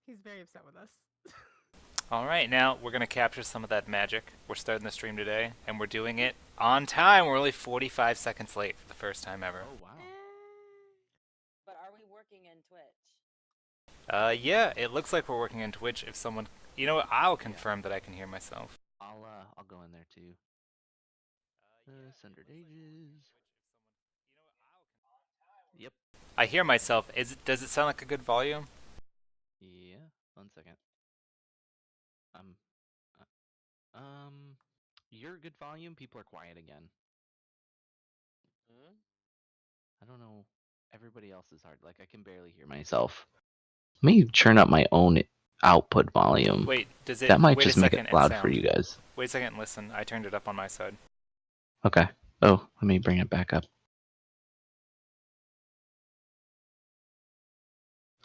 He's very upset with us. Alright, now we're going to capture some of that magic. We're starting the stream today, and we're doing it on time. We're only 45 seconds late for the first time ever. Oh wow. But are we working in Twitch? Yeah, it looks like we're working in Twitch. If someone, you know what? I'll confirm that I can hear myself. I'll go in there too. Sundered ages. Yep. I hear myself. Does it sound like a good volume? Yeah. 1 second. Um. You're good volume. People are quiet again. I don't know. Everybody else is hard. Like I can barely hear myself. Let me turn up my own output volume. Wait, does it? That might wait just a make second it loud and for sound. you guys. Wait a second and listen. I turned it up on my side. Okay. Oh, let me bring it back up.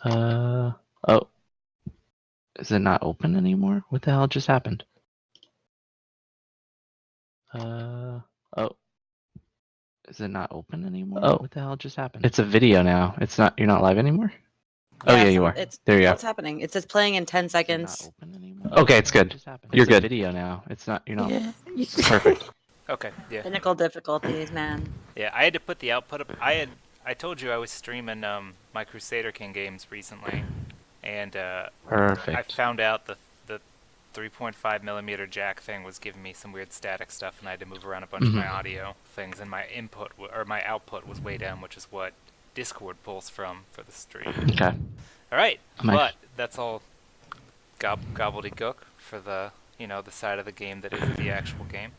Oh. Is it not open anymore? What the hell just happened? Oh. Is it not open anymore? Oh. What the hell just happened? It's a video now. You're not live anymore? Oh yeah, you are. There you go. What's happening? It says playing in 10 Is it seconds. not open anymore? Okay, it's good. You're good. Video now. You're not. Yeah. Perfect. Okay, yeah. Technical difficulties, man. Yeah, I had to put the output up. I told you I was streaming my Crusader King games recently, and I Perfect. found out the 3.5 millimeter jack thing was giving me some weird static stuff, and I had to move around a bunch of my audio things, and my my output was way down, which is what Discord pulls from for the stream. Okay. All right, Nice. but that's all gobbledygook for the the side of the game that is the actual game.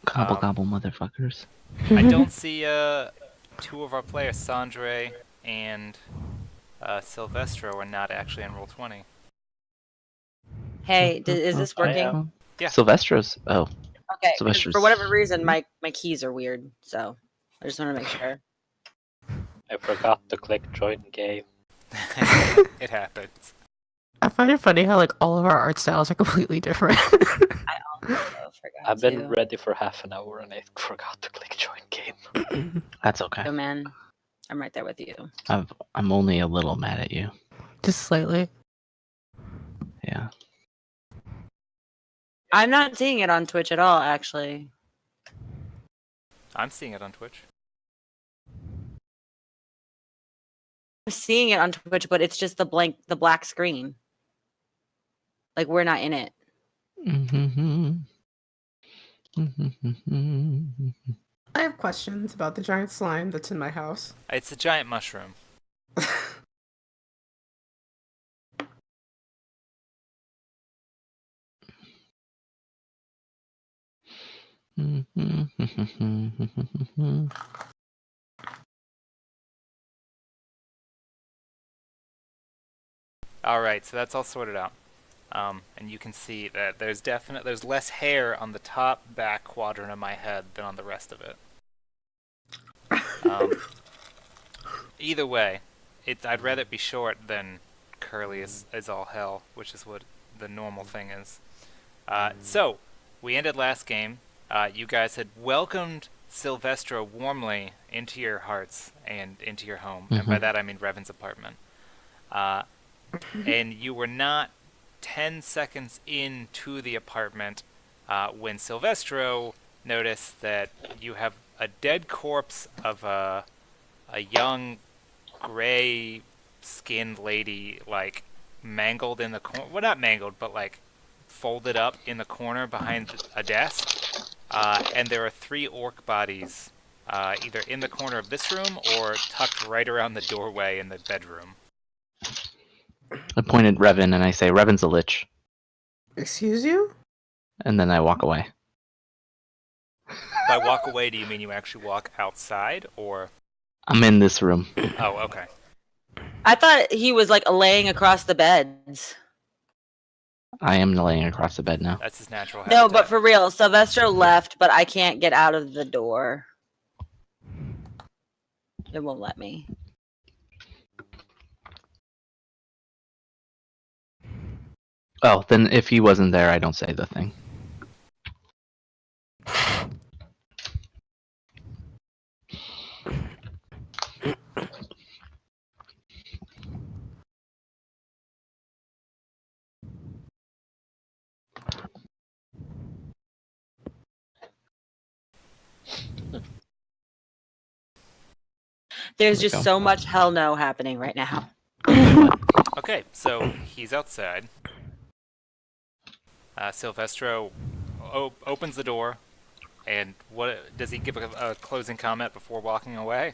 Gobble gobble, motherfuckers. I don't see two of our players, Sandre and Silvestro, are not actually in Roll20. Hey, is this working? Yeah. Silvestro's. Oh. Okay. 'Cause Silvester's. for whatever reason, my keys are weird, so I just want to make sure. I forgot to click join game. It happens. I find it funny how like all of our art styles are completely different. I also forgot I've been to. ready for half an hour and I forgot to click join game. That's okay. Oh man, I'm right there with you. I'm only a little mad at you. Just slightly. Yeah. I'm not seeing it on Twitch at all, actually. I'm seeing it on Twitch. I'm seeing it on Twitch, but it's just the black screen. Like we're not in it. I have questions about the giant slime that's in my house. It's a giant mushroom. Alright, so that's all sorted out. And you can see that there's less hair on the top back quadrant of my head than on the rest of it. Either way, I'd rather it be short than curly as all hell, which is what the normal thing is. So, we ended last game. You guys had welcomed Silvestro warmly into your hearts and into your home. And by that I mean Revan's apartment. And you were not 10 seconds into the apartment when Silvestro noticed that you have a dead corpse of a young gray-skinned lady, like, mangled in the corner. Well, not mangled, but, like, folded up in the corner behind a desk. And there are 3 orc bodies either in the corner of this room or tucked right around the doorway in the bedroom. I pointed Revan and I say, Revan's a lich. Excuse you? And then I walk away. By walk away, do you mean you actually walk outside, or? I'm in this room. Oh, okay. I thought he was like laying across the beds. I am laying across the bed now. That's his natural habitat. No, but for real, Silvestro left, but I can't get out of the door. It won't let me. Oh, then if he wasn't there, I don't say the thing. There's There we just go. so much hell no happening right now. Okay, so he's outside. Silvestro opens the door, and what does he give a closing comment before walking away?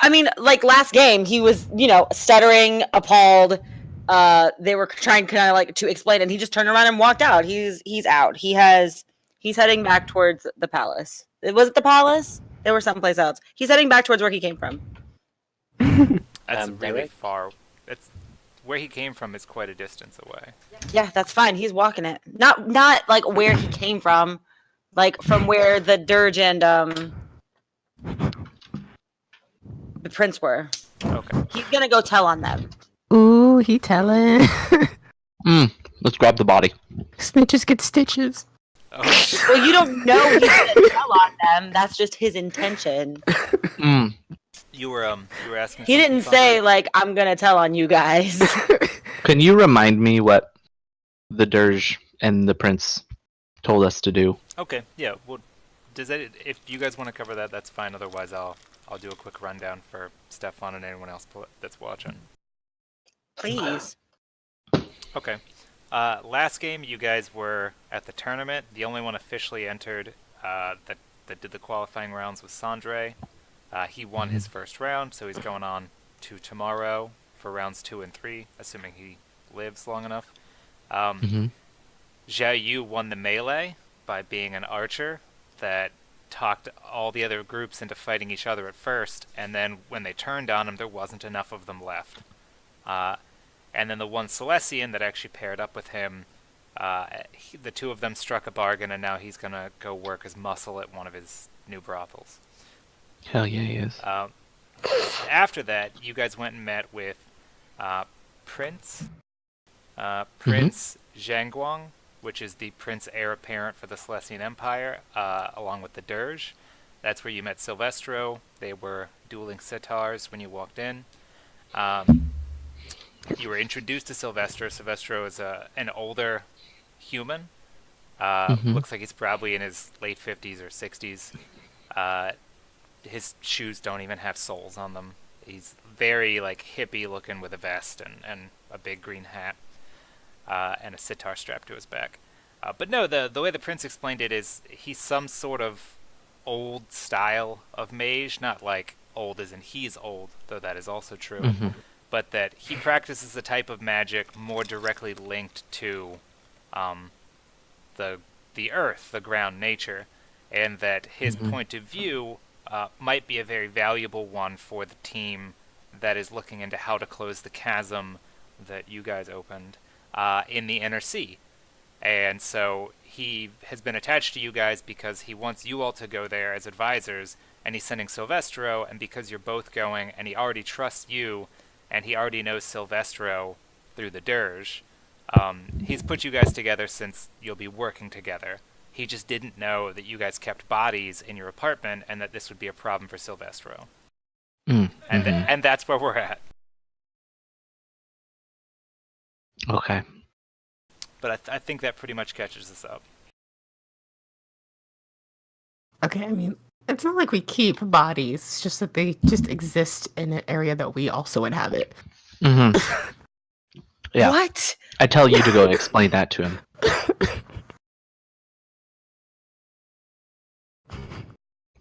I mean, like last game, he was, stuttering, appalled. They were trying kind of like to explain, and he just turned around and walked out. He's out. He's heading back towards the palace. Was it the palace? They were someplace else. He's heading back towards where he came from. That's really Derek? far. It's where he came from is quite a distance away. Yeah, that's fine. He's walking it. Not like where he came from, like from where the dirge and the prince were. Okay. He's gonna go tell on them. Ooh, he telling. Let's grab the body. Snitches get stitches. Okay. Well, you don't know he's gonna tell on them. That's just his intention. You were asking. He didn't something, say Sundered? like I'm gonna tell on you guys. Can you remind me what the dirge and the prince told us to do? Okay. Yeah. Well, if you guys want to cover that, that's fine. Otherwise, I'll do a quick rundown for Stefan and anyone else that's watching. Please. Okay. Last game, you guys were at the tournament. The only one officially entered that did the qualifying rounds was Sandre. He won his first round, so he's going on to tomorrow for rounds 2 and 3, assuming he lives long enough. Zhao Yu won the melee by being an archer that talked all the other groups into fighting each other at first, and then when they turned on him, there wasn't enough of them left. And then the one Celestian that actually paired up with him, the two of them struck a bargain, and now he's going to go work as muscle at one of his new brothels. Hell yeah, he is. After that, you guys went and met with Prince Zhangguang, which is the prince heir apparent for the Celestian Empire, along with the Dirge. That's where you met Silvestro. They were dueling sitars when you walked in. You were introduced to Silvestro. Silvestro is an older human. Looks like he's probably in his late 50s or 60s. His shoes don't even have soles on them. He's very like hippie looking with a vest and a big green hat and a sitar strapped to his back. But no, the way the prince explained it is he's some sort of old style of mage, not like old as in he's old, though that is also true, but that he practices a type of magic more directly linked to the earth, the ground, nature, and that his point of view might be a very valuable one for the team that is looking into how to close the chasm that you guys opened in the Inner Sea. And so he has been attached to you guys because he wants you all to go there as advisors, and he's sending Silvestro, and because you're both going, and he already trusts you, and he already knows Silvestro through the Dirge, he's put you guys together since you'll be working together. He just didn't know that you guys kept bodies in your apartment and that this would be a problem for Silvestro. And that's where we're at. Okay. But I think that pretty much catches us up. Okay, I mean, it's not like we keep bodies. It's just that they just exist in an area that we also inhabit. Yeah. What? I tell you to go explain that to him.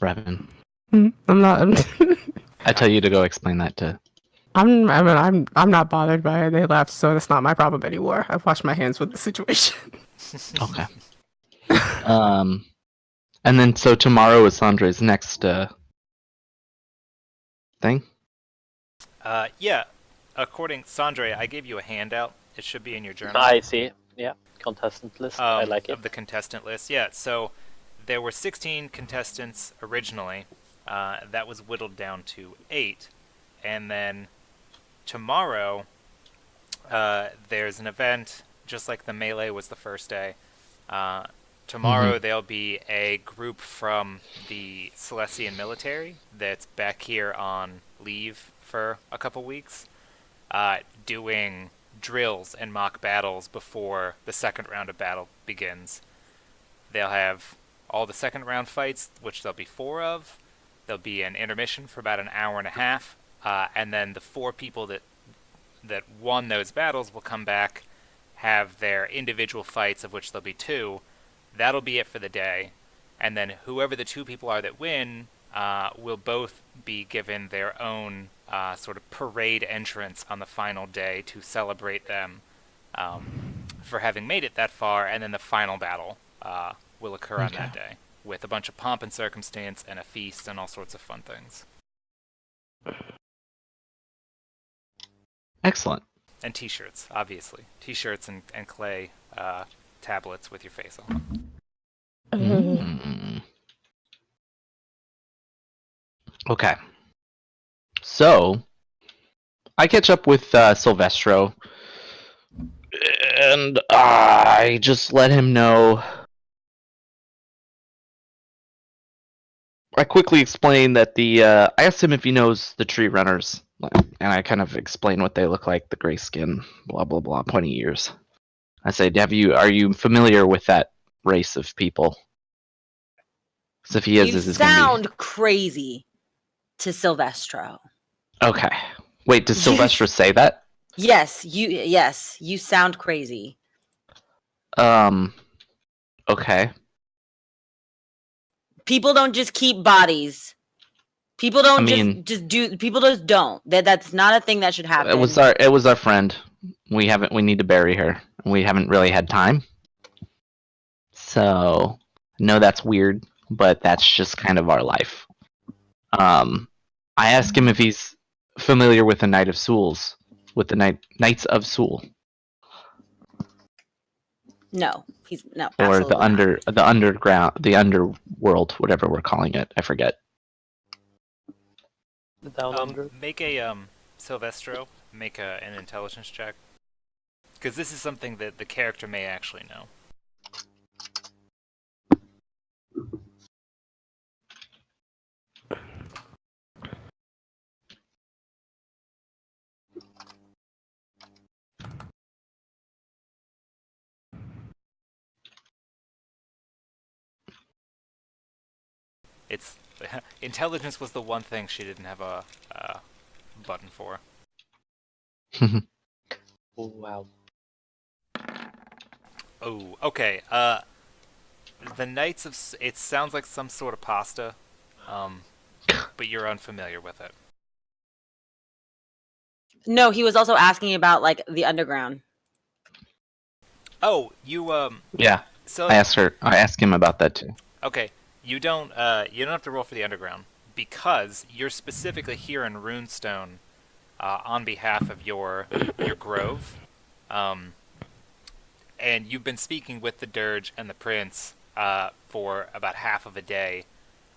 Brevin. I'm not. I tell you to go explain that to. I'm not bothered by it. They left, so that's not my problem anymore. I've washed my hands with the situation. Okay. And then so tomorrow is Sandra's next thing. Yeah. According Sandre, I gave you a handout. It should be in your journal. I see. Yeah. Contestant list. I like it. Of the contestant list. Yeah. So there were 16 contestants originally. That was whittled down to 8, and then tomorrow there's an event, just like the melee was the first day. Tomorrow there'll be a group from the Celestian military that's back here on leave for a couple weeks, doing drills and mock battles before the second round of battle begins. They'll have all the second round fights, which there'll be 4 of. There'll be an intermission for about an hour and a half, and then the 4 people that won those battles will come back, have their individual fights, of which there'll be 2. That'll be it for the day, and then whoever the 2 people are that win will both be given their own sort of parade entrance on the final day to celebrate them for having made it that far, and then the final battle will occur on that day, with a bunch of pomp and circumstance and a feast and all sorts of fun things. Excellent. And t-shirts, obviously. T-shirts and clay tablets with your face on them. Okay. So, I catch up with Silvestro, and I just let him know. I quickly explain that I asked him if he knows the tree runners, and I kind of explain what they look like, the gray skin, blah blah blah, pointy ears. I said, are you familiar with that race of people? So if he is, You this is sound crazy to Silvestro. Okay. Wait, does Silvestro say that? Yes, you sound crazy. Okay. People don't just keep bodies. People don't people just don't. That's not a thing that should happen. It was our friend. We need to bury her. We haven't really had time. So, no, that's weird, but that's just kind of our life. I asked him if he's familiar with the Knight of Souls, with the Knights of Soul. No, he's no. Or the underground, the underworld, whatever we're calling it. I forget. Make a Silvestro. Make an intelligence check, because this is something that the character may actually know. It's intelligence was the one thing she didn't have a button for. Oh, wow. Oh, okay. The Knights of it sounds like some sort of pasta, but you're unfamiliar with it. No, he was also asking about like the underground. Oh, you Yeah. So I asked him about that too. Okay, you don't have to roll for the underground because you're specifically here in Runestone on behalf of your grove, and you've been speaking with the Dirge and the Prince for about half of a day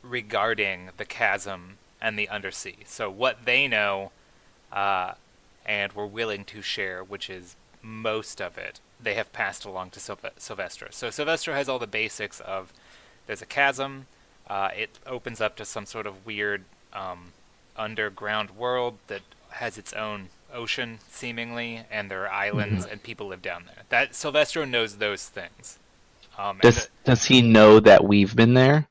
regarding the chasm and the undersea. So what they know and were willing to share, which is most of it, they have passed along to Silvestro. So Silvestro has all the basics of there's a chasm, it opens up to some sort of weird underground world that has its own ocean, seemingly, and there are islands, and people live down there. That Silvestro knows those things. Does he know that we've been there?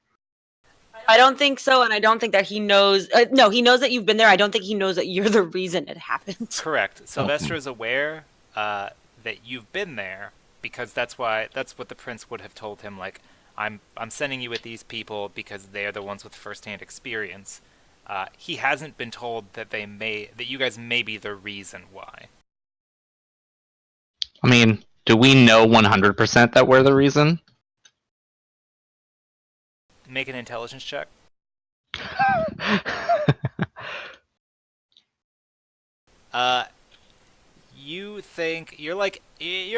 I don't think so, and I don't think that he knows. No, he knows that you've been there. I don't think he knows that you're the reason it happened. Correct. Silvestro is aware that you've been there because that's what the prince would have told him. Like, I'm sending you with these people because they're the ones with firsthand experience. He hasn't been told that you guys may be the reason why. I mean, do we know 100% that we're the reason? Make an intelligence check. You think you're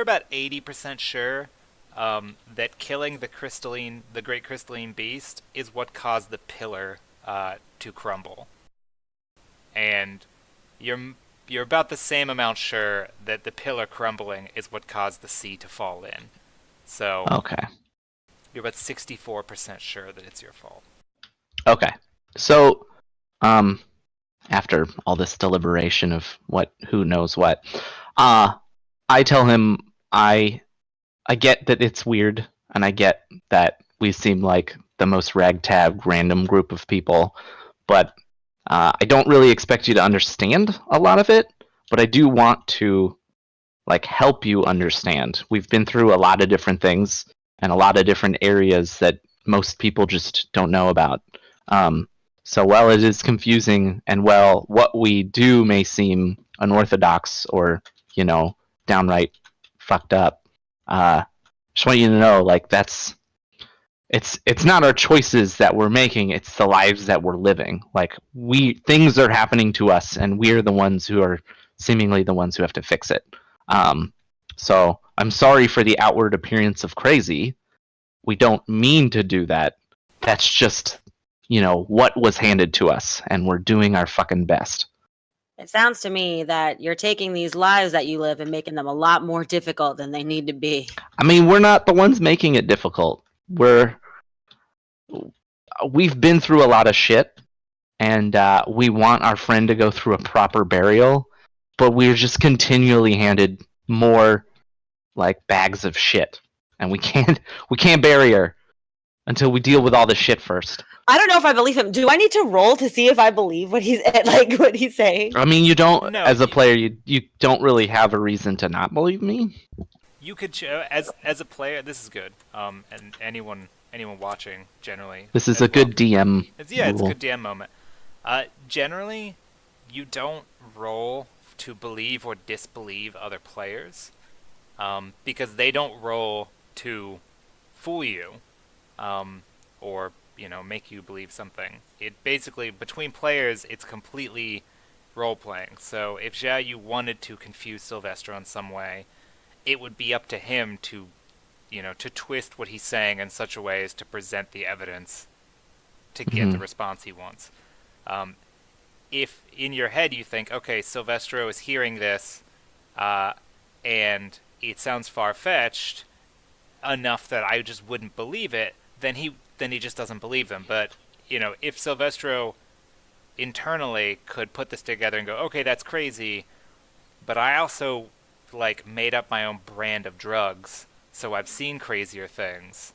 about 80% sure that killing the great crystalline beast is what caused the pillar to crumble, and you're about the same amount sure that the pillar crumbling is what caused the sea to fall in. So okay. You're about 64% sure that it's your fault. Okay. So, after all this deliberation of who knows what, I tell him I get that it's weird, and I get that we seem like the most ragtag random group of people, but I don't really expect you to understand a lot of it, but I do want to like help you understand. We've been through a lot of different things and a lot of different areas that most people just don't know about. So while it is confusing and while what we do may seem unorthodox or, you know, downright fucked up, just want you to know like it's not our choices that we're making, it's the lives that we're living. Like things are happening to us and we're the ones who are seemingly the ones who have to fix it. So I'm sorry for the outward appearance of crazy. We don't mean to do that. That's just, you know, what was handed to us, and we're doing our fucking best. It sounds to me that you're taking these lives that you live and making them a lot more difficult than they need to be. I mean, we're not the ones making it difficult. We've been through a lot of shit, and we want our friend to go through a proper burial, but we're just continually handed more like bags of shit, and we can't bury her until we deal with all the shit first. I don't know if I believe him. Do I need to roll to see if I believe what he's saying? I mean, you don't, No, as a player, you don't really have a reason to not believe me. You could as a player, this is good. And anyone watching generally. This is as a good DM. It's a rule. good DM moment. Generally, you don't roll to believe or disbelieve other players, because they don't roll to fool you, or make you believe something. It basically, between players, it's completely role playing. So if Xiaoyu wanted to confuse Sylvester in some way, it would be up to him to twist what he's saying in such a way as to present the evidence to get the response he wants. If in your head you think, okay, Silvestro is hearing this, and it sounds far-fetched enough that I just wouldn't believe it, then he just doesn't believe them. But if Silvestro internally could put this together and go, okay, that's crazy, but I also made up my own brand of drugs, so I've seen crazier things,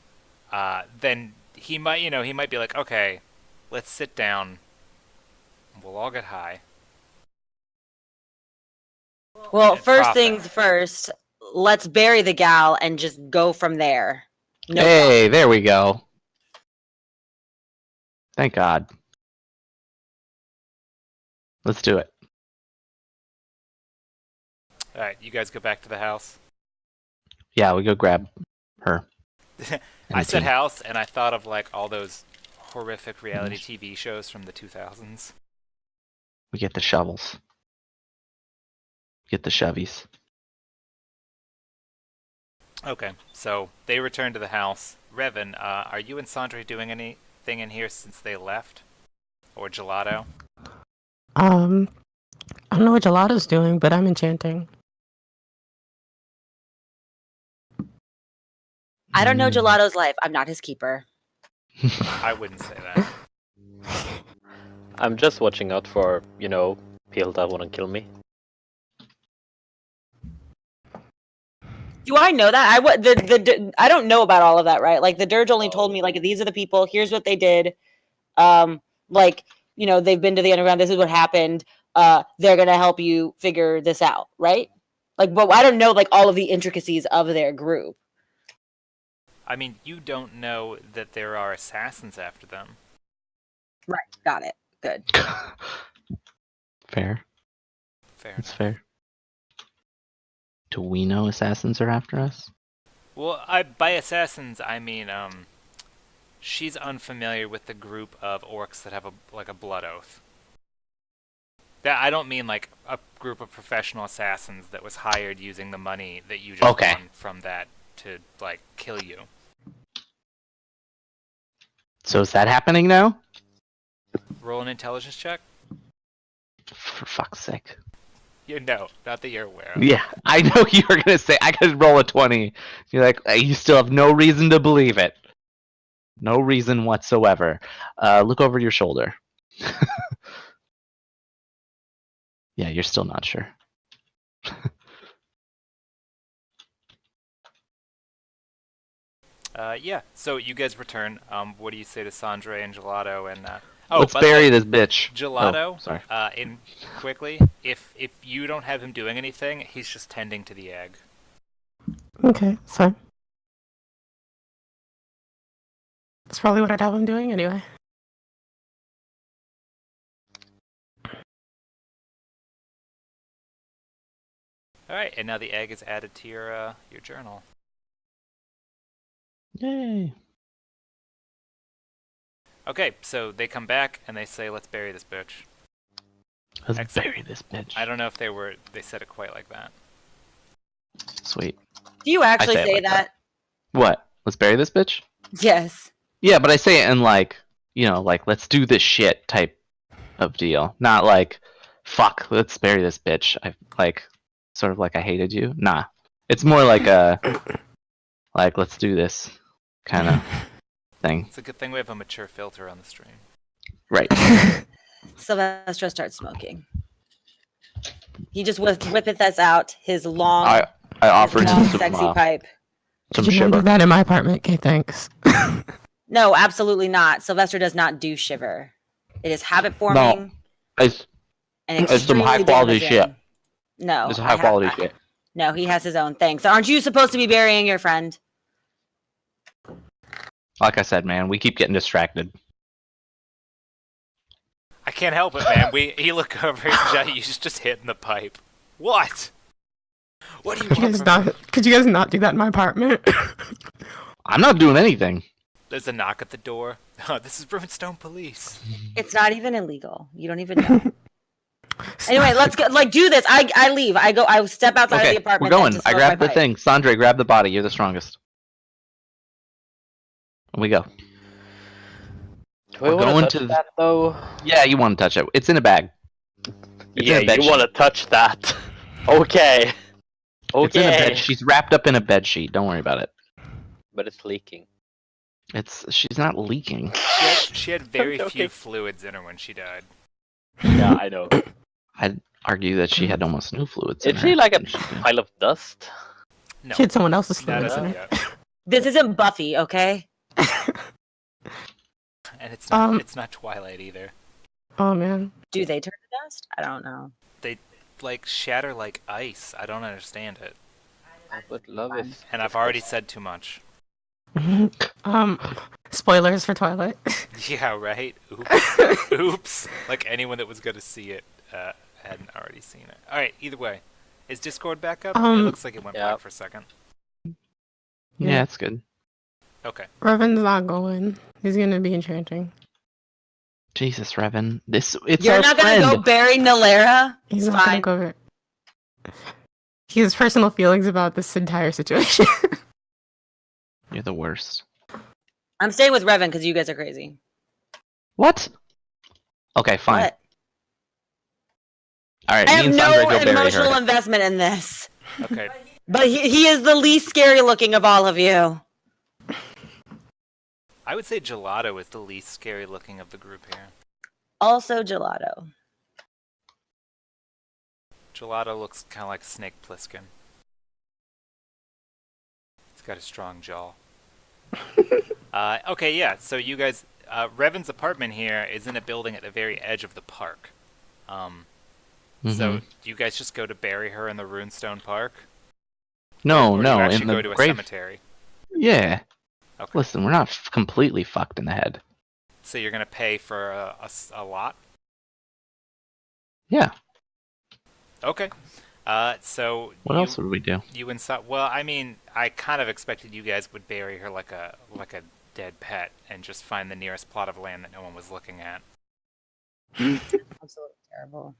then he might be like, okay, let's sit down, we'll all get high. Well, And first profit. things first, let's bury the gal and just go from there. No Hey, problem. there we go. Thank God. Let's do it. Alright, you guys go back to the house. Yeah, we go grab her. I said team. house, and I thought of all those horrific reality TV shows from the 2000s. We get the shovels. Get the shovies. Okay, so they return to the house. Revan, are you and Sandre doing anything in here since they left? Or Gelato? I don't know what Gelato's doing, but I'm enchanting. I don't know Gelato's life. I'm not his keeper. I wouldn't say that. I'm just watching out for, people that want to kill me. Do I know that? I don't know about all of that, right? Like the Dirge only told me these are the people. Here's what they did. They've been to the underground. This is what happened. They're gonna help you figure this out, right? But I don't know all of the intricacies of their group. I mean, you don't know that there are assassins after them. Right. Got it. Good. Fair. Fair That's enough. fair. Do we know assassins are after us? Well, by assassins, I mean, she's unfamiliar with the group of orcs that have a blood oath. That I don't mean a group of professional assassins that was hired using the money that you just won from that to kill you. So is that happening now? Roll an intelligence check. For fuck's sake. No, not that you're aware of. Yeah, I know you were gonna say I could roll a 20. You're like, you still have no reason to believe it. No reason whatsoever. Look over your shoulder. Yeah, you're still not sure. Yeah. So you guys return. What do you say to Sandre and Gelato and? Let's by the way, bury this bitch. Gelato. Oh, sorry. In quickly, if you don't have him doing anything, he's just tending to the egg. Okay, that's fine. That's probably what I'd have him doing anyway. All right, and now the egg is added to your journal. Yay. Okay, so they come back and they say, "Let's bury this bitch." Let's Excellent. bury this bitch. I don't know if they said it quite like that. Sweet. Do you actually say it say like that? What? Let's bury this bitch? Yes. Yeah, but I say it in like, like let's do this shit type of deal. Not like, fuck, let's bury this bitch. I like, sort of like I hated you. Nah, it's more like a, like let's do this kind of thing. It's a good thing we have a mature filter on the stream. Right. Sylvester starts smoking. He just whippeth us out his long, I offered his long some sexy pipe. some Did you not do shiver. that in my apartment? Okay, thanks. No, absolutely not. Sylvester does not do shiver. It is habit forming It's and it's some extremely high quality damaging. shit. No, It's high quality shit. No, he has his own thing. So aren't you supposed to be burying your friend? Like I said, man, we keep getting distracted. I can't help it, man. He look over at he's just hitting the pipe. What? What do you Could you want guys from me? could you guys not do that in my apartment? I'm not doing anything. There's a knock at the door. Oh, this is Brimstone Police. It's not even illegal. You don't even know. Anyway, let's go. Like, do this. I leave. I step outside of Okay, the apartment. we're going. to I smoke grab my the pipe. thing. Sandre, grab the body. You're the strongest. And we go. Do I We're want going to to touch the- that though? Yeah, you want to touch it. It's in a bag. It's Yeah, in a bed you want to touch that? Okay. It's in a Okay. bed. She's wrapped up in a bed sheet. Don't worry about it. But it's leaking. She's not leaking. She had very I'm few joking. fluids in her when she died. Yeah, I know. I'd argue that she had almost no fluids. in Is her she like a when she died. pile of dust? No, She had someone else's not fluids as in of her. yet. This isn't Buffy, okay? And it's not. Um, It's not Twilight either. Oh man. Do they turn to dust? I don't know. They like shatter like ice. I don't understand it. I would love it. And I've already said too much. Spoilers for Twilight. Yeah, right. Oops. Oops. Like anyone that was going to see it hadn't already seen it. All right. Either way, is Discord back up? It looks like it went yeah. back for a second. Yeah, it's good. Okay. Revan's not going. He's gonna be enchanting. Jesus, Revan. It's You're our not friend. gonna go bury Nalera? He's It's not fine. gonna go. He has personal feelings about this entire situation. You're the worst. I'm staying with Revan because you guys are crazy. What? Okay, fine. What? All right, I me have and no Sandra go bury emotional her. investment in this. Okay. But he is the least scary looking of all of you. I would say Gelato is the least scary looking of the group here. Also Gelato. Gelato looks kind of like Snake Plissken. He's got a strong jaw. Okay, yeah. So you guys, Revan's apartment here is in a building at the very edge of the park. So Mhm. do you guys just go to bury her in the Runestone Park? No, Or do no, you actually in go the to a grave. cemetery? Yeah. Okay. Listen, we're not completely fucked in the head. So you're gonna pay for a lot? Yeah. Okay. So What else would we do? you inside? Well, I mean, I kind of expected you guys would bury her like a dead pet and just find the nearest plot of land that no one was looking at. Absolutely terrible.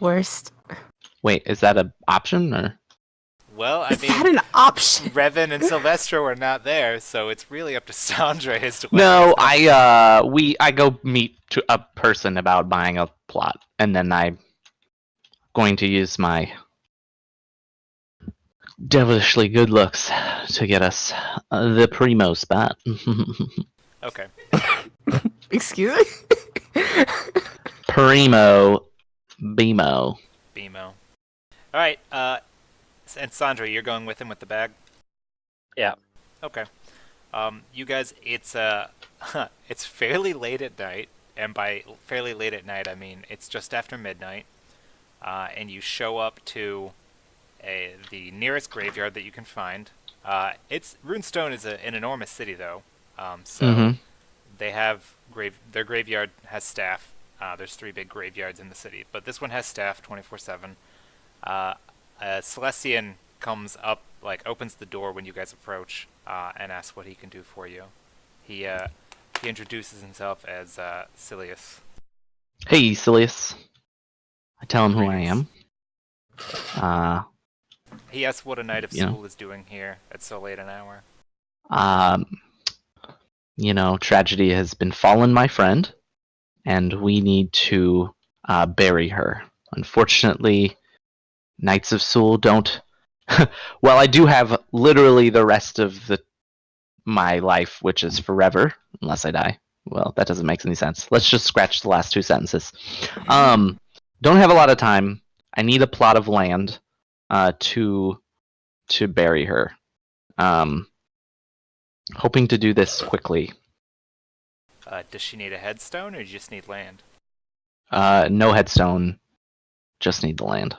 Worst. Wait, is that an option or? Well, I Is that mean, an option? Revan and Silvestro are not there, so it's really up to Sandra as to No, whether I go meet to a person about buying a plot, and then I'm going to use my devilishly good looks to get us the primo spot. Okay. Excuse me. Primo Bimo. BMO. All right. And Sandra, you're going with him with the bag? Yeah. Okay. You guys, it's it's fairly late at night, and by fairly late at night, I mean it's just after midnight. And you show up to the nearest graveyard that you can find. It's Runestone is an enormous city, though, so Mhm. they have their graveyard has staff. There's 3 big graveyards in the city, but this one has staff 24/7. A Celestian comes up, like opens the door when you guys approach, and asks what he can do for you. He introduces himself as Silius. Hey, Silius. I tell him who I Greetings. am. He asks what a Knight of Yeah. Soul is doing here at so late an hour. Tragedy has befallen my friend, and we need to bury her. Unfortunately, Knights of Soul don't. Well, I do have literally the rest of my life, which is forever, unless I die. Well, that doesn't make any sense. Let's just scratch the last 2 sentences. Don't have a lot of time. I need a plot of land to bury her. Hoping to do this quickly. Does she need a headstone, or do you just need land? No headstone. Just need the land.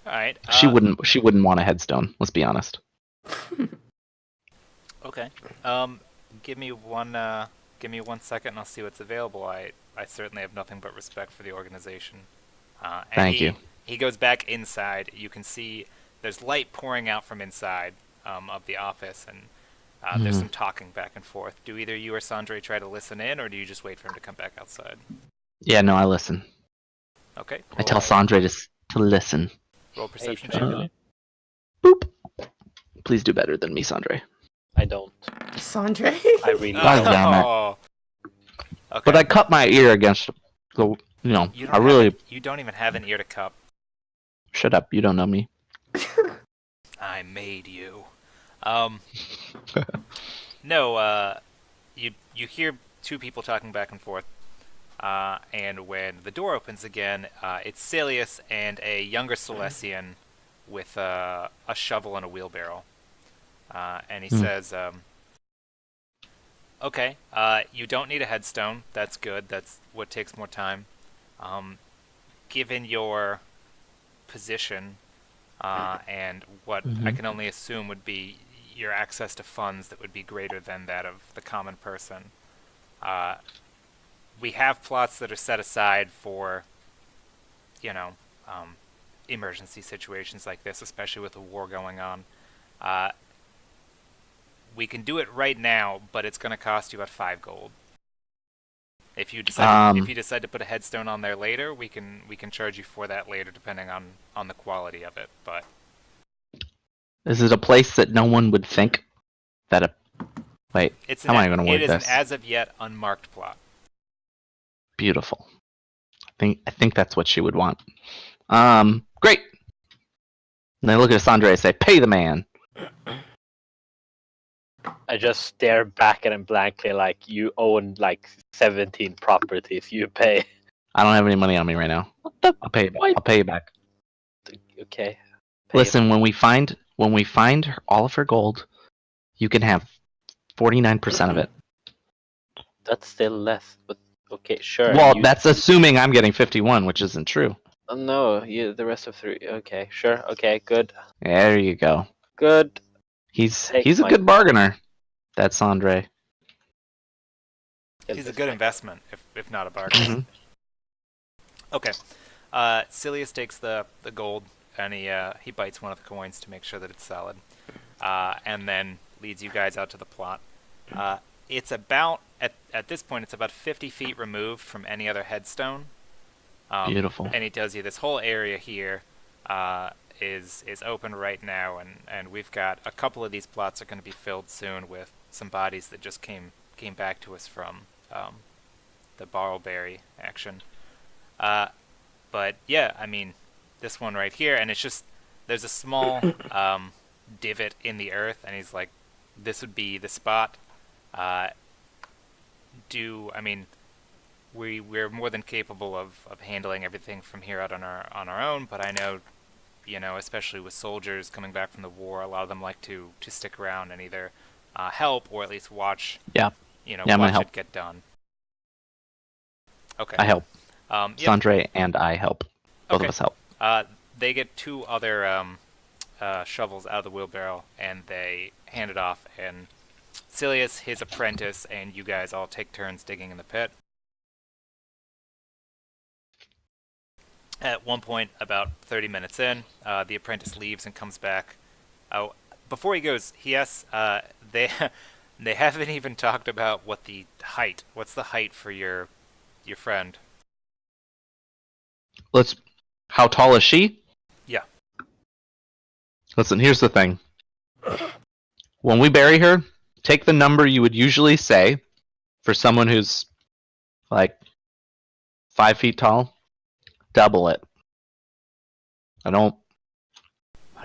All right. She wouldn't want a headstone. Let's be honest. Okay. Give me one second, and I'll see what's available. I certainly have nothing but respect for the organization. And Thank you. He goes back inside. You can see there's light pouring out from inside of the office, and there's some talking back and forth. Do either you or Sandre try to listen in, or do you just wait for him to come back outside? Yeah, no, I listen. Okay. I tell Sandre to listen. Roll perception Hey, check. Charlie. Boop. Please do better than me, Sandre. I don't. Sandre? I really God don't. damn it. Oh. Okay. But I cut my ear against the. You don't I really. you don't even have an ear to cup. Shut up. You don't know me. I made you. No, you hear 2 people talking back and forth, and when the door opens again, it's Silius and a younger Celestian with a shovel and a wheelbarrow, and he says, "Okay, you don't need a headstone. That's good. That's what takes more time. Given your position." And what I can only assume would be your access to funds that would be greater than that of the common person. We have plots that are set aside for, emergency situations like this, especially with a war going on. We can do it right now, but it's going to cost you about 5 gold. If you decide to put a headstone on there later, we can charge you for that later, depending on the quality of it. But Is it a place that no one would think that a? Wait, it's how am I going to it word is this? an as of yet unmarked plot. Beautiful. I think that's what she would want. Great. And I look at Sandre and say, "Pay the man." I just stare back at him blankly, like you own like 17 properties. You pay. I don't have any money on me right now. I'll pay you back. I'll pay you back. Okay. Pay Listen, when we find all of her gold, you can have 49% of it. That's still less, but okay, sure. Well, that's assuming I'm getting 51, which isn't true. Oh, no, the rest of 3. Okay, sure. Okay, good. There you go. Good. He's Take a my- good bargainer. That's Andre. He's a good investment, if not a bargain. Okay. Silius takes the gold, and he bites one of the coins to make sure that it's solid, and then leads you guys out to the plot. It's about at this point it's about 50 feet removed from any other headstone. Beautiful. And he tells you this whole area here is open right now, and we've got a couple of these plots are going to be filled soon with some bodies that just came back to us from the Borrowberry action. But yeah, I mean, this one right here, and it's just there's a small divot in the earth, and he's like, this would be the spot. We're more than capable of handling everything from here out on our own, but I know, especially with soldiers coming back from the war, a lot of them like to stick around and either help, or at least watch. Yeah. You know, Yeah, I'm gonna watch help. it get done. Okay. I help. Yep. Sandre and I help. Both Okay. of us help. They get 2 other shovels out of the wheelbarrow, and they hand it off, and Silius, his apprentice, and you guys all take turns digging in the pit. At one point, about 30 minutes in, the apprentice leaves and comes back. Oh, before he goes, he asks, they they haven't even talked about what's the height for your friend. How tall is she? Yeah. Listen, here's the thing. When we bury her, take the number you would usually say for someone who's like 5 feet tall. Double it. I don't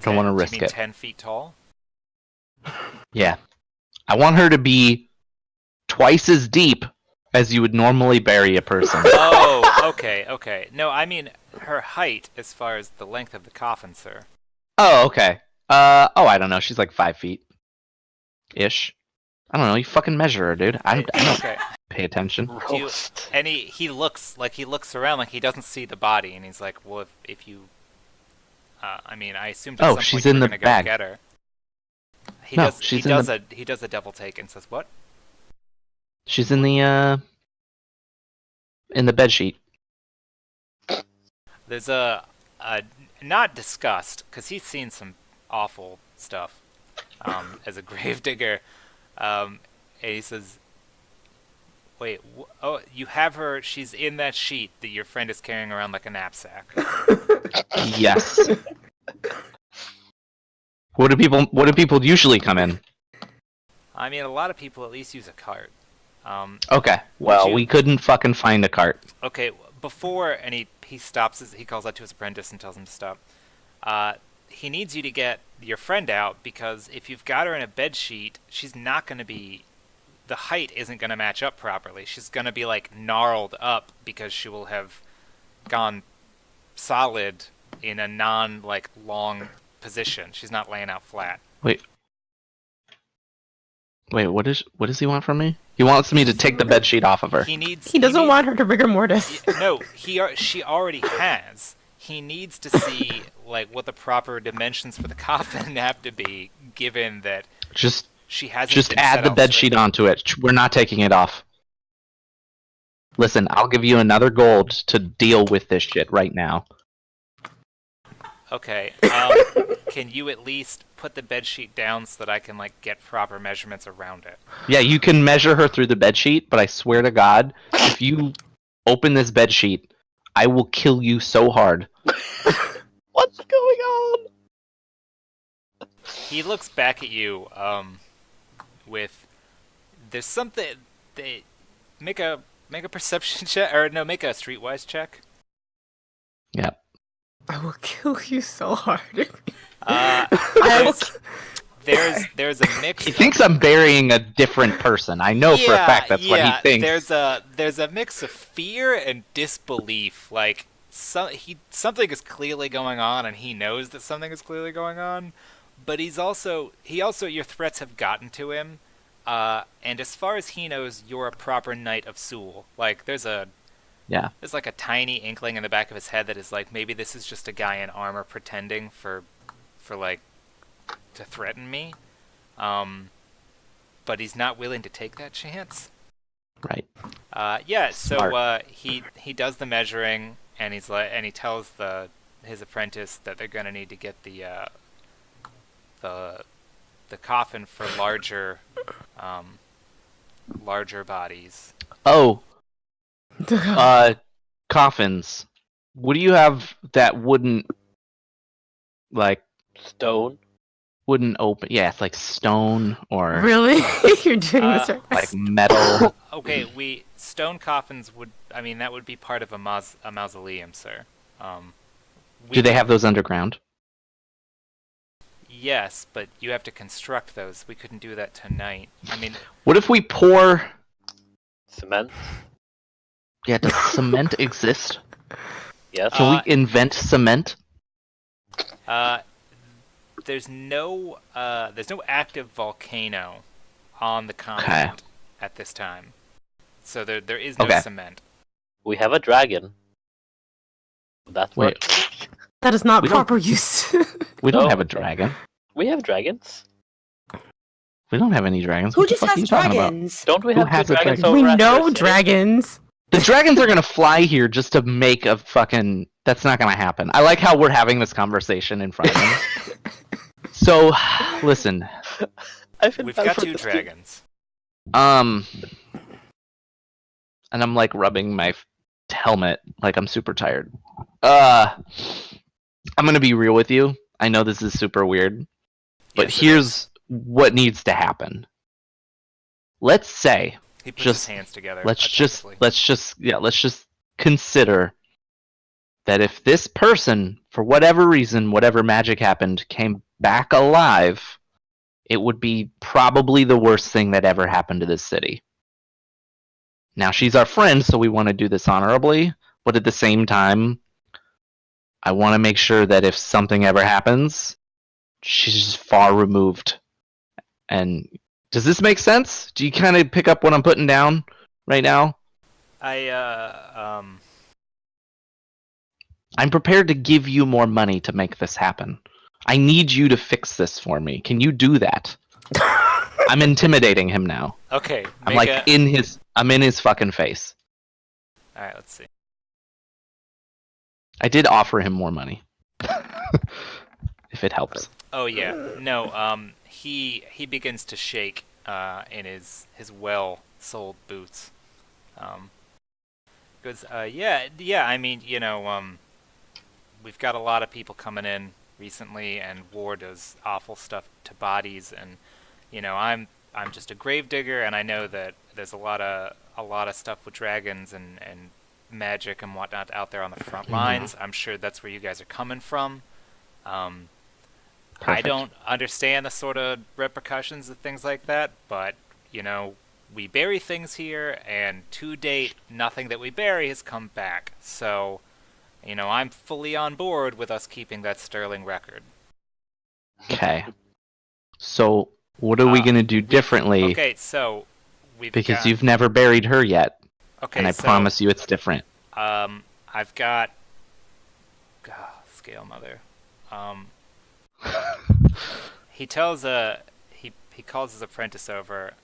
want to risk Do you mean it. 10 feet tall? Yeah. I want her to be twice as deep as you would normally bury a person. Oh, okay. No, I mean her height as far as the length of the coffin, sir. Oh, okay. I don't know. She's like 5 feet. Ish. I don't know. You fucking measure her, dude. I don't Okay. pay attention. Do you, Roast. and he looks around like he doesn't see the body, and he's like, well, if you, I mean, I assumed at Oh, some she's point you in were the gonna bag. go get her. He No, does. she's He in does the- he does a double take and says, "What?" She's in the bed sheet. There's a not disgust because he's seen some awful stuff as a gravedigger, and he says, "Wait, oh, you have her? She's in that sheet that your friend is carrying around like a knapsack." Yes. What do people usually come in? I mean, a lot of people at least use a cart. Okay. Well, you- we couldn't fucking find a cart. Okay, before, and he stops, he calls out to his apprentice and tells him to stop. He needs you to get your friend out, because if you've got her in a bed sheet, she's not going to be, the height isn't going to match up properly. She's going to be, like, gnarled up, because she will have gone solid in a long position. She's not laying out flat. Wait, what does he want from me? He wants me to take the bed sheet off of her. He doesn't want her to rigor mortis. No, she already has. He needs to see what the proper dimensions for the coffin have to be, given that Just she hasn't. just been add set the out bed straight. sheet onto it. We're not taking it off. Listen, I'll give you another gold to deal with this shit right now. Okay. Can you at least put the bed sheet down so that I can get proper measurements around it? Yeah, you can measure her through the bed sheet, but I swear to God, if you open this bed sheet, I will kill you so hard. What's going on? He looks back at you. With there's something. Make a perception check, or no, make a streetwise check. Yeah. I will kill you so hard. There's a mix. He thinks I'm burying a different person. I know for a fact that's what he thinks. There's a mix of fear and disbelief. Something is clearly going on, and he knows that something is clearly going on. But he also your threats have gotten to him. And as far as he knows, you're a proper knight of Soul. There's a tiny inkling in the back of his head that is maybe this is just a guy in armor pretending to threaten me. But he's not willing to take that chance. Right. So Smart. he does the measuring, and he tells his apprentice that they're gonna need to get the coffin for larger bodies. Oh, coffins. What do you have that wouldn't Stone. wouldn't open? Yeah, it's like stone or Really? You're doing this right now? like metal. Okay, stone coffins that would be part of a mausoleum, sir. Do they have those underground? Yes, but you have to construct those. We couldn't do that tonight. What if we pour? Cement. Yeah, does cement exist? Yes. Can we invent cement? There's no active volcano on the compound at this time. So there is no Okay. cement. We have a dragon. Would that work? Wait. That is not We don't- proper use. We don't No. have a dragon. We have dragons. We don't have any dragons. Who What the just fuck are you has talking about? dragons? Don't we Who have has two a dragons dragon? over We at know our city? dragons. The dragons are gonna fly here just to make a fucking. That's not gonna happen. I like how we're having this conversation in front of them. So, listen. I feel We've bad got for two this kid. dragons. And I'm like rubbing my helmet like I'm super tired. I'm gonna be real with you. I know this is super weird, but Yes, it here's is. what needs to happen. Let's say He puts just- his hands together. let's just attentively. consider that if this person, for whatever reason, whatever magic happened, came back alive, it would be probably the worst thing that ever happened to this city. Now she's our friend, so we want to do this honorably, but at the same time, I want to make sure that if something ever happens, she's just far removed. And does this make sense? Do you kind of pick up what I'm putting down right now? I I'm prepared to give you more money to make this happen. I need you to fix this for me. Can you do that? I'm intimidating him now. okay. I'm make like a- I'm in his fucking face. All right. Let's see. I did offer him more money. If it helps. Oh yeah. No. He begins to shake in his well-soled boots. Goes. Yeah. I mean, we've got a lot of people coming in recently, and war does awful stuff to bodies, and I'm just a gravedigger, and I know that there's a lot of stuff with dragons and magic and whatnot out there on the front lines. I'm sure that's where you guys are coming from. I Perfect. don't understand the sort of repercussions of things like that, but we bury things here, and to date, nothing that we bury has come back. So, I'm fully on board with us keeping that sterling record. Okay. So what are we gonna do differently? Okay, so we've Because got, you've never buried her yet, okay, and I so, promise you it's different. I've got scale mother. He tells he calls his apprentice over,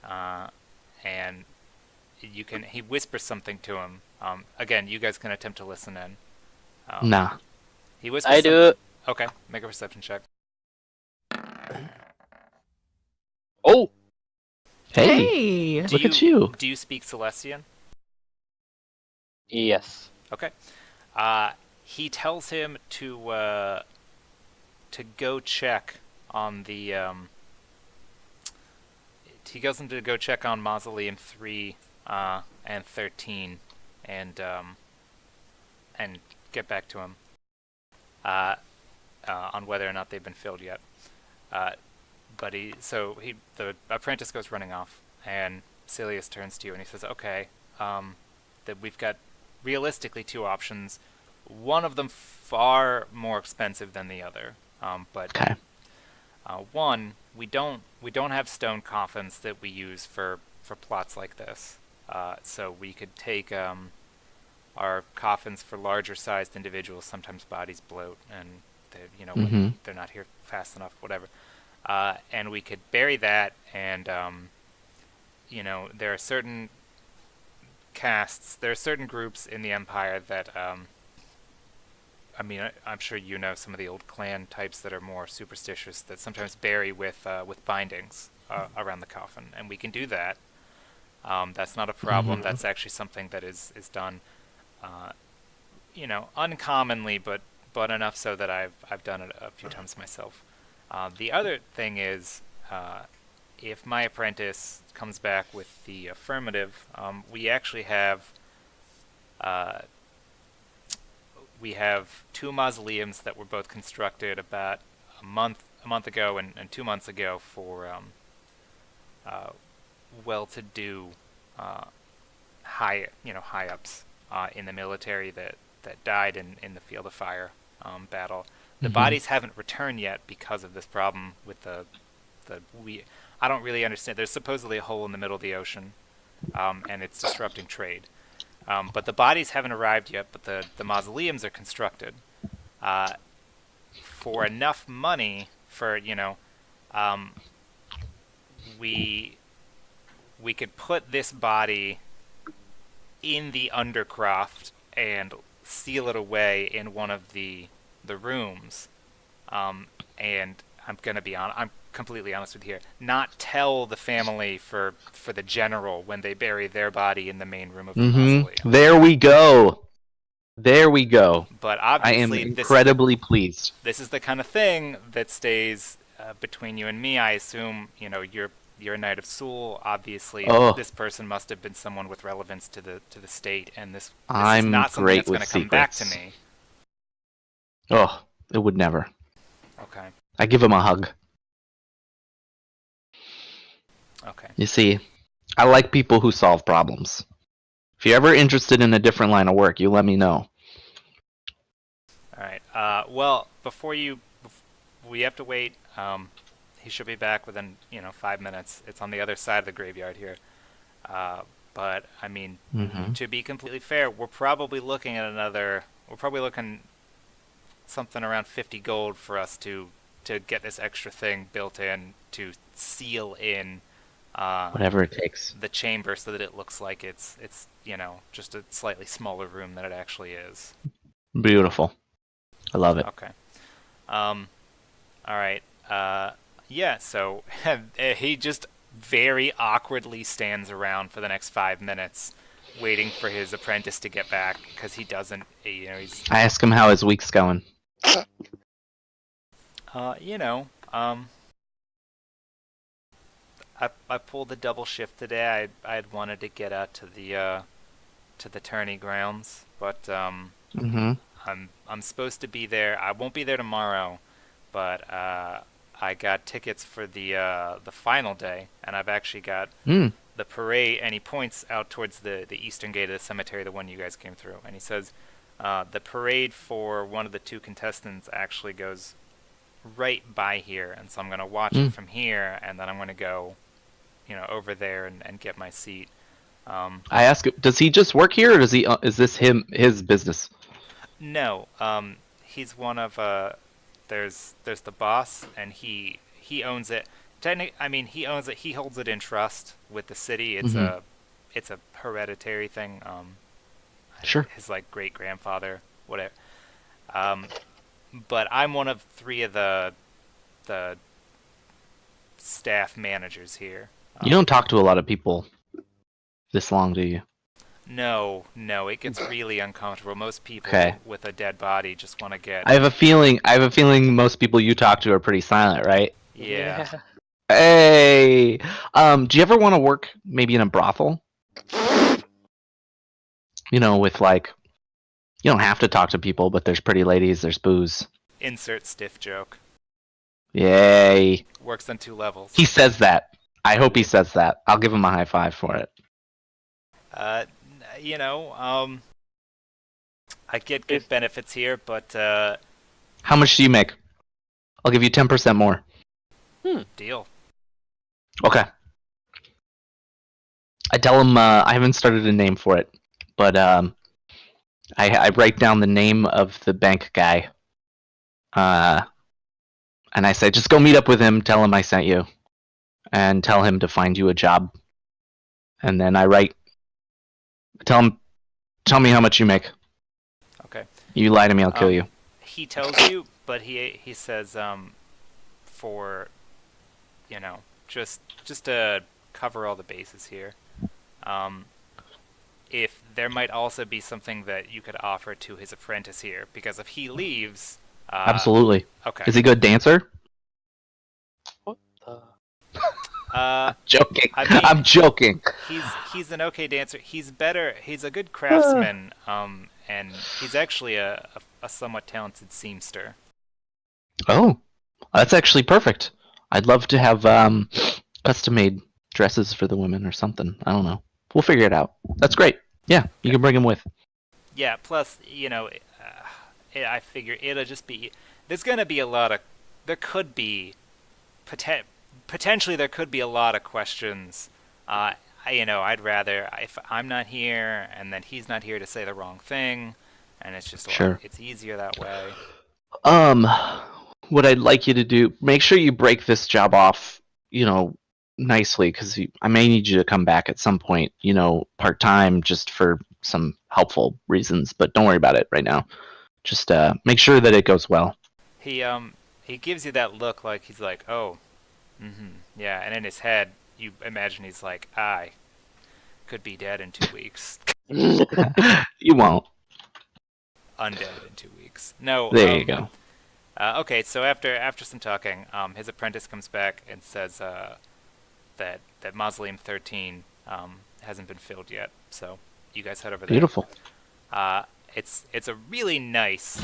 and he whispers something to him. Again, you guys can attempt to listen in. Nah. He whispers. I do. Okay, make a perception check. Oh, Hey, Hey. look at you. Do you speak Celestian? yes. Okay. He tells him to go check on the he goes him to go check on Mausoleum 3 and 13 and get back to him on whether or not they've been filled yet. But the apprentice goes running off, and Silius turns to you and he says, "Okay, that we've got realistically two options. One of them far more expensive than the other. But Okay. one, we don't have stone coffins that we use for plots like this. So we could take our coffins for larger sized individuals. Sometimes bodies bloat, and when they're not here fast enough, whatever. And we could bury that, and there are certain castes, there are certain groups in the Empire that I'm sure you know some of the old clan types that are more superstitious that sometimes bury with bindings around the coffin, and we can do that. That's not a problem. That's actually something that is done, uncommonly, but enough so that I've done it a few times myself. The other thing is, if my apprentice comes back with the affirmative, we actually have two mausoleums that were both constructed about a month ago and 2 months ago for well-to-do high ups in the military that died in the field of fire battle. The bodies haven't returned yet because of this problem with the I don't really understand. There's supposedly a hole in the middle of the ocean, and it's disrupting trade. But the bodies haven't arrived yet, but the mausoleums are constructed. For enough money for, we could put this body in the undercroft and seal it away in one of the rooms. And I'm completely honest with you here. Not tell the family for the general when they bury their body in the main room of the mausoleum. There we go. There we go. But I am obviously, incredibly pleased. this is the kind of thing that stays between you and me. I assume you're a Knight of Soul. Obviously, this person must have been someone with relevance to the state, and this is not something that's going to come back to me. Oh, it would never. Okay. I give him a hug. Okay. You see, I like people who solve problems. If you're ever interested in a different line of work, you let me know. All right. Well, we have to wait. He should be back within 5 minutes. It's on the other side of the graveyard here. But I mean, to be completely fair, we're probably looking something around 50 gold for us to get this extra thing built in to seal in Whatever it takes. the chamber so that it looks like it's just a slightly smaller room than it actually is. Beautiful. I love it. Okay. All right. Yeah, so he just very awkwardly stands around for the next 5 minutes waiting for his apprentice to get back because he doesn't, he's... I ask him how his week's going. I pulled a double shift today. I had wanted to get out to the tourney grounds, but I'm supposed to be there. I won't be there tomorrow, but I got tickets for the final day, and I've actually got the parade. And he points out towards the eastern gate of the cemetery, the one you guys came through, and he says the parade for one of the two contestants actually goes right by here, and so I'm going to watch it from here, and then I'm going to go over there and get my seat. I ask him, does he just work here, or does he? Is this his business? No, he's one of there's the boss, and he owns it. He owns it. He holds it in trust with the city. It's a hereditary thing. Sure. His great grandfather, whatever. But I'm one of 3 of the staff managers here. You don't talk to a lot of people this long, do you? No, it gets really uncomfortable. Most people with a dead body just want to get... I have a feeling most people you talk to are pretty silent, right? Yeah. Hey! Do you ever want to work maybe in a brothel? With you don't have to talk to people, but there's pretty ladies, there's booze. Insert stiff joke. Yay. Works on 2 levels. He says that. I hope he says that. I'll give him a high five for it. I get good benefits here, but how much do you make? I'll give you 10% more. Deal. Okay. I tell him I haven't started a name for it, but I write down the name of the bank guy. And I say, just go meet up with him, tell him I sent you, and tell him to find you a job. And then I write, tell me how much you make. Okay. You lie to me, I'll kill you. He tells you, but he says, for, just to cover all the bases here, if there might also be something that you could offer to his apprentice here, because if he leaves... Absolutely. Okay. Is he a good dancer? What the... Joking. I mean, I'm joking. He's an okay dancer. He's better. He's a good craftsman. And he's actually a somewhat talented seamster. Oh, that's actually perfect. I'd love to have custom-made dresses for the women or something. I don't know. We'll figure it out. That's great. Yeah, you can bring him with. Yeah. Plus, I figure it'll just be. There's gonna be a lot of. There could be potentially there could be a lot of questions. I'd rather if I'm not here and then he's not here to say the wrong thing, and it's just it's easier that way. What I'd like you to do, make sure you break this job off, nicely, because I may need you to come back at some point, part-time, just for some helpful reasons, but don't worry about it right now. Just make sure that it goes well. He gives you that look like he's like, oh, yeah, and in his head, you imagine he's like, I could be dead in 2 weeks. You won't. Undead in 2 weeks. No. There you go. Okay, so after some talking, his apprentice comes back and says that Mausoleum 13 hasn't been filled yet. So you guys head over there. Beautiful. It's a really nice.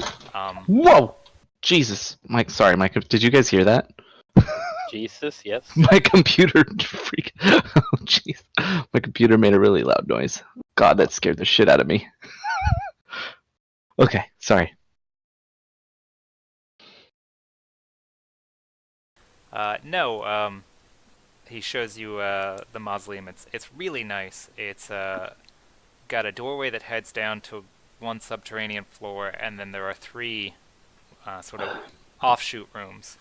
Whoa! Jesus, Mike. Sorry, Mike. Did you guys hear that? Jesus, yes. My computer freak. Oh, jeez. My computer made a really loud noise. God, that scared the shit out of me. Okay, sorry. No. He shows you the mausoleum. It's really nice. It's got a doorway that heads down to one subterranean floor, and then there are 3 sort of offshoot rooms.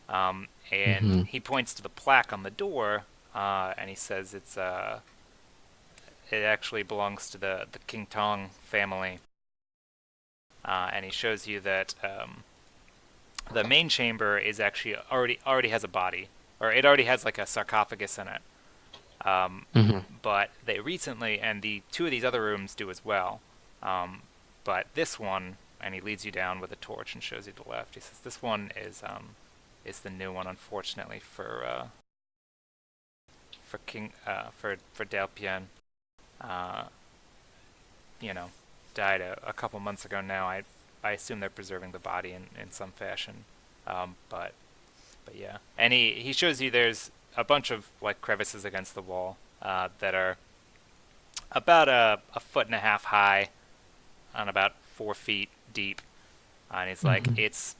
And he points to the plaque on the door, and he says it actually belongs to the King Tong family. And he shows you that the main chamber is actually already has a body, or it already has like a sarcophagus in it. But they recently, and the 2 of these other rooms do as well. But this one, and he leads you down with a torch and shows you the left. He says this one is the new one, unfortunately for Delpien. Died a couple months ago now. I assume they're preserving the body in some fashion. But yeah. And he shows you there's a bunch of like crevices against the wall that are about a 1.5 feet high and about 4 feet deep. And he's like, it's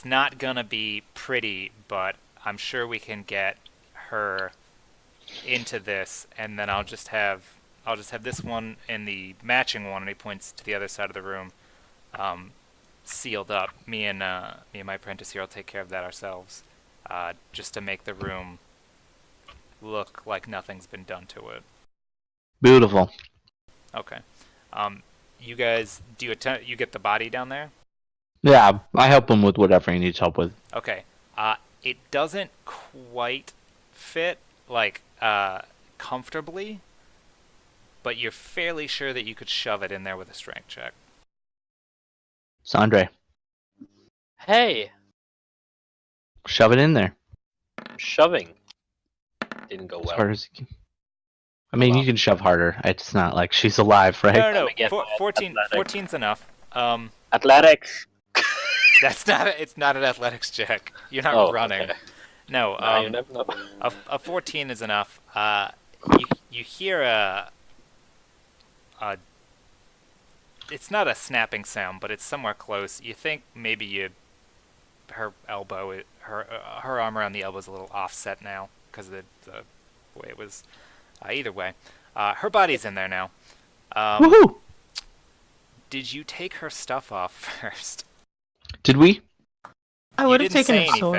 not gonna be pretty, but I'm sure we can get her into this, and then I'll just have this one and the matching one, and he points to the other side of the room, sealed up. Me and my apprentice here will take care of that ourselves, just to make the room look like nothing's been done to it. Beautiful. Okay. You guys, you get the body down there? Yeah, I help him with whatever he needs help with. Okay. It doesn't quite fit, like, comfortably, but you're fairly sure that you could shove it in there with a strength check. Sandre, Hey, shove it in there. shoving. Didn't go As well. hard as you can. I mean, you can shove harder. It's not like she's alive, right? No. Again, 14's enough. Athletics. It's not an athletics check. You're not running. Okay. No, You never know. a 14 is enough. You hear it's not a snapping sound, but it's somewhere close. You think maybe her elbow, her arm around the elbow is a little offset now because of the way it was. Either way, her body's in there now. Woohoo! Did you take her stuff off first? Did we? I would have didn't taken say a anything. sword.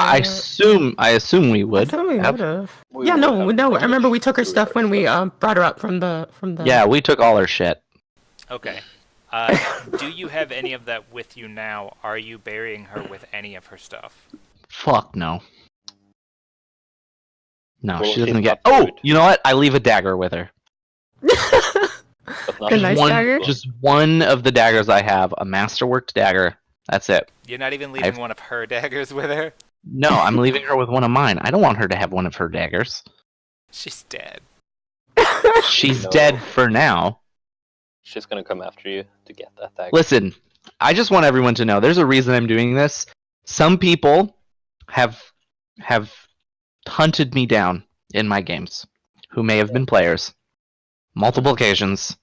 I assume we I would. thought we have. would have. We Yeah, would no, have. no. I remember we took her stuff when we brought her up from the. Yeah, we took all her shit. Okay. Do you have any of that with you now? Are you burying her with any of her stuff? Fuck no. No, Well, she doesn't it's get. not Oh, food. you know what? I leave a dagger with her. But not A nice one, dagger? just one of the daggers I have, a masterworked dagger. That's it. You're not even leaving one of her daggers with her? No, I'm leaving her with one of mine. I don't want her to have one of her daggers. She's dead. She's No. dead for now. She's gonna come after you to get that dagger. Listen, I just want everyone to know there's a reason I'm doing this. Some people have hunted me down in my games who may have been players multiple occasions,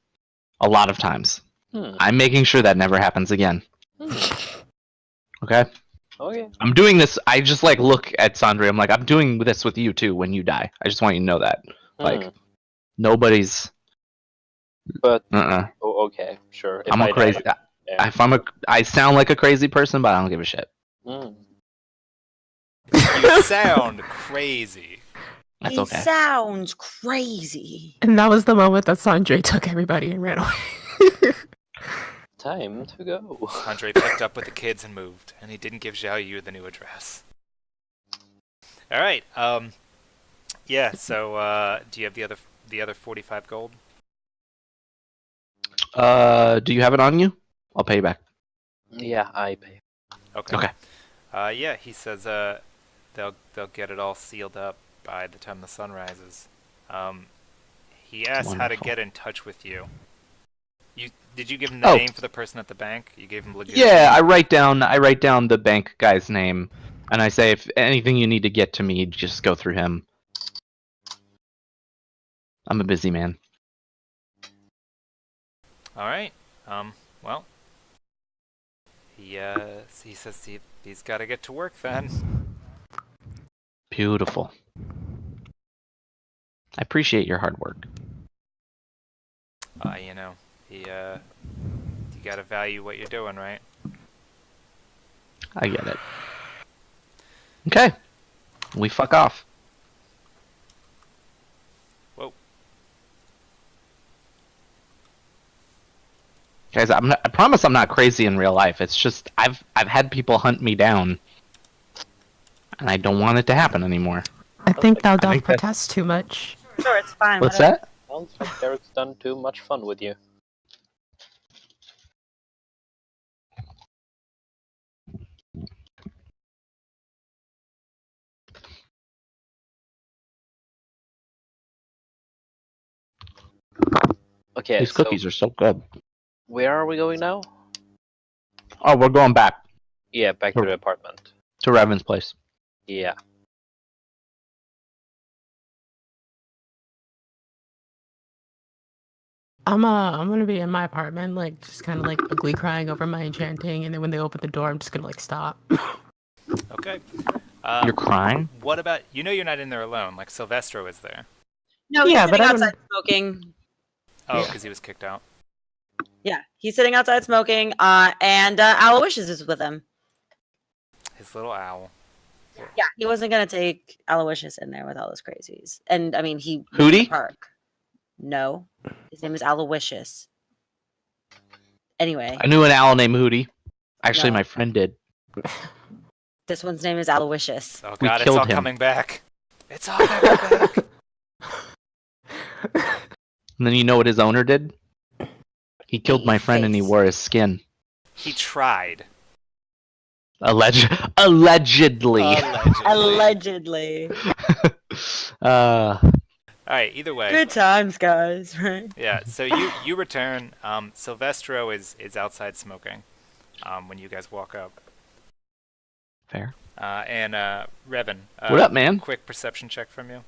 a lot of times. Hmm. I'm making sure that never happens again. Okay? Okay. I'm doing this. I just like look at Sandra. I'm like, I'm doing this with you too when you die. I just want you to know that. Like, nobody's. But Uh-uh. oh, okay, sure. If I'm a I crazy. die, yeah. If I'm a, I sound like a crazy person, but I don't give a shit. Mm. You sound crazy. That's he okay. sounds crazy. And that was the moment that Sanjay took everybody and ran away. Time to go. Andre picked up with the kids and moved, and he didn't give Zhao Yu the new address. All right. Yeah. So, do you have the other 45 gold? Do you have it on you? I'll pay you back. Yeah, I pay. Okay. Okay. Yeah. He says they'll get it all sealed up by the time the sun rises. He asked how to Wonderful. get in touch with you. Did you give him the name for the person at the bank? You gave him legit. Yeah, I write down the bank guy's name, and I say if anything you need to get to me, just go through him. I'm a busy man. All right. Well, he says he's got to get to work then. Beautiful. I appreciate your hard work. You know, you got to value what you're doing, right? I get it. Okay. We fuck off. Whoa. Guys, I promise I'm not crazy in real life. It's just I've had people hunt me down, and I don't want it to happen anymore. I think thou I doth think that- protest too much. Sure, it's fine. What's whatever. that? Sounds like Derek's done too much fun with you. Okay, These so cookies are so good. where are we going now? Oh, we're going back Yeah, back to the apartment. to Revan's place. Yeah. I'm gonna be in my apartment, like just kind of like ugly crying over my enchanting, and then when they open the door, I'm just gonna like stop. Okay. You're crying? What about you're not in there alone? Like Silvestro is there. No, he's Yeah, sitting but I outside smoking. Oh, Yeah. because he was kicked out. Yeah, he's sitting outside smoking. And Aloysius is with him. His little owl. Yeah, he wasn't gonna take Aloysius in there with all those crazies. And I mean, he was in the Hootie? park. No, his name is Aloysius. Anyway, I knew an owl named Hootie. Actually, No. my friend did. this one's name is Aloysius. Oh We God, it's killed all him. coming back. It's all coming back. And then you know what his owner did? He killed my friend and he Face. wore his skin. He tried. Allegedly. Allegedly. uh, All right. Either way. Good times, guys. Right? Yeah. So you return. Silvestro is outside smoking. When you guys walk up. fair. And Revan. What up, man? Quick perception check from you.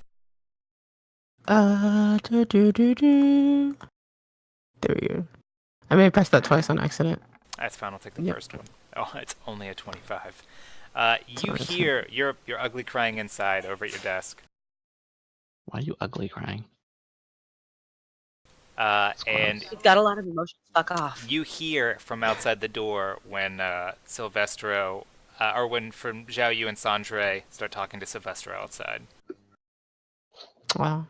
Do. There we go. I may have pressed that twice on accident. That's fine. I'll take the Yep. first one. Oh, it's only a 25. You Sorry, it's hear you're ugly crying inside over at your desk. Why are you ugly crying? And He's got a lot of emotions. Fuck off. you hear from outside the door when Silvestro, or when from Zhao Yu and Sandre start talking to Silvestro outside. Wow.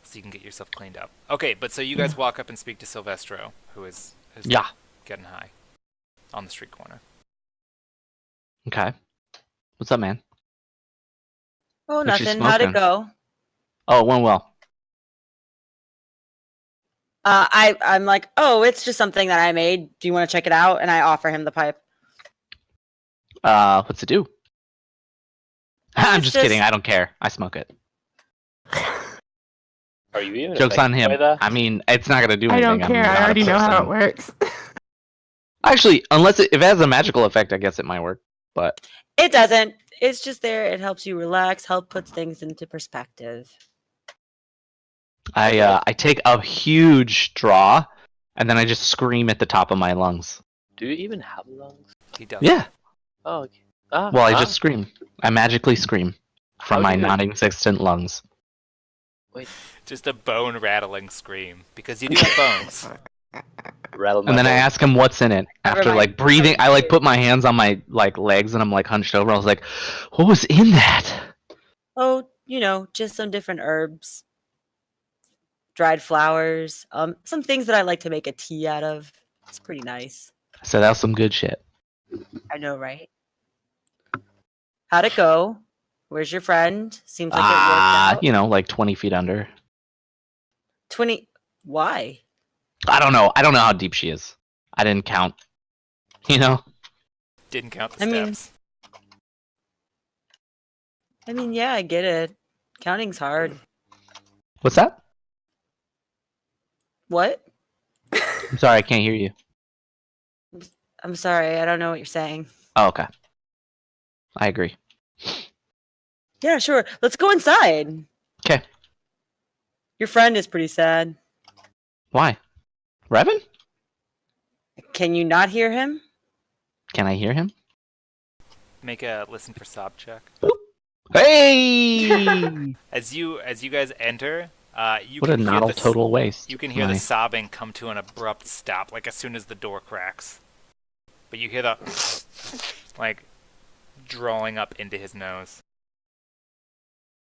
So you can get yourself cleaned up. Okay, but so you guys walk up and speak to Silvestro, who's Yeah. getting high on the street corner. Okay. What's up, man? Oh, What you nothing. How'd it smoking? go? Oh, it went well. I'm like, oh, it's just something that I made. Do you want to check it out? And I offer him the pipe. What's it do? I'm It's just kidding. just- I don't care. I smoke it. Are you even Joke's on affected him. by that? I mean, it's not gonna do I anything. don't care. I'm I not a already know how it person. works. Actually, unless if it has a magical effect, I guess it might work. But It doesn't. It's just there. It helps you relax, help put things into perspective. I take a huge draw, and then I just scream at the top of my lungs. Do you even have lungs? He does. Yeah. Oh, okay. Ah, Well, I ah, just scream. I magically scream from How my do you- non-existent lungs. Just a bone rattling scream because you do have bones. rattle my And then I bones. ask him what's in it. Never After mind. like breathing, I like put my hands on my like legs and I'm like hunched over. I was like, "What was in that?" Oh, just some different herbs, dried flowers, some things that I like to make a tea out of. It's pretty nice. I said, "That was some good shit." I know, right? How'd it go? Where's your friend? Seems like it worked out. Like 20 feet under. 20. Why? I don't know. I don't know how deep she is. I didn't count. You know? Didn't count the I mean- steps. Yeah, I get it. Counting's hard. What's that? What? I'm sorry, I can't hear you. I'm sorry, I don't know what you're saying. Oh, okay. I agree. Yeah, sure. Let's go inside. 'Kay. Your friend is pretty sad. Why? Revan? Can you not hear him? Can I hear him? Make a listen for sob check. Hey! As you guys enter, you What a can hear not the total waste. You can hear the Nice. sobbing come to an abrupt stop, like as soon as the door cracks. But you hear the like drawing up into his nose.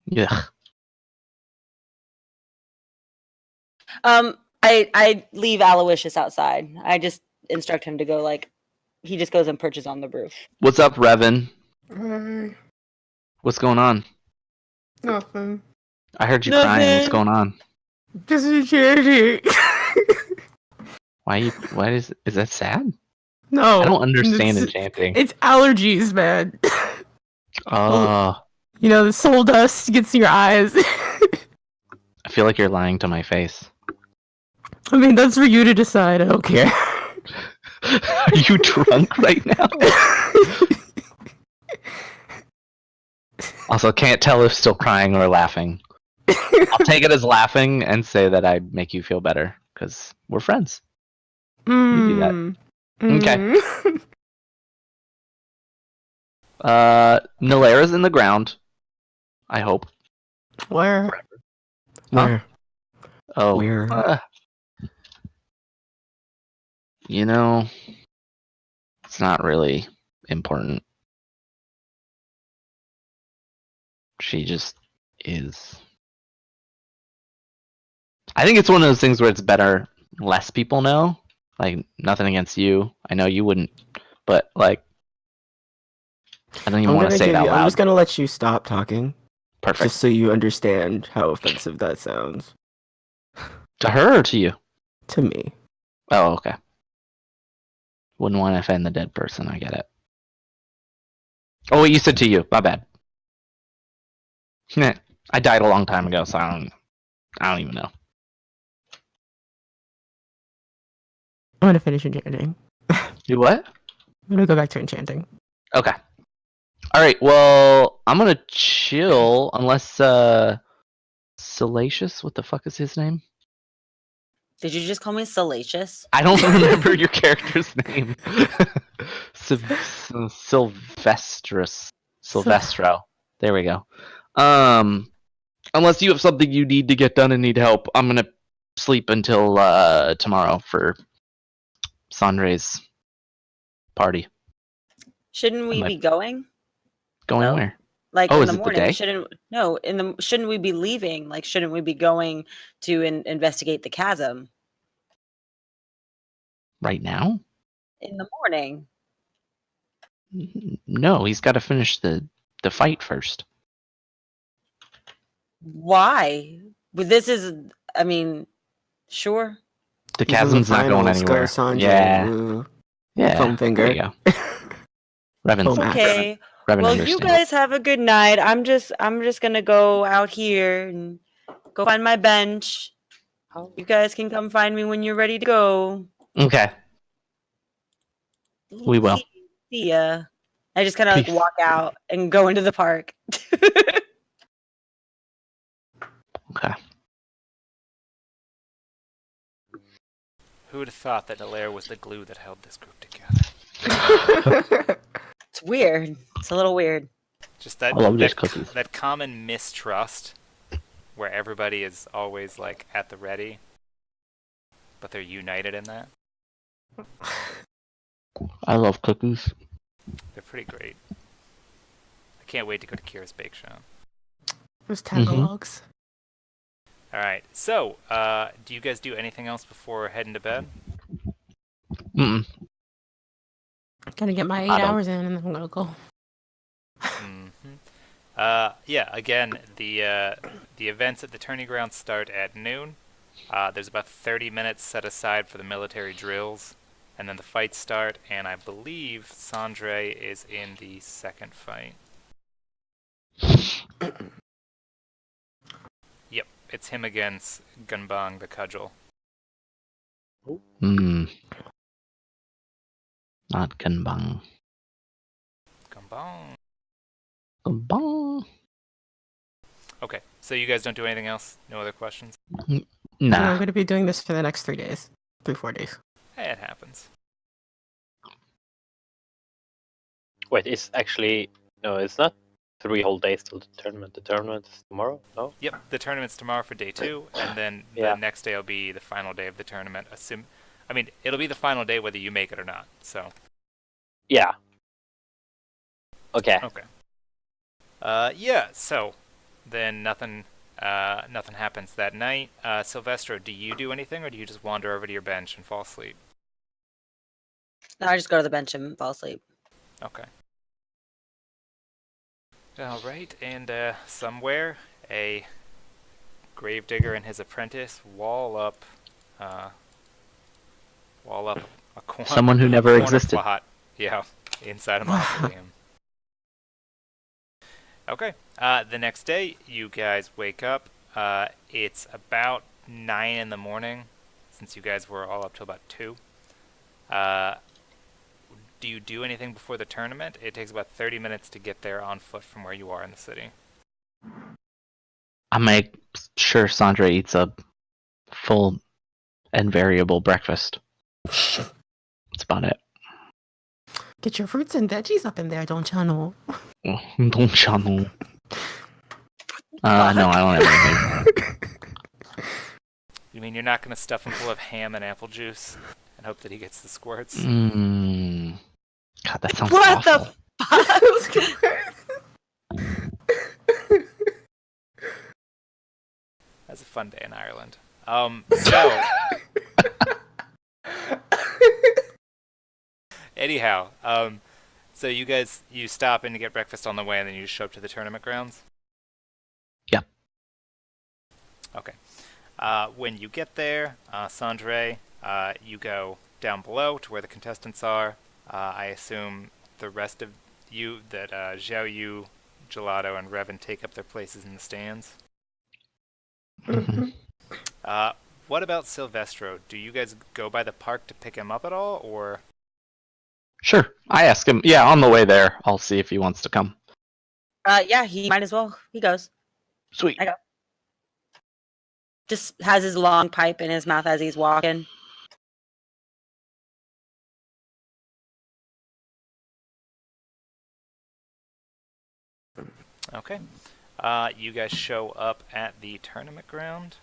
Yeah. I leave Aloysius outside. I just instruct him to go he just goes and perches on the roof. What's up, Revan? Hey, What's going on? nothing. I heard you crying. What's Nothing. going on? Just enchanting. Why is that sad? No. I don't understand it's, enchanting. It's allergies, man. Oh, The soul dust gets in your eyes. I feel like you're lying to my face. That's for you to decide. I don't care. Are you drunk right now? Also, can't tell if still crying or laughing. I'll take it as laughing and say that I make you feel better because we're friends. do that. Okay. Nalera's in the ground. I hope. Where? Huh? Where? Oh, Where? It's not really important. She just is. I think it's one of those things where it's better less people know. Like, nothing against you. I know you wouldn't, but like, I don't even want to say it out loud. I'm just gonna let you stop talking, Perfect. just so you understand how offensive that sounds To her or to you? to me. Oh, okay. Wouldn't want to offend the dead person. I get it. Oh, wait, you said to you. My bad. Meh. I died a long time ago, so I don't even know. I'm gonna finish enchanting. You what? I'm gonna go back to enchanting. Okay. All right. Well, I'm gonna chill unless Salacious. What the fuck is his name? Did you just call me salacious? I don't remember your character's name. Silvestro. There we go. Unless you have something you need to get done and need help, I'm gonna sleep until tomorrow for Sandre's party. Shouldn't we Am I- be going? Going No. where? Like Oh, in is the it the morning? day? Shouldn't we be leaving? Like, shouldn't we be going to investigate the chasm Right now? in the morning? No, he's got to finish the fight first. Why? But this is, sure. The He's in the chasm's not going finals, go anywhere. Sanjay, Yeah, woo. yeah. Foam finger. There you go. Revan's Oh, Max. Okay. Revan Well, you understands. guys have a good night. I'm just gonna go out here and go find my bench. You guys can come find me when you're ready to go. Okay. We will. See ya. I just kind of Peace. walk out and go into the park. Okay. Who would have thought that Alaire was the glue that held this group together? It's weird. It's a little weird. Just that I love these that cookies. that common mistrust where everybody is always like at the ready, but they're united in that. I love cookies. They're pretty great. I can't wait to go to Kira's Bake Shop. Those Tagalogs. All right. So, do you guys do anything else before heading to bed? Mm-mm. Gonna get my 8 I don't. hours in and then I'm gonna go. Yeah. Again, the events at the tourney ground start at noon. There's about 30 minutes set aside for the military drills, and then the fights start. And I believe Sandre is in the second fight. Yep, it's him against Gunbang the Cudgel. Hmm. Not Gunbang. Gunbang. Gunbang. Okay, so you guys don't do anything else? No other questions? And Nah. I'm gonna be doing this for the next 3 days. 3-4 days. Hey, it happens. Wait, it's actually no, it's not 3 whole days till the tournament. The tournament is tomorrow. No. Yep, the tournament's tomorrow for day 2, and then Yeah. the next day will be the final day of the tournament. I mean, it'll be the final day whether you make it or not. So. Yeah. Okay. Okay. Yeah. So, then nothing happens that night. Silvestro, do you do anything, or do you just wander over to your bench and fall asleep? No, I just go to the bench and fall asleep. Okay. All right, and somewhere a gravedigger and his apprentice wall up a corner. Someone who never corner existed. plot. Yeah, inside a mausoleum. Okay. The next day, you guys wake up. It's about 9 in the morning, since you guys were all up till about 2. Do you do anything before the tournament? It takes about 30 minutes to get there on foot from where you are in the city. I make sure Sandra eats a full and variable breakfast. That's about it. Get your fruits and veggies up in there, don't you know? Don't you know? No, I don't have anything. You mean you're not going to stuff him full of ham and apple juice and hope that he gets the squirts? Mm. God, that sounds What awful. That's a fun day in Ireland. So anyhow, so you stop in to get breakfast on the way, and then you just show up to the tournament grounds? Yep. Okay. When you get there, Sandre, you go down below to where the contestants are. I assume the rest of you, that Xiao Yu, Gelato, and Revan take up their places in the stands. Mhm. What about Silvestro? Do you guys go by the park to pick him up at all, or? Sure. I ask him. Yeah, on the way there, I'll see if he wants to come. Yeah, he might as well. He goes. Sweet. I go. Just has his long pipe in his mouth as he's walking. Okay. You guys show up at the tournament ground.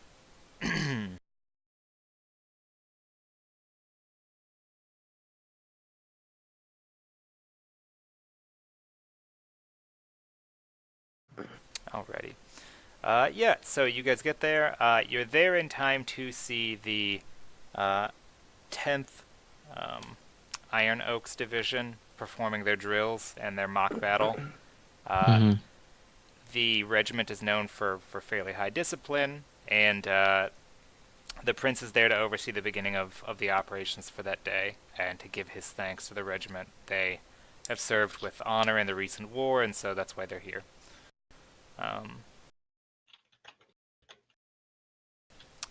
Alrighty. Yeah, so you guys get there. You're there in time to see the 10th Iron Oaks Division performing their drills and their mock battle. Mhm. The regiment is known for fairly high discipline, and the prince is there to oversee the beginning of the operations for that day and to give his thanks to the regiment. They have served with honor in the recent war, and so that's why they're here.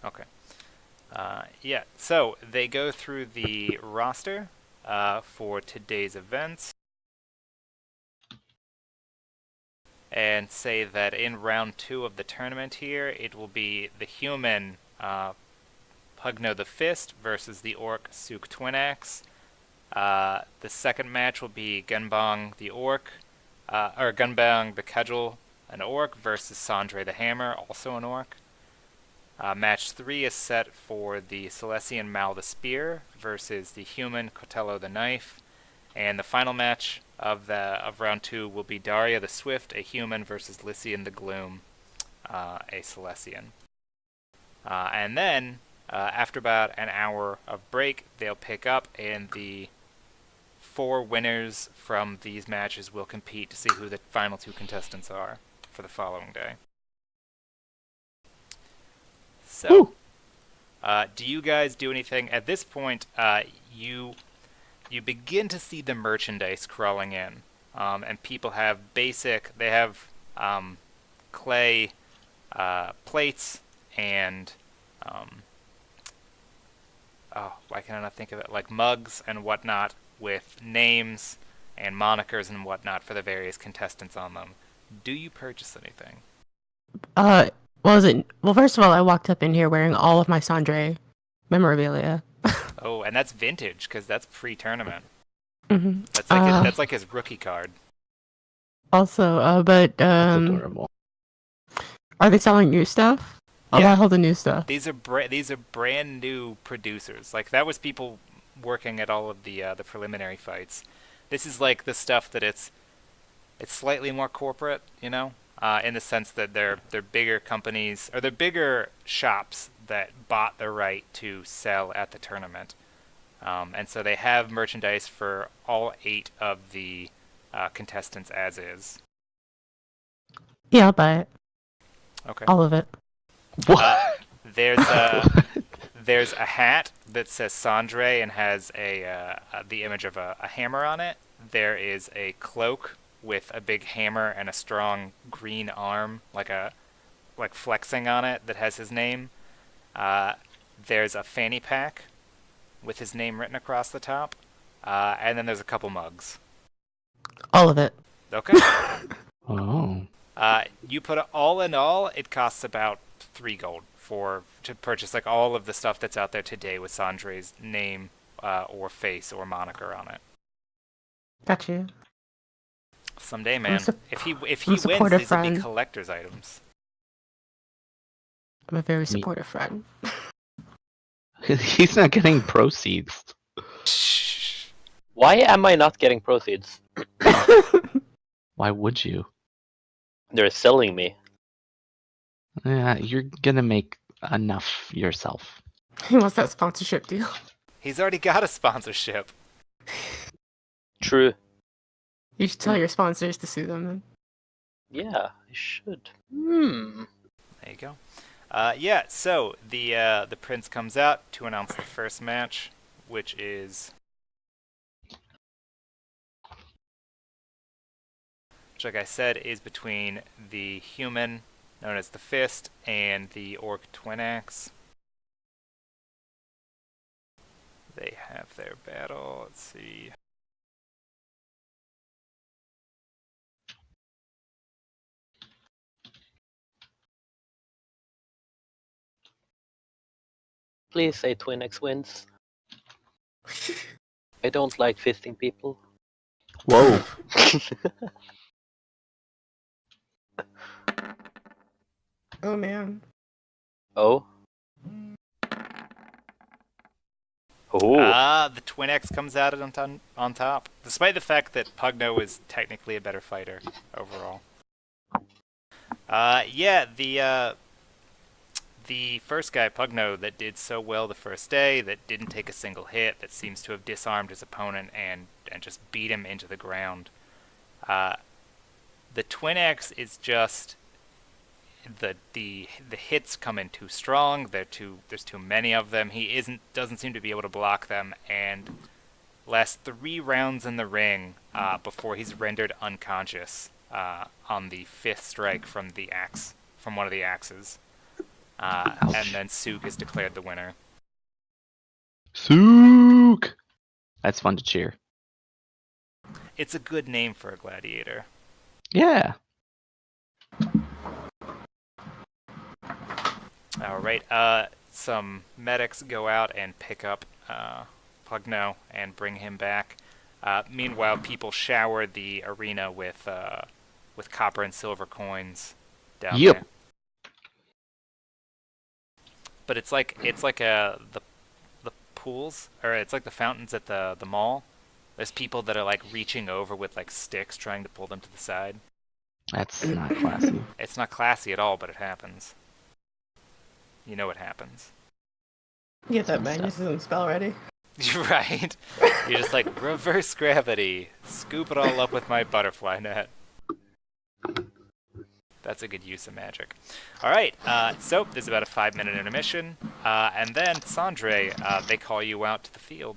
Okay. Yeah, so they go through the roster for today's events and say that in round 2 of the tournament here, it will be the human Pugno the Fist versus the orc Sook Twinaxe. The second match will be Gunbang the Orc, or Gunbang the Cudgel, an Orc, versus Sandre the Hammer, also an Orc. Match 3 is set for the Celestian Mal the Spear versus the Human Cotello the Knife. And the final match of round 2 will be Daria the Swift, a human, versus Lycian the Gloom, a Celestian. And then, after about an hour of break, they'll pick up, and the 4 winners from these matches will compete to see who the final 2 contestants are for the following day. So, do you guys do anything? At this point, you begin to see the merchandise crawling in, and people have clay plates and why can I not think of it? Like mugs and whatnot with names and monikers and whatnot for the various contestants on them. Do you purchase anything? Well, first of all, I walked up in here wearing all of my Sandre memorabilia. Oh, and that's vintage because that's pre-tournament. Mm-hmm. That's like his rookie card. Also, That's adorable. are they selling new stuff? I'll buy all the new stuff. These are brand new producers. Like that was people working at all of the preliminary fights. This is like the stuff that it's slightly more corporate, you know, in the sense that they're bigger companies or they're bigger shops that bought the right to sell at the tournament, and so they have merchandise for all 8 of the contestants as is. Yeah, I'll buy it. Okay. All of it. There's a hat that says Sandre and has the image of a hammer on it. There is a cloak with a big hammer and a strong green arm, like flexing on it, that has his name. There's a fanny pack with his name written across the top, and then there's a couple mugs. All of it. Okay. Oh. You put it all in all, it costs about 3 gold to purchase like all of the stuff that's out there today with Sandre's name or face or moniker on it. Got you. Someday, man. If he wins, supportive these will be friend. collector's items. I'm a very supportive friend. He's not getting proceeds. Why am I not getting proceeds? Why would you? They're selling me. Yeah, you're gonna make enough yourself. He wants that sponsorship deal. He's already got a sponsorship. True. You should tell your sponsors to sue them then. Yeah, I should. There you go. Yeah, so the prince comes out to announce the first match, which like I said, is between the human, known as the Fist, and the Orc Twin Axe. They have their battle. Let's see. Please say Twin X wins. I don't like fisting people. Whoa. Oh man. Oh. Oh. The Twin X comes out on top, despite the fact that Pugno is technically a better fighter overall. Yeah, the first guy, Pugno, that did so well the first day, that didn't take a single hit, that seems to have disarmed his opponent and just beat him into the ground. The Twin X is just the hits come in too strong. There's too many of them. He doesn't seem to be able to block them, and lasts 3 rounds in the ring before he's rendered unconscious on the 5th strike from one of the axes. And then Sook is declared the winner. Sook! That's fun to cheer. It's a good name for a gladiator. Yeah. Alright, some medics go out and pick up Pugno and bring him back. Meanwhile, people shower the arena with copper and silver coins down Yep. there. But it's like the pools, or it's like the fountains at the mall. There's people that are like reaching over with like sticks trying to pull them to the side. That's not classy. It's not classy at all, but it happens. You know it happens. Get that Some stuff. magnetism spell ready. You're right. You're just like, reverse gravity. Scoop it all up with my butterfly net. That's a good use of magic. All right, so there's about a 5-minute intermission. And then, Sandre, they call you out to the field.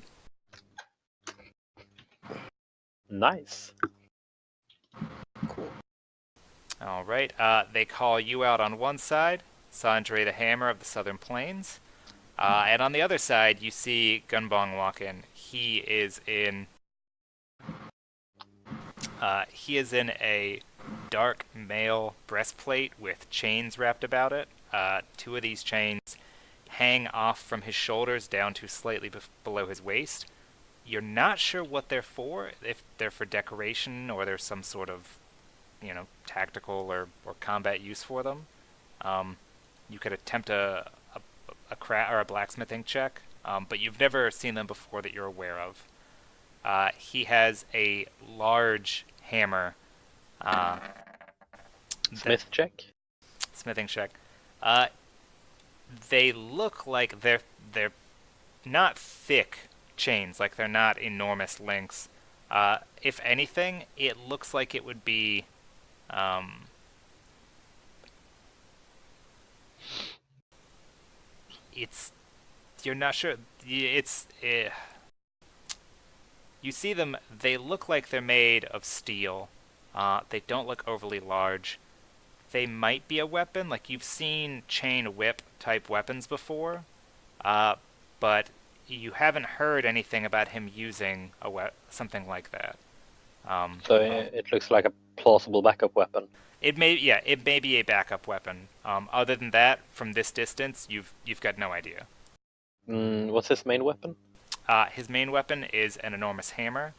Nice. All right, they call you out on one side, Sandre the Hammer of the Southern Plains. And on the other side, you see Gunbong walk in. He is in a dark mail breastplate with chains wrapped about it. 2 of these chains hang off from his shoulders down to slightly below his waist. You're not sure what they're for, if they're for decoration or there's some sort of, tactical or combat use for them. You could attempt a blacksmithing check, but you've never seen them before that you're aware of. He has a large hammer. Smithing check. They look like they're not thick chains, like they're not enormous links. If anything, it looks like it would be you're not sure. You see them, they look like they're made of steel. They don't look overly large. They might be a weapon, like you've seen chain whip type weapons before, but you haven't heard anything about him using something like that. So it looks like a plausible backup weapon. It may be a backup weapon. Other than that, from this distance, you've got no idea. What's his main weapon? His main weapon is an enormous hammer.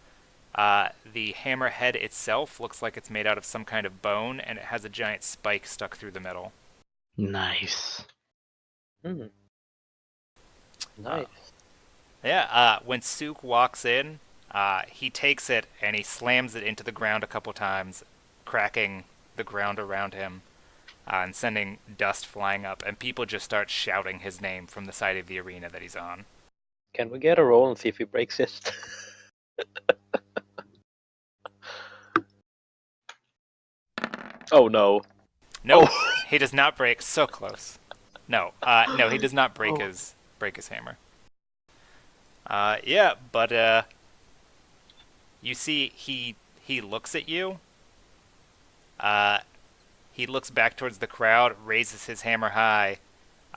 The hammer head itself looks like it's made out of some kind of bone, and it has a giant spike stuck through the middle. Nice. Nice. When Sook walks in, he takes it and he slams it into the ground a couple times, cracking the ground around him, and sending dust flying up, and people just start shouting his name from the side of the arena that he's on. Can we get a roll and see if he breaks it? Oh no. No, Oh. He does not break. So close. No, he does not break his hammer. But you see, he looks at you. He looks back towards the crowd, raises his hammer high,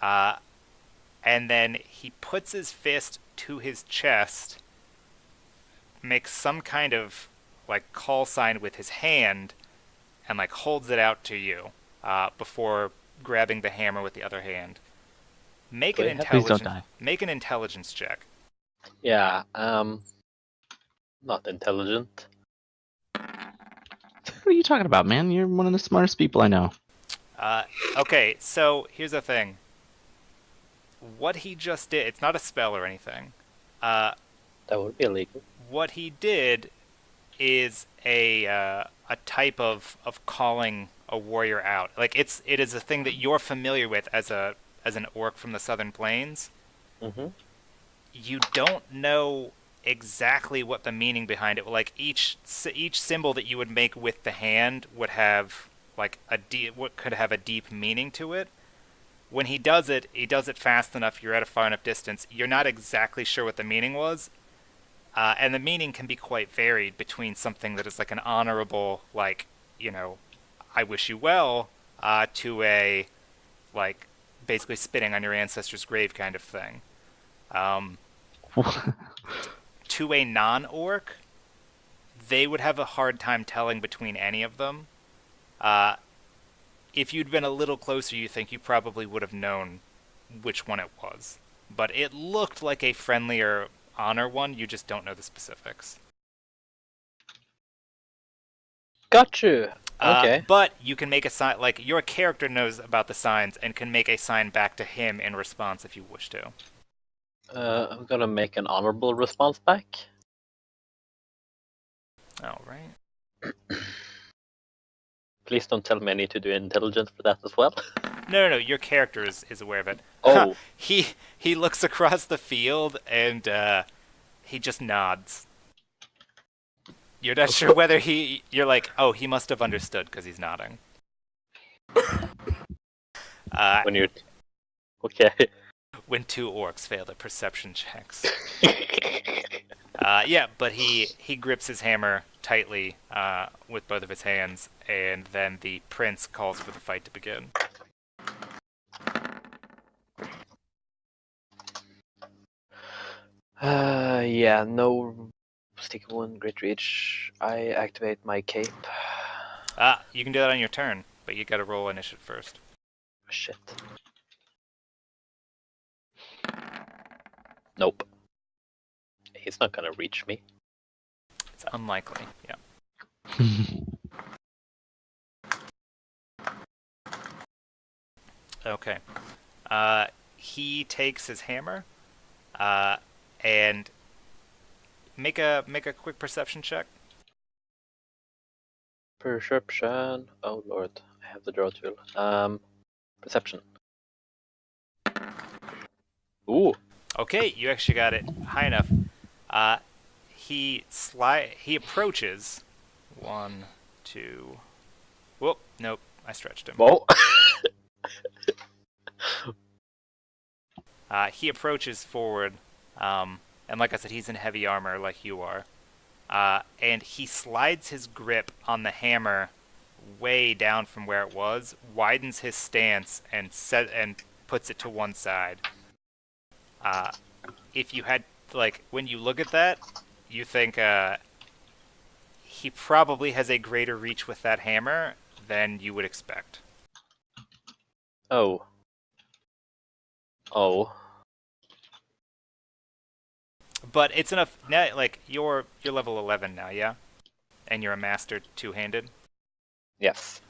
and then he puts his fist to his chest, makes some kind of like call sign with his hand, and like holds it out to you before grabbing the hammer with the other hand. Make an Please don't die. intelligence check. Yeah, not intelligent. What are you talking about, man? You're one of the smartest people I know. Okay, so here's the thing. What he just did, it's not a spell or anything. That would be illegal. What he did is a type of calling a warrior out. Like it is a thing that you're familiar with as an orc from the Southern Plains. Mm-hmm. You don't know exactly what the meaning behind it. Like each symbol that you would make with the hand would have like could have a deep meaning to it. When he does it fast enough. You're at a far enough distance. You're not exactly sure what the meaning was, and the meaning can be quite varied between something that is like an honorable, like, I wish you well, to a like basically spitting on your ancestor's grave kind of thing. To a non-orc, they would have a hard time telling between any of them. If you'd been a little closer, you think you probably would have known which one it was. But it looked like a friendlier honor one, you just don't know the specifics. Got you. Okay. But you can make a sign, like, your character knows about the signs and can make a sign back to him in response if you wish to. I'm gonna make an honorable response back. Alright. Please don't tell me I need to do intelligence for that as well. No, your character is aware of it. Oh. He looks across the field and he just nods. You're not sure whether you're like, oh, he must have understood because he's nodding. When you're... Okay. When two orcs fail their perception checks. Yeah, but he grips his hammer tightly with both of his hands, and then the prince calls for the fight to begin. Yeah, no sticky one, great reach. I activate my cape. You can do that on your turn, but you gotta roll initiative first. Shit. Nope. He's not gonna reach me. It's unlikely, yeah. Okay. He takes his hammer, and make a quick perception check. Perception. Oh lord, I have the draw tool. Perception. Ooh. Okay, you actually got it high enough. He approaches. 1, 2. Whoop, nope, I stretched him. Whoa. He approaches forward, and like I said, he's in heavy armor like you are. And he slides his grip on the hammer way down from where it was, widens his stance, and puts it to one side. If you had, like, when you look at that, you think he probably has a greater reach with that hammer than you would expect. Oh. Oh. But it's enough. Now, like, you're level 11 now, yeah? And you're a master two-handed? Yes.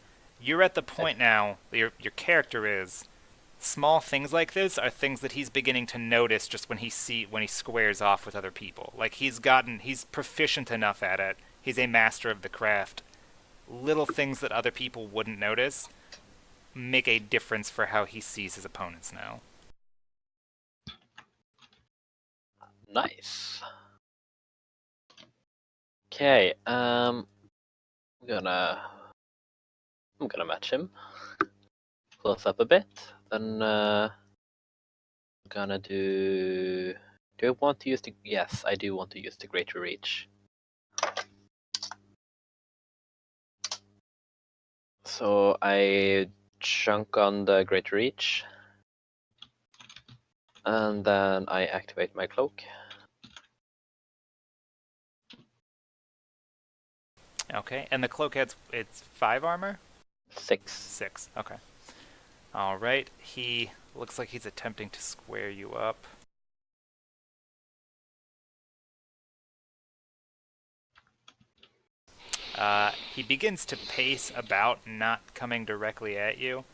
You're at the point now, your character is, small things like this are things that he's beginning to notice just when he squares off with other people. Like, he's proficient enough at it. He's a master of the craft. Little things that other people wouldn't notice make a difference for how he sees his opponents now. Nice. Okay, I'm gonna match him. Close up a bit. Then I'm gonna do I want to use the... Yes, I do want to use the greater reach. So I chunk on the greater reach. And then I activate my cloak. Okay, and the cloak it's 5 armor? 6. 6, okay. Alright, he looks like he's attempting to square you up. He begins to pace about, not coming directly at you.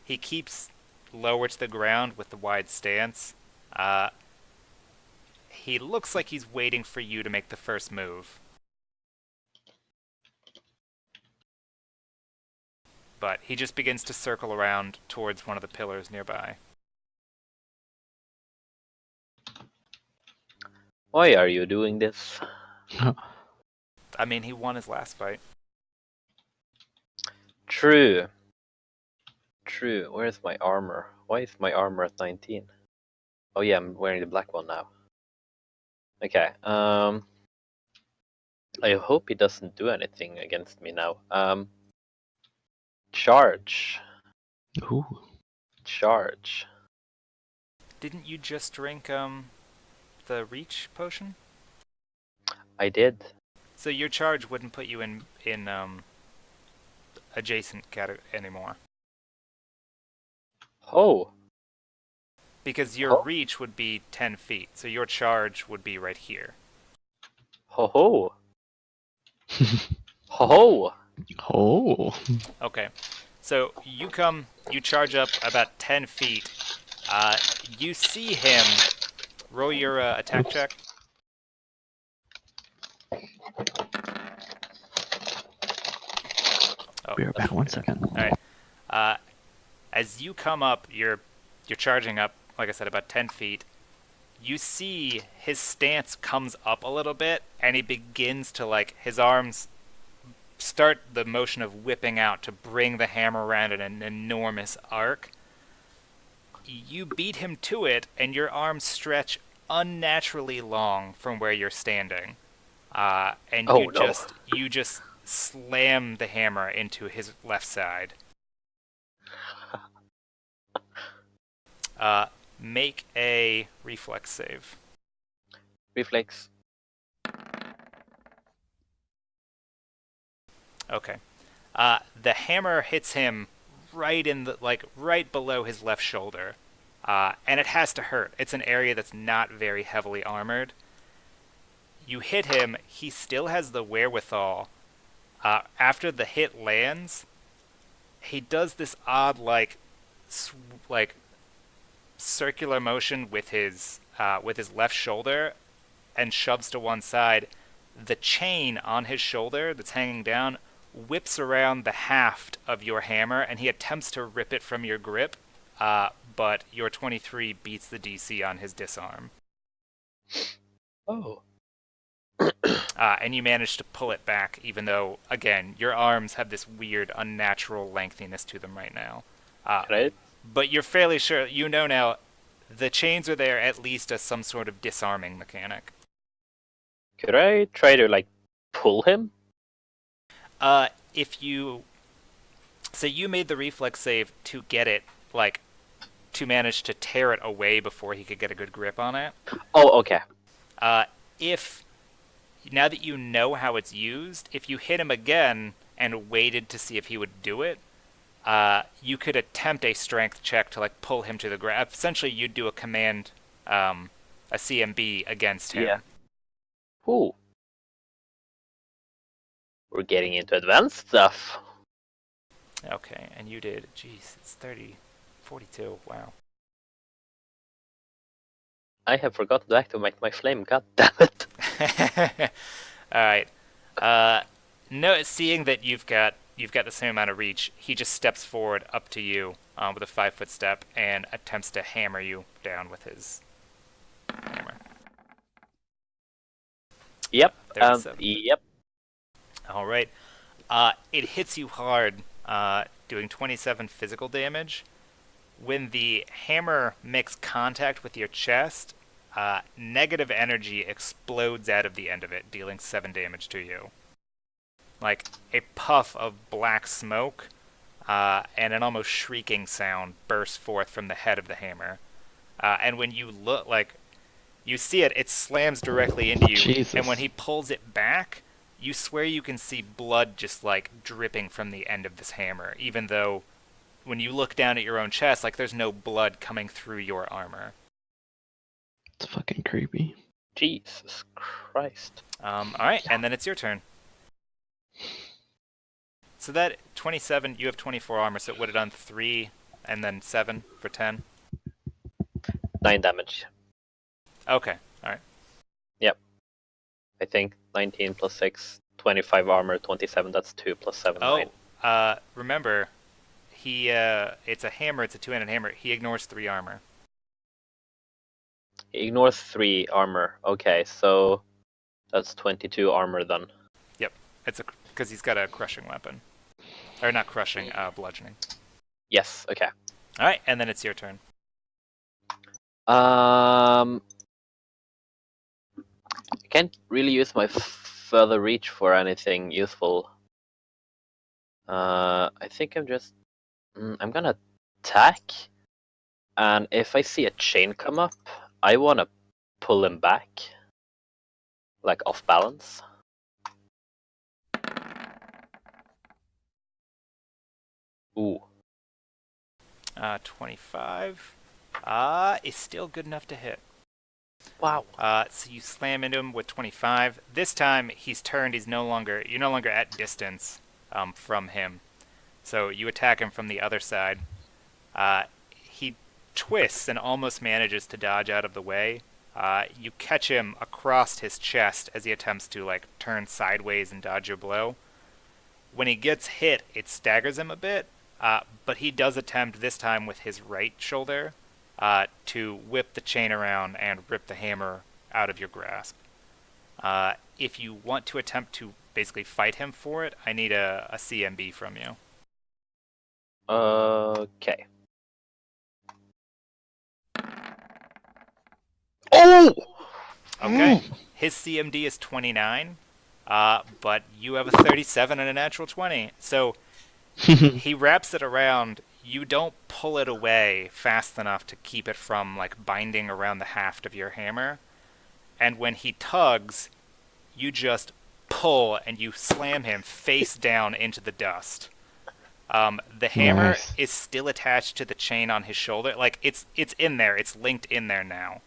He keeps lower to the ground with the wide stance. He looks like he's waiting for you to make the first move. But he just begins to circle around towards one of the pillars nearby. Why are you doing this? I mean, he won his last fight. True. True. Where's my armor? Why is my armor at 19? Oh yeah, I'm wearing the black one now. Okay. I hope he doesn't do anything against me now. Charge. Ooh. Charge. Didn't you just drink the reach potion? I did. So your charge wouldn't put you in adjacent category anymore. Oh. Because your Oh. reach would be 10 feet, so your charge would be right here. Ho ho. Ho ho. Oh. Okay. So you charge up about 10 feet. You see him. Roll your attack check. Oh, Be right back. 1 second. all right. As you come up, you're charging up, like I said, about 10 feet. You see his stance comes up a little bit, and he begins to, like, his arms start the motion of whipping out to bring the hammer around in an enormous arc. You beat him to it, and your arms stretch unnaturally long from where you're standing. And Oh, you no. just slam the hammer into his left side. Make a reflex save. Reflex. Okay. The hammer hits him right in the right below his left shoulder, and it has to hurt. It's an area that's not very heavily armored. You hit him. He still has the wherewithal. After the hit lands, he does this odd circular motion with his left shoulder, and shoves to one side. The chain on his shoulder that's hanging down whips around the haft of your hammer, and he attempts to rip it from your grip, but your 23 beats the DC on his disarm. Oh. And you manage to pull it back, even though, again, your arms have this weird, unnatural lengthiness to them right now. Right? But you're fairly sure, you know now, the chains are there at least as some sort of disarming mechanic. Could I try to, like, pull him? If you... So you made the reflex save to get it, like, to manage to tear it away before he could get a good grip on it. Oh, okay. If, now that you know how it's used, if you hit him again and waited to see if he would do it, you could attempt a strength check to, like, pull him to the ground. Essentially, you'd do a command, a CMB against him. Yeah. Ooh. We're getting into advanced stuff. Okay, and you did, jeez, it's 42, wow. I have forgotten to activate my flame, god damn it. Alright. No, seeing that you've got the same amount of reach, he just steps forward up to you with a 5-foot step and attempts to hammer you down with his hammer. Yep. 37. Yep. Alright. It hits you hard, doing 27 physical damage. When the hammer makes contact with your chest, negative energy explodes out of the end of it, dealing 7 damage to you. Like a puff of black smoke and an almost shrieking sound bursts forth from the head of the hammer. And when you look, like, you see it, it slams directly into you. Jesus. And when he pulls it back, you swear you can see blood just, like, dripping from the end of this hammer, even though when you look down at your own chest, like, there's no blood coming through your armor. It's fucking creepy. Jesus Christ. Alright, and then it's your turn. So that 27, you have 24 armor, so it would have done 3 and then 7 for 10. 9 damage. Okay, alright. I think 19 plus 6, 25 armor, 27, that's 2 plus 7, 9. Remember, it's a hammer, it's a 2-handed hammer. He ignores 3 armor. He ignores 3 armor. Okay, so that's 22 armor then. Yep, because he's got a crushing weapon. Or not crushing, bludgeoning. Yes, okay. Alright, and then it's your turn. I can't really use my further reach for anything useful. I think I'm gonna attack, and if I see a chain come up, I wanna pull him back, like off balance. Ooh. 25. Is still good enough to hit. Wow. So you slam into him with 25. This time he's turned. You're no longer at distance from him. So you attack him from the other side. He twists and almost manages to dodge out of the way. You catch him across his chest as he attempts to like turn sideways and dodge your blow. When he gets hit, it staggers him a bit, but he does attempt this time with his right shoulder to whip the chain around and rip the hammer out of your grasp. If you want to attempt to basically fight him for it, I need a CMB from you. Okay. Oh! Okay. His CMD is 29, but you have a 37 and a natural 20. So he wraps it around. You don't pull it away fast enough to keep it from like binding around the haft of your hammer. And when he tugs, you just pull and you slam him face down into the dust. The hammer Nice. is still attached to the chain on his shoulder. Like it's in there. It's linked in there now.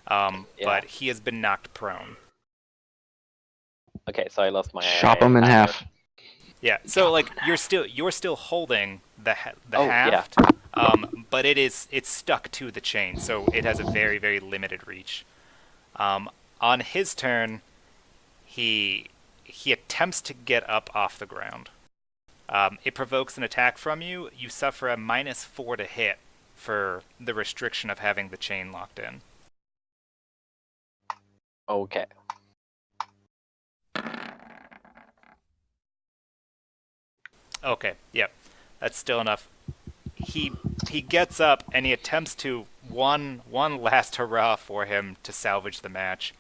But he has been knocked prone. Okay, so I lost my. Chop him in hammer. half. Yeah. So like you're still holding the Oh, yeah. haft. But it's stuck to the chain, so it has a very, very limited reach. On his turn, he attempts to get up off the ground. It provokes an attack from you. You suffer a -4 to hit for the restriction of having the chain locked in. Okay. Okay, yep. That's still enough. He gets up and he attempts to one last hurrah for him to salvage the match.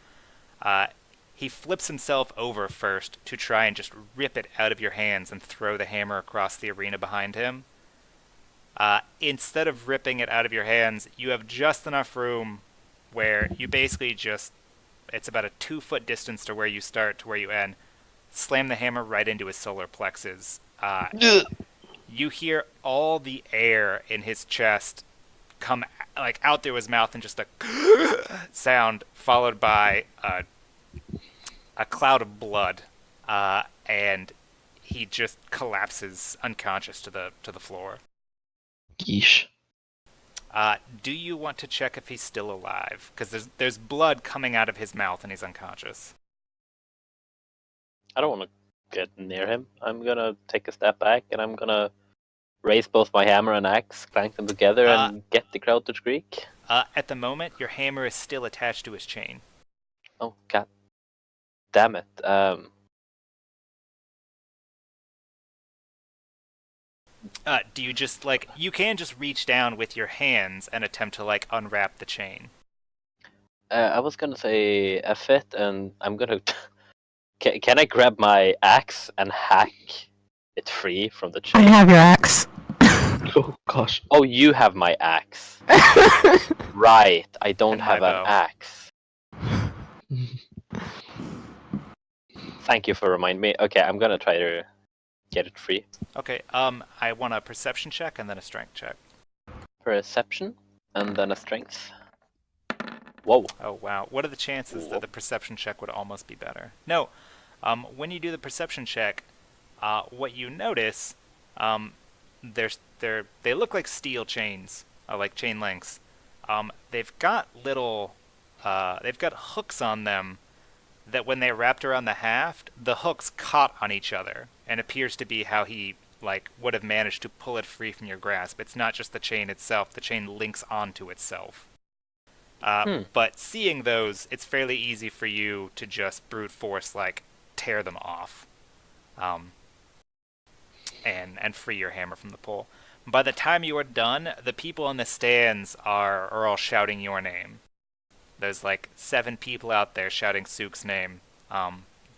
He flips himself over first to try and just rip it out of your hands and throw the hammer across the arena behind him. Instead of ripping it out of your hands, you have just enough room where you basically just, it's about a 2-foot distance to where you start to where you end, slam the hammer right into his solar plexus. You hear all the air in his chest come like out through his mouth and just a sound, followed by a cloud of blood, and he just collapses unconscious to the floor. Yeesh. Do you want to check if he's still alive? Because there's blood coming out of his mouth and he's unconscious. I don't want to get near him. I'm gonna take a step back and I'm gonna raise both my hammer and axe, clank them together, and get the crowd to shriek. At the moment, your hammer is still attached to his chain. Oh god, damn it! Do you just you can just reach down with your hands and attempt to unwrap the chain? I was gonna say F it, and I'm gonna. Can I grab my axe and hack it free from the I chain? have your axe. Oh gosh. Oh, you have my axe. Right, I don't And my have an bow. axe. Thank you for reminding me. Okay, I'm gonna try to get it free. Okay. I want a perception check and then a strength check. Perception, and then a strength. Whoa. Oh wow. What are the chances that the perception check would almost be better? No. When you do the perception check, what you notice, they look like steel chains, like chain links. They've got they've got hooks on them that when they're wrapped around the haft, the hooks caught on each other, and appears to be how he would have managed to pull it free from your grasp. It's not just the chain itself; the chain links onto itself. But seeing those, it's fairly easy for you to just brute force tear them off, and free your hammer from the pull. By the time you are done, the people in the stands are all shouting your name. There's 7 people out there shouting Sook's name,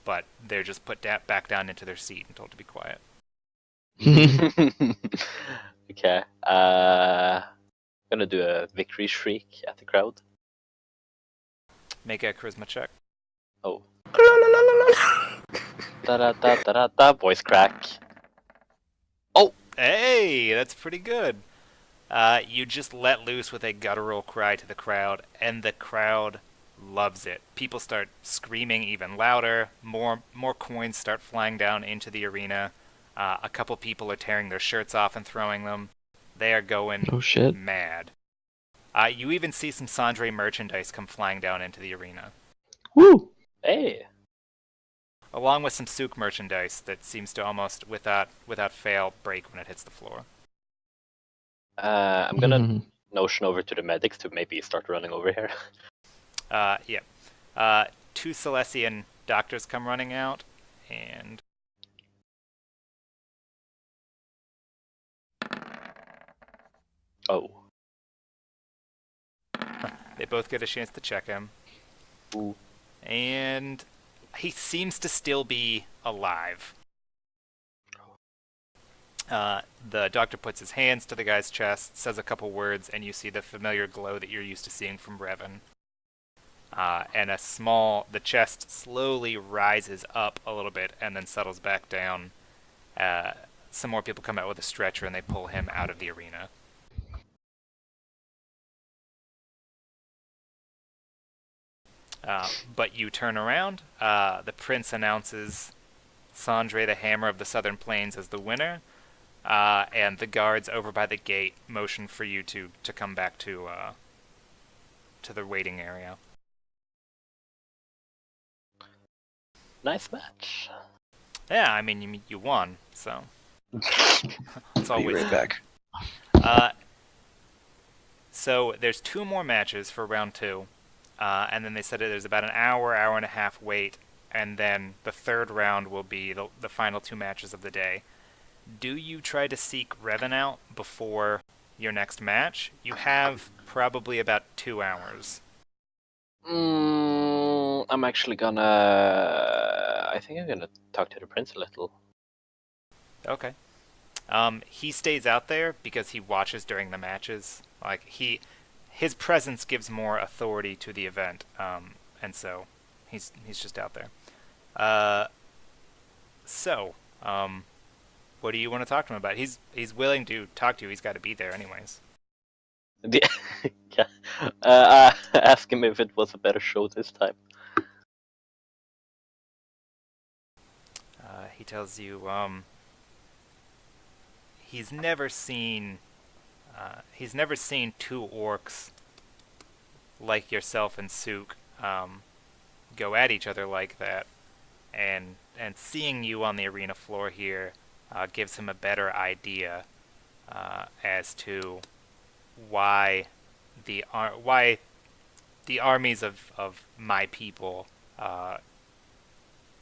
but they're just put back down into their seat and told to be quiet. Okay. I'm gonna do a victory shriek at the crowd. Make a charisma check. Oh. Da da da da da da. Voice crack. Hey, that's pretty good. You just let loose with a guttural cry to the crowd, and the crowd loves it. People start screaming even louder. More coins start flying down into the arena. A couple people are tearing their shirts off and throwing them. They are going Oh shit. mad. You even see some Sandre merchandise come flying down into the arena, Woo! Hey. along with some souk merchandise that seems to almost, without fail, break when it hits the floor. I'm gonna notion over to the medics to maybe start running over here. Yeah. Two Celestian doctors come running out, and Oh. they both get a chance to check him. Ooh. And he seems to still be alive. The doctor puts his hands to the guy's chest, says a couple words, and you see the familiar glow that you're used to seeing from Revan. And the chest slowly rises up a little bit and then settles back down. Some more people come out with a stretcher and they pull him out of the arena. But you turn around. The prince announces Sandre, the Hammer of the Southern Plains, as the winner. And the guards over by the gate motion for you to come back to the waiting area. Nice match. Yeah, I mean you won, so it's Be always right back. So there's 2 more matches for round 2, and then they said there's about an hour and a half wait, and then the third round will be the final 2 matches of the day. Do you try to seek Revan out before your next match? You have probably about 2 hours. I'm actually gonna. I think I'm gonna talk to the prince a little. Okay. He stays out there because he watches during the matches. Like his presence gives more authority to the event, and so he's just out there. What do you want to talk to him about? He's willing to talk to you. He's got to be there anyways. Yeah. Ask him if it was a better show this time. He tells you he's never seen 2 orcs like yourself and Sook go at each other like that, and seeing you on the arena floor here gives him a better idea as to why the armies of my people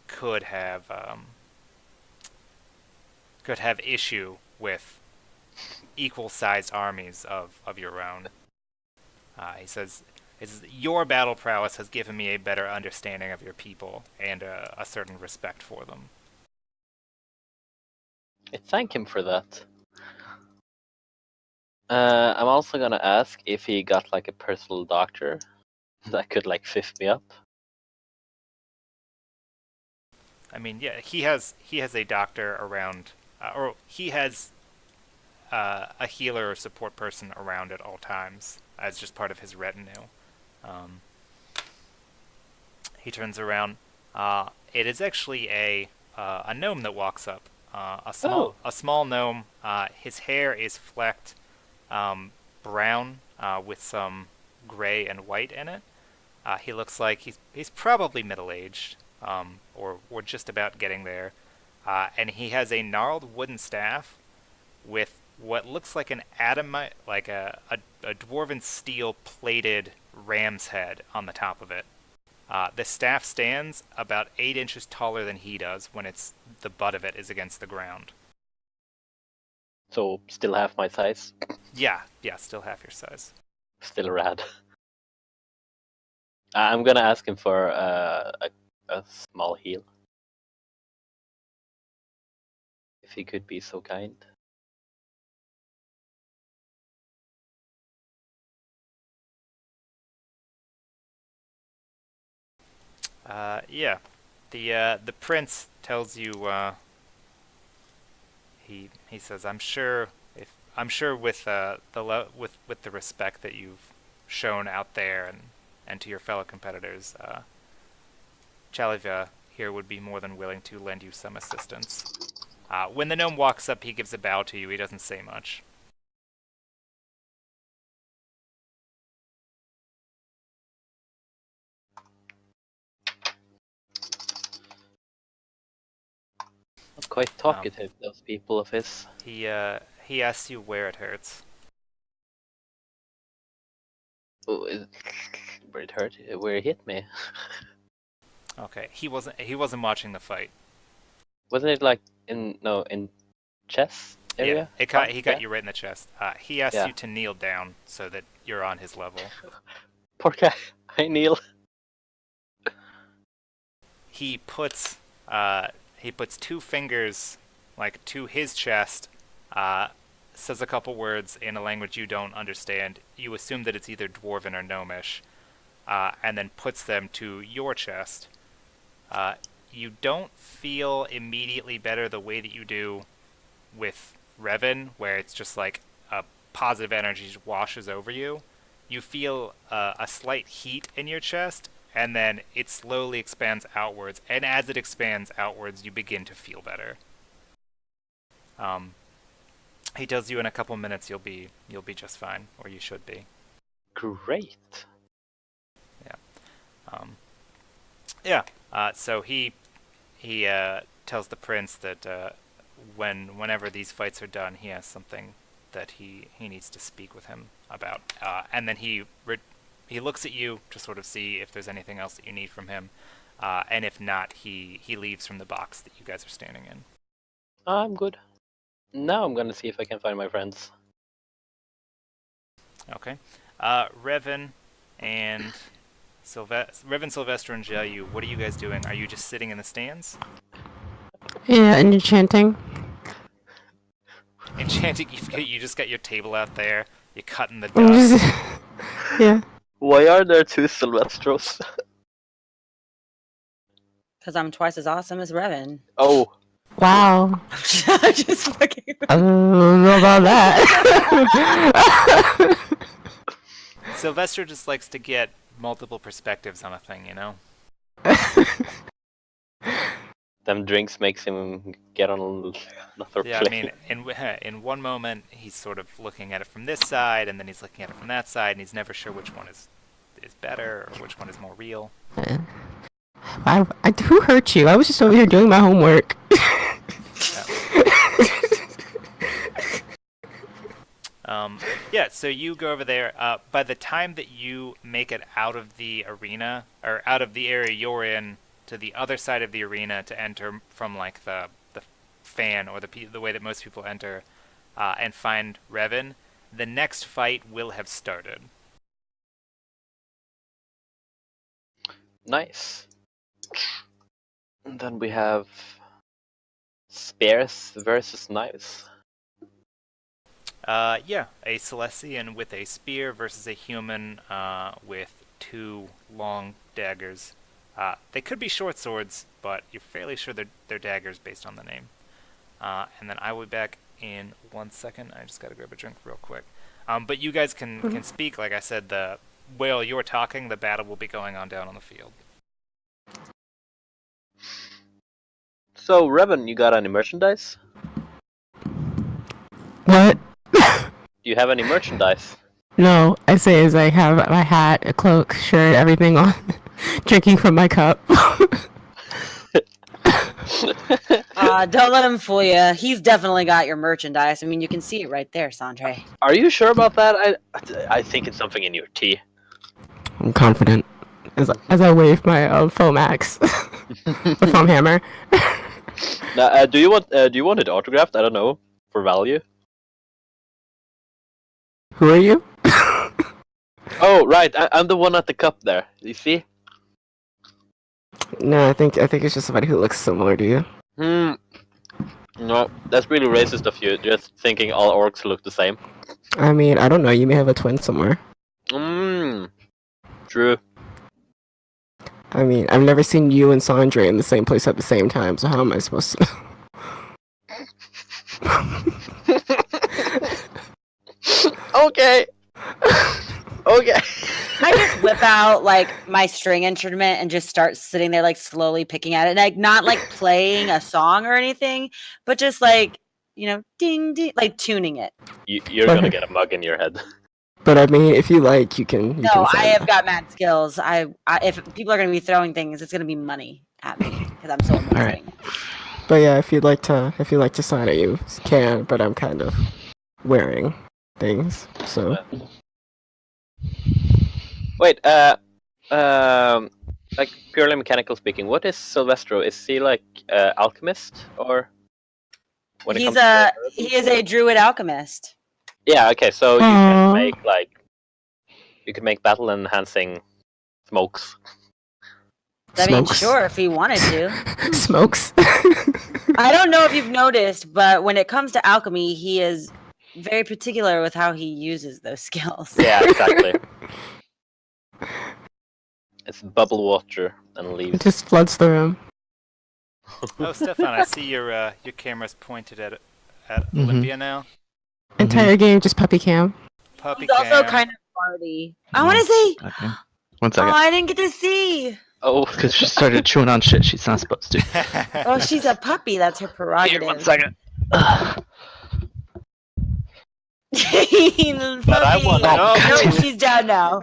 could have issue with equal-sized armies of your own. He says, your battle prowess has given me a better understanding of your people and a certain respect for them. I thank him for that. I'm also gonna ask if he got like a personal doctor that could like fifth me up. I mean, yeah, he has a doctor around, or he has a healer or support person around at all times as just part of his retinue. He turns around. It is actually a gnome that walks up. A small gnome. His hair is flecked brown with some gray and white in it. He looks like he's probably middle-aged, or just about getting there. And he has a gnarled wooden staff with what looks like an adamite, like a dwarven steel-plated ram's head on the top of it. The staff stands about 8 inches taller than he does when the butt of it is against the ground. So still half my size. Yeah, still half your size. Still rad. I'm gonna ask him for a small heal. If he could be so kind. Yeah. The prince tells you, he says, I'm sure I'm sure with with the respect that you've shown out there and to your fellow competitors, Chaliva here would be more than willing to lend you some assistance. When the gnome walks up, he gives a bow to you. He doesn't say much. Not quite talkative, those people of his. He asks you where it hurts. Oh, where it hurt? Where it hit me? Okay, he wasn't watching the fight. Wasn't it like in chest area? Yeah, he got you right in the chest. He asked Yeah. you to kneel down so that you're on his level. Poor guy. I kneel. He puts 2 fingers like to his chest, says a couple words in a language you don't understand. You assume that it's either dwarven or gnomish, and then puts them to your chest. You don't feel immediately better the way that you do with Revan, where it's just like a positive energy just washes over you. You feel a slight heat in your chest, and then it slowly expands outwards. And as it expands outwards, you begin to feel better. He tells you in a couple minutes you'll be just fine, or you should be. Great. So he tells the prince that whenever these fights are done, he has something that he needs to speak with him about. And then he looks at you to sort of see if there's anything else that you need from him. And if not, he leaves from the box that you guys are standing in. I'm good. Now I'm gonna see if I can find my friends. Okay. Revan and Sylvester and Jelyu, what are you guys doing? Are you just sitting in the stands? Yeah, and enchanting. Enchanting, you just got your table out there, you're cutting the I'm dust. just- yeah. Why are there 2 Sylvestros? Because I'm twice as awesome as Revan. Oh, Wow. I'm just fucking. I don't know about that. Sylvester just likes to get multiple perspectives on a thing, you know? them drinks makes him get on another Yeah, plane. I mean, in one moment, he's sort of looking at it from this side, and then he's looking at it from that side, and he's never sure which one is better, or which one is more real. Who hurt you? I was just over here doing my homework. So you go over there. By the time that you make it out of the arena, or out of the area you're in, to the other side of the arena to enter from like the fan, or the way that most people enter, and find Revan, the next fight will have started. Nice. And then we have spears versus knives. A Celestian with a spear versus a human with 2 long daggers. They could be short swords, but you're fairly sure they're daggers based on the name. And then I will be back in 1 second. I just gotta grab a drink real quick. But you guys can speak. Like I said, while you're talking, the battle will be going on down on the field. So, Revan, you got any merchandise? What? Do you have any merchandise? No, I say as I have my hat, a cloak, shirt, everything on, drinking from my cup. Don't let him fool you. He's definitely got your merchandise. I mean, you can see it right there, Sandre. Are you sure about that? I think it's something in your tea. I'm confident as I wave my foam axe, the foam hammer. Now, do you want it autographed? I don't know, for value. Who are you? Oh, right. I'm the one at the cup there. You see? No, I think it's just somebody who looks similar to you. No, that's really racist of you. Just thinking all orcs look the same. I mean, I don't know. You may have a twin somewhere. True. I mean, I've never seen you and Sandre in the same place at the same time, so how am I supposed to know? Okay. Okay. I just whip out like my string instrument and just start sitting there like slowly picking at it, like not like playing a song or anything, but just like ding ding, like tuning it. You're But- gonna get a mug in your head. But I mean, if you like, you can. You No, can I send. have got mad skills. If people are going to be throwing things, it's going to be money at me because I'm so amazing. right. But yeah, if you'd like to sign it, you can. But I'm kind of wearing things, so Wait, like purely mechanical speaking, what is Silvestro? Is he like alchemist or? When it He's comes to he is a druid alchemist. yeah. Okay, so you can Aw. make battle enhancing smokes. I mean, smokes. sure, if he wanted to. Smokes. I don't know if you've noticed, but when it comes to alchemy, he is very particular with how he uses those skills. Yeah, exactly. It's bubble water and It leaves. just floods the room. Oh, Stefan, I see your camera's pointed at Mhm. Olympia now. Entire game just puppy cam. Puppy He's also cam. kind of farty. I want to see. Okay. 1 Oh, second. I didn't get to see. Oh, Because she started chewing on shit she's not supposed to. Oh, she's a puppy. That's her Here, prerogative. 1 second. Ugh. But I want- Oh, No, she's down now.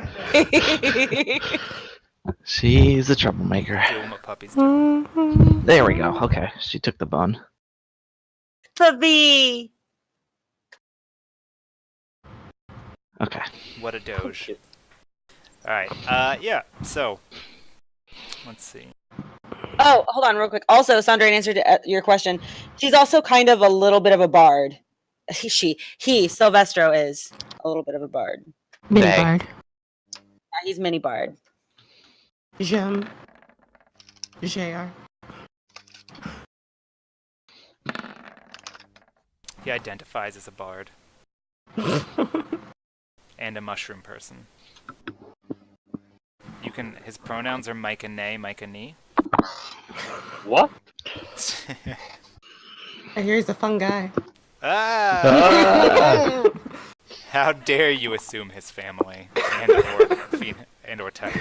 She's a troublemaker. doing what puppies do. There we go. Okay, she took the bun. Puppy. Okay. What a doge. Alright, yeah, so. Let's see. Oh, hold on, real quick. Also, Sandra, in answer to your question, she's also kind of a little bit of a bard. Silvestro is a little bit of a bard. Mini Dang. bard. Yeah, he's mini bard. Jem. JR. He identifies as a bard. And a mushroom person. His pronouns are Mike and Nay, Mike and Nee. what? I hear he's a fun guy. Ah! How dare you assume his family and or type?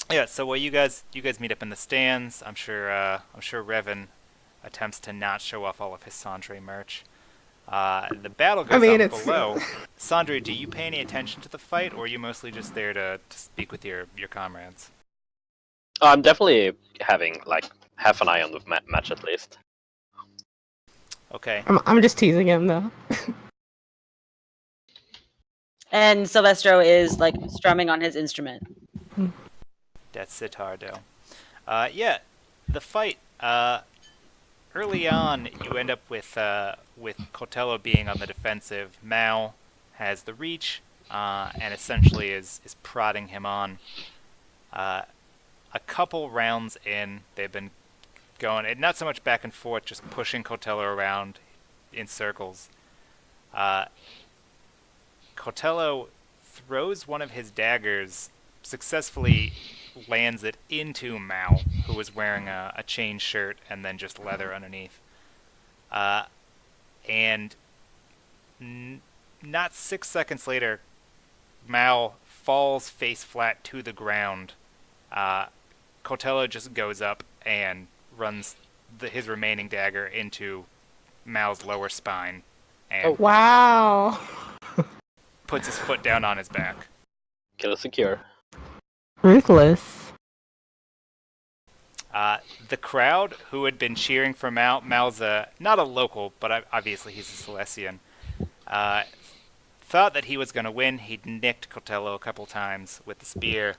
Yeah. So while you guys meet up in the stands, I'm sure Revan attempts to not show off all of his Sandre merch. The battle goes on it's- below. Sandre, do you pay any attention to the fight, or are you mostly just there to speak with your comrades? I'm definitely having like half an eye on the match at least. Okay. I'm just teasing him though. And Silvestro is like strumming on his instrument. That's sitar though. Yeah, the fight. Early on, you end up with Cotello being on the defensive. Mao has the reach, and essentially is prodding him on. A couple rounds in, they've been going, and not so much back and forth, just pushing Cotello around in circles. Cotello throws one of his daggers, successfully lands it into Mao, who was wearing a chain shirt and then just leather underneath. And not 6 seconds later, Mao falls face flat to the ground. Cotello just goes up and runs his remaining dagger into Mao's lower spine and Wow. puts his foot down on his back. Kill secure. Ruthless. The crowd who had been cheering for Mao's not a local, but obviously he's a Silesian, thought that he was going to win. He'd nicked Cotello a couple times with the spear,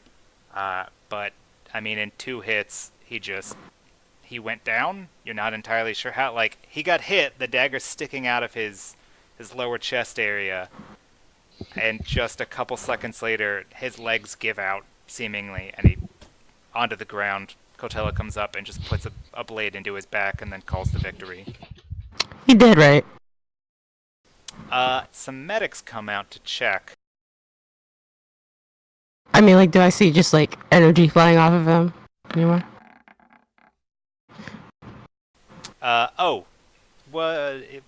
but, I mean, in 2 hits, he went down. You're not entirely sure how. Like, he got hit, the dagger sticking out of his lower chest area, and just a couple seconds later, his legs give out, seemingly, and he onto the ground. Cotello comes up and just puts a blade into his back and then calls the victory. He did right. Some medics come out to check. I mean, like, do I see just like energy flying off of him anymore?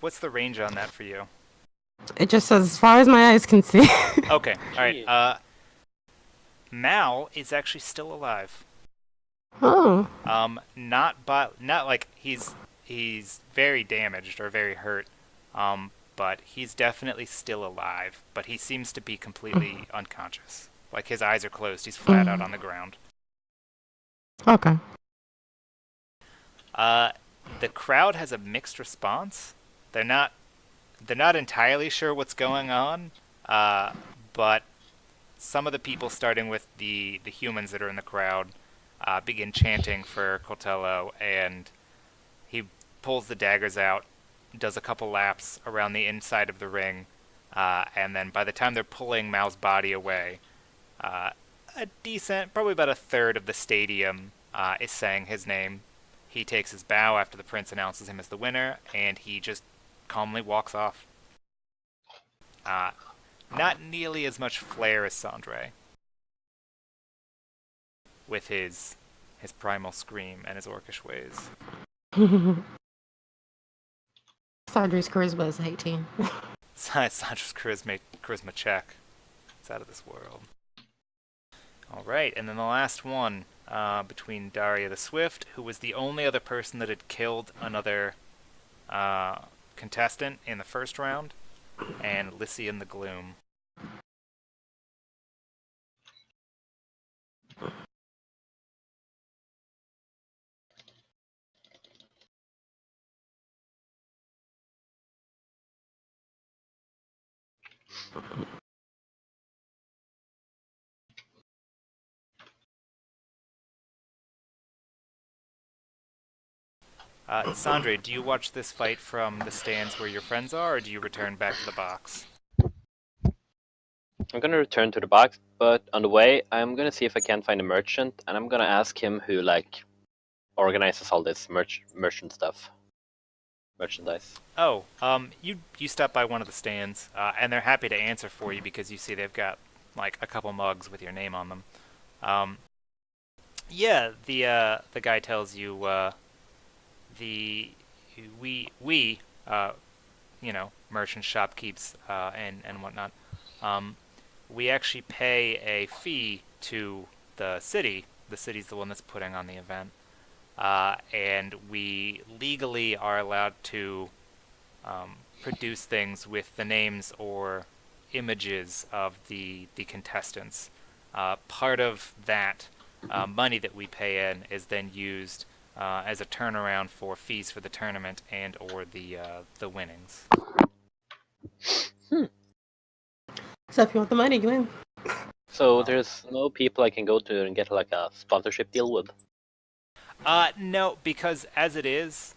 What's the range on that for you? It just says, as far as my eyes can see. Okay, alright. Mal is actually still alive. Oh. Not like he's very damaged or very hurt. But he's definitely still alive. But he seems to be completely unconscious. Like his eyes are closed. He's flat out on the ground. Okay. The crowd has a mixed response. They're not entirely sure what's going on. But some of the people, starting with the humans that are in the crowd, begin chanting for Cotello, and he pulls the daggers out, does a couple laps around the inside of the ring, and then by the time they're pulling Mal's body away, a decent, probably about a third of the stadium is saying his name. He takes his bow after the prince announces him as the winner, and he just calmly walks off. Not nearly as much flair as Sandre, with his primal scream and his orcish ways. Sandre's charisma is 18. Sandra's charisma check. It's out of this world. Alright, and then the last one, between Daria the Swift, who was the only other person that had killed another contestant in the first round, and Lycian the Gloom. Sandre, do you watch this fight from the stands where your friends are, or do you return back to the box? I'm gonna return to the box, but on the way, I'm gonna see if I can find a merchant, and I'm gonna ask him who like organizes all this merchant stuff, merchandise. Oh, you stop by one of the stands, and they're happy to answer for you because you see they've got like a couple mugs with your name on them. Yeah, the guy tells you, merchant shopkeeps, and whatnot. We actually pay a fee to the city. The city's the one that's putting on the event. And we legally are allowed to produce things with the names or images of the contestants. Part of that money that we pay in is then used as a turnaround for fees for the tournament and or the winnings. So if you want the money, go in. So there's no people I can go to and get like a sponsorship deal with. No, because as it is,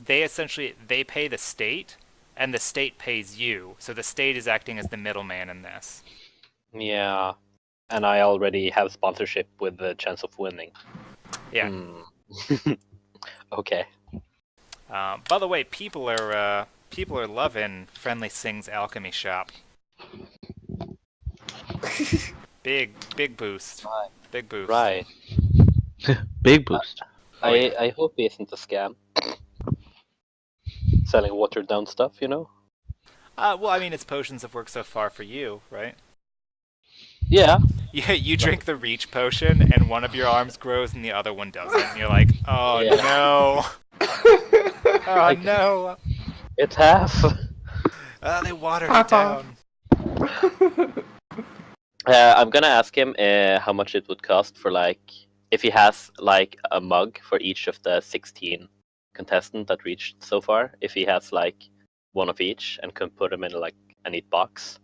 they pay the state, and the state pays you. So the state is acting as the middleman in this. Yeah, and I already have sponsorship with the chance of winning. Yeah. Okay. By the way, people are loving Friendly Sing's alchemy shop. Big boost. Right. Big boost. Right. Big boost. I hope it isn't a scam. Selling watered down stuff, you know? Well, I mean, its potions have worked so far for you, right? Yeah. Yeah, you drink the reach potion, and one of your arms grows and the other one doesn't. And you're like, oh Yeah. no. Oh no. It's half. They watered it down. I'm gonna ask him how much it would cost for like if he has like a mug for each of the 16 contestants that reached so far. If he has like one of each and can put them in like a neat box.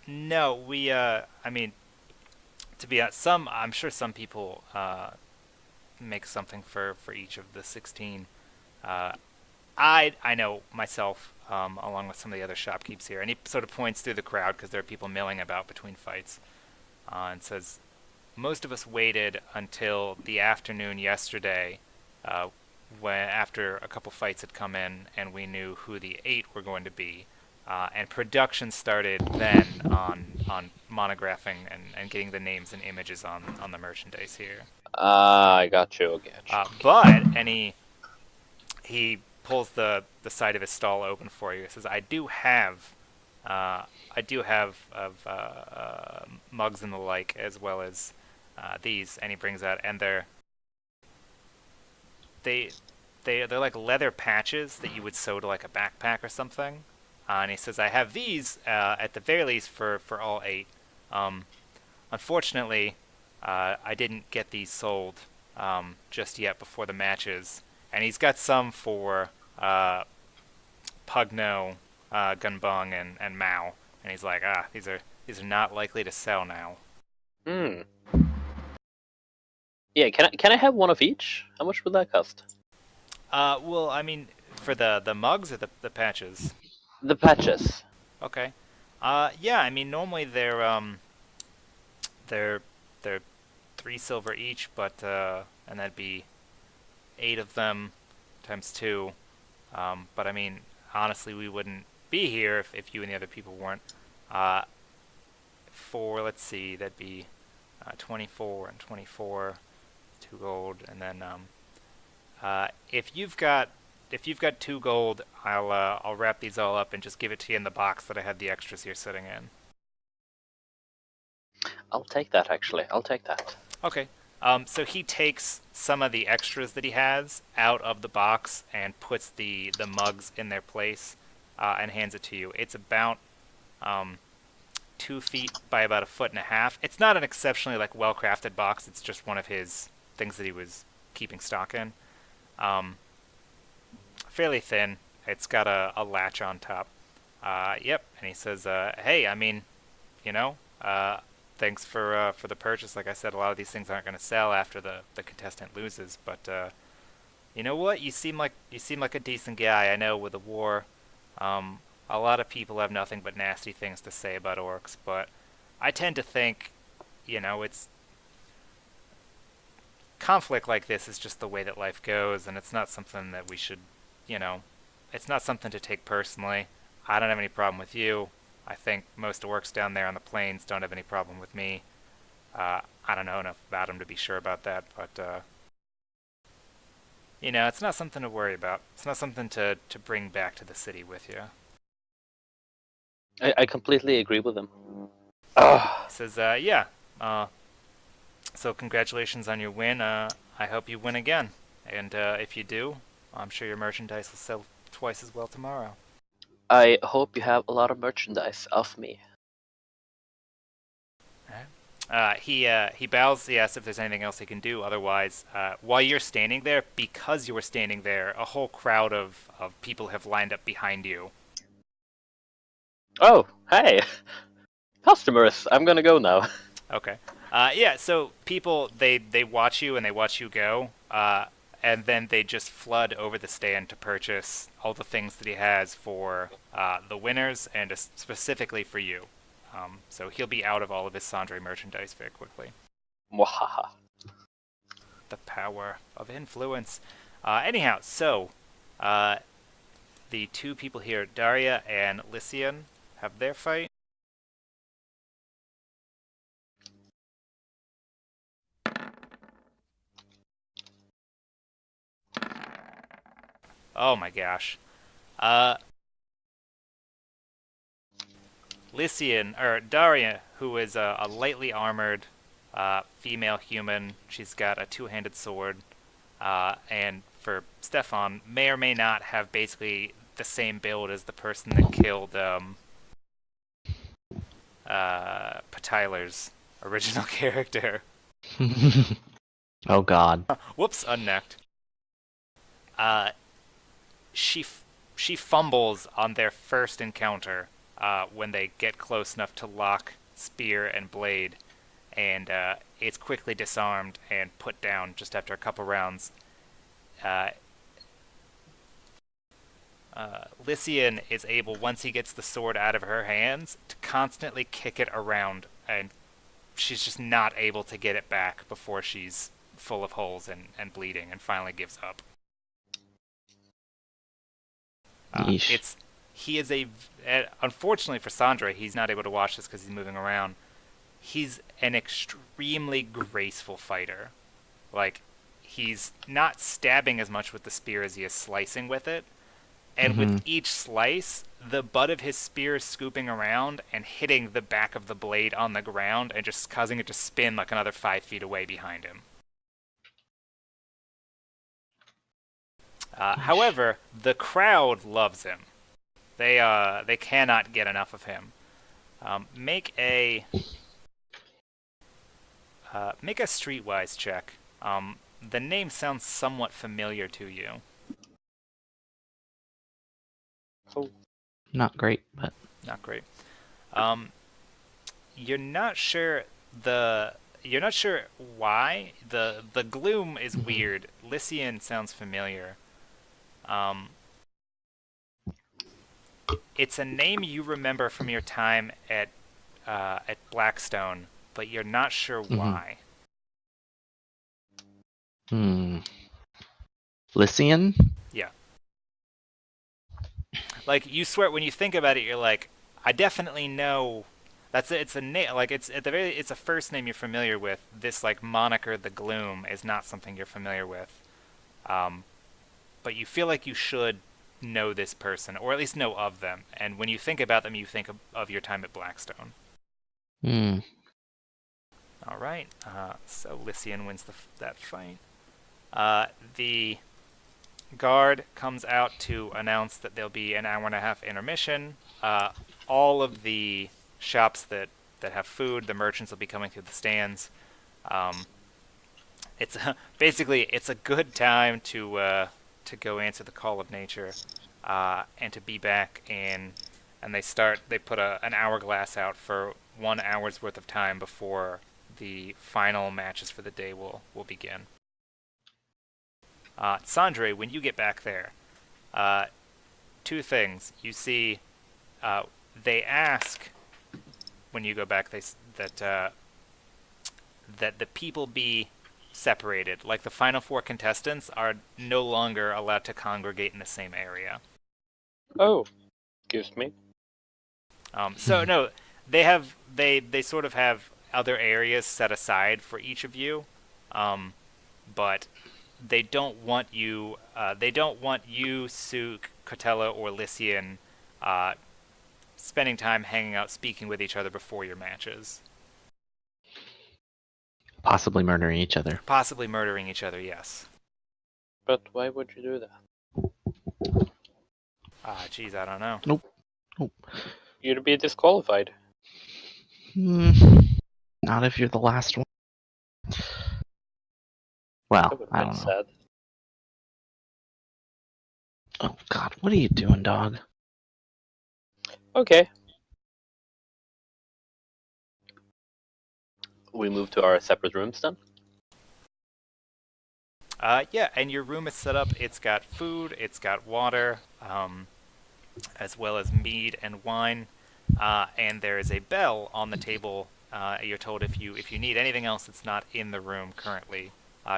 No, I mean, to be honest, I'm sure some people make something for each of the 16. I know myself, along with some of the other shopkeepers here, and he sort of points through the crowd because there are people milling about between fights, and says, most of us waited until the afternoon yesterday, when after a couple fights had come in and we knew who the 8 were going to be, and production started then on monographing and getting the names and images on the merchandise here. I got you. But he pulls the side of his stall open for you. He says, I do have mugs and the like, as well as these. And he brings out, and they're like leather patches that you would sew to like a backpack or something. And he says, I have these at the very least for all 8. Unfortunately, I didn't get these sold just yet before the matches. And he's got some for Pugno, Gunbong, and Mao. And he's like, these are not likely to sell now. Hmm. Yeah, can I have one of each? How much would that cost? Well, I mean, for the mugs or the patches? The patches. Okay. Yeah, I mean, normally they're 3 silver each, but and that'd be 8 of them times 2. But I mean, honestly, we wouldn't be here if you and the other people weren't. Let's see, that'd be 24 and 24, 2 gold, and then if you've got 2 gold, I'll wrap these all up and just give it to you in the box that I had the extras here sitting in. I'll take that, actually. I'll take that. Okay. So he takes some of the extras that he has out of the box and puts the mugs in their place and hands it to you. It's about 2 feet by about 1.5 feet. It's not an exceptionally like well-crafted box. It's just one of his things that he was keeping stock in. Fairly thin. It's got a latch on top. Yep. And he says, hey, I mean, thanks for the purchase. Like I said, a lot of these things aren't going to sell after the contestant loses. But you know what? You seem like a decent guy. I know with the war, a lot of people have nothing but nasty things to say about orcs. But I tend to think, it's conflict like this is just the way that life goes, and it's not something that we should, it's not something to take personally. I don't have any problem with you. I think most orcs down there on the plains don't have any problem with me. I don't know enough about them to be sure about that, but, it's not something to worry about. It's not something to bring back to the city with you. I completely agree with him. He says, yeah, so congratulations on your win. I hope you win again. And if you do, I'm sure your merchandise will sell twice as well tomorrow. I hope you have a lot of merchandise of me. He bows. He asks if there's anything else he can do. Otherwise, while you're standing there, because you were standing there, a whole crowd of people have lined up behind you. Oh, hey! Customers, I'm gonna go now. Okay. Yeah, so people, they watch you and they watch you go, and then they just flood over the stand to purchase all the things that he has for the winners and specifically for you. So he'll be out of all of his Sundered merchandise very quickly. Mwahaha. The power of influence. Anyhow, so the 2 people here, Daria and Lycian, have their fight. Oh my gosh. Lycian, or Daria, who is a lightly armored female human. She's got a 2-handed sword. And for Stefan, may or may not have basically the same build as the person that killed Tyler's original character. Oh God. Whoops, unnecked. She fumbles on their first encounter when they get close enough to lock spear and blade, and it's quickly disarmed and put down just after a couple rounds. Lycian is able, once he gets the sword out of her hands, to constantly kick it around, and she's just not able to get it back before she's full of holes and bleeding, and finally gives up. Unfortunately for Sandra, he's not able to watch this because he's moving around. He's an extremely graceful fighter. Like, he's not stabbing as much with the spear as he is slicing with it, and with each slice, the butt of his spear is scooping around and hitting the back of the blade on the ground and just causing it to spin like another 5 feet away behind him. However, the crowd loves him. They cannot get enough of him. Make a streetwise check. The name sounds somewhat familiar to you. Oh. Not great, but Not great. You're not sure why. The gloom is weird. Lycian sounds familiar. It's a name you remember from your time at Blackstone, but you're not sure why. Lycian? Yeah. Like, you swear, when you think about it, you're like, I definitely know. It's a name. Like, it's a first name you're familiar with. This like moniker, the Gloom, is not something you're familiar with. But you feel like you should know this person, or at least know of them. And when you think about them, you think of your time at Blackstone. All right. So Lycian wins that fight. The guard comes out to announce that there'll be an hour-and-a-half intermission. All of the shops that have food, the merchants will be coming through the stands. It's basically it's a good time to go answer the call of nature, and to be back in. And they put an hourglass out for 1 hour's worth of time before the final matches for the day will begin. Sandre, when you get back there, 2 things. You see, they ask when you go back that the people be separated. Like, the final 4 contestants are no longer allowed to congregate in the same area. Oh, excuse me. So no, they sort of have other areas set aside for each of you, but they don't want you. Suk, Cotella, or Lycian spending time hanging out, speaking with each other before your matches. Possibly murdering each other. Possibly murdering each other, yes. But why would you do that? Geez, I don't know. Nope. You'd be disqualified. Not if you're the last one. Well, That would I have don't been know. sad. Oh God, what are you doing, dog? Okay. We move to our separate rooms then? Yeah, and your room is set up. It's got food, it's got water, as well as mead and wine, and there is a bell on the table. You're told if you need anything else that's not in the room currently,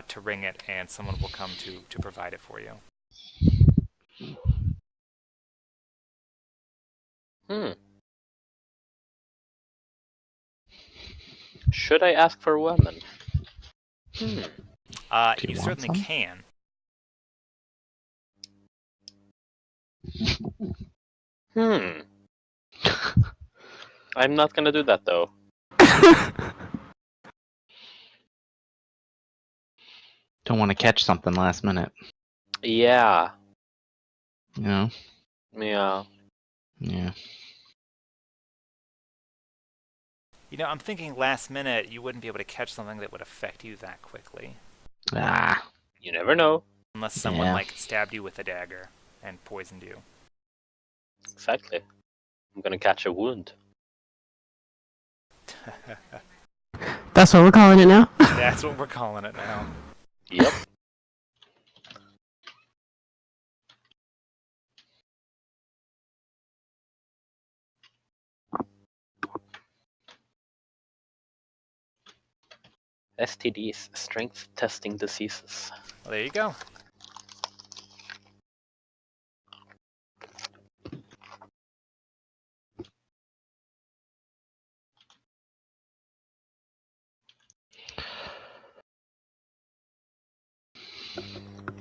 to ring it, and someone will come to provide it for you. Should I ask for one then? Do you You want certainly some? can. I'm not gonna do that though. Don't want to catch something last minute. Yeah. You know? Yeah. Yeah. You know, I'm thinking last minute you wouldn't be able to catch something that would affect you that quickly. Ah. You never know. Unless someone, Yeah. like, stabbed you with a dagger and poisoned you. Exactly. I'm gonna catch a wound. That's what we're calling it now. That's what we're calling it now. Yep. STDs, strength testing diseases. Well, there you go.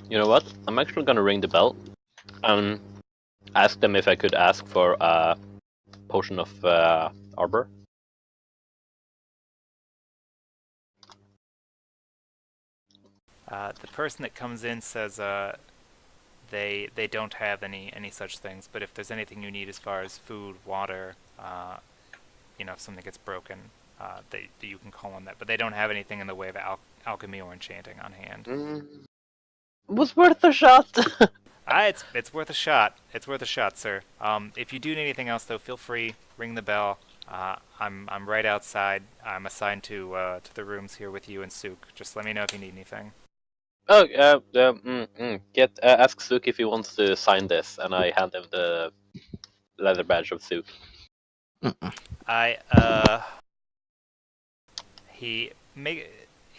You know what? I'm actually gonna ring the bell. ask them if I could ask for a potion of arbor. The person that comes in says they don't have any such things, but if there's anything you need as far as food, water, if something gets broken, you can call on that. But they don't have anything in the way of alchemy or enchanting on hand. Was worth a shot. It's worth a shot. It's worth a shot, sir. If you do need anything else, though, feel free. Ring the bell. I'm right outside. I'm assigned to the rooms here with you and Sook. Just let me know if you need anything. Oh, ask Sook if he wants to sign this, and I hand him the leather badge of Sook. He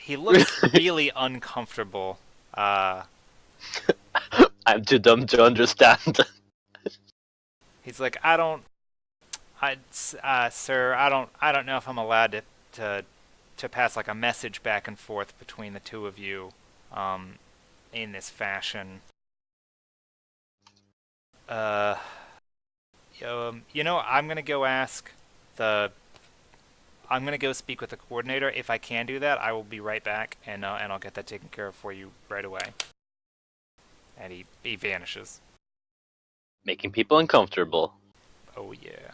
looks really uncomfortable. I'm too dumb to understand. He's like, sir, I don't know if I'm allowed to pass like a message back and forth between the two of you, in this fashion. I'm gonna go I'm gonna go speak with the coordinator. If I can do that, I will be right back, and I'll get that taken care of for you right away. And he vanishes. Making people uncomfortable. Oh yeah.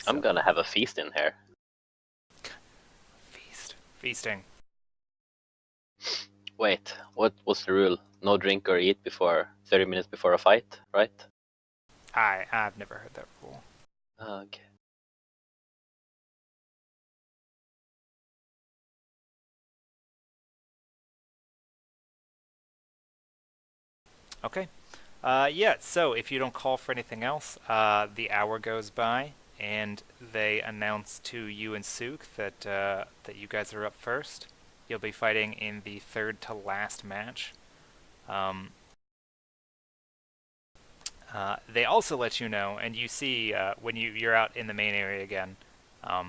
I'm gonna have a feast in here. Feasting. Wait, what's the rule? No drink or eat before 30 minutes before a fight, right? I've never heard that rule. Okay. Okay. So if you don't call for anything else, the hour goes by, and they announce to you and Sook that you guys are up first. You'll be fighting in the third to last match. They also let you know, and you see when you're out in the main area again, a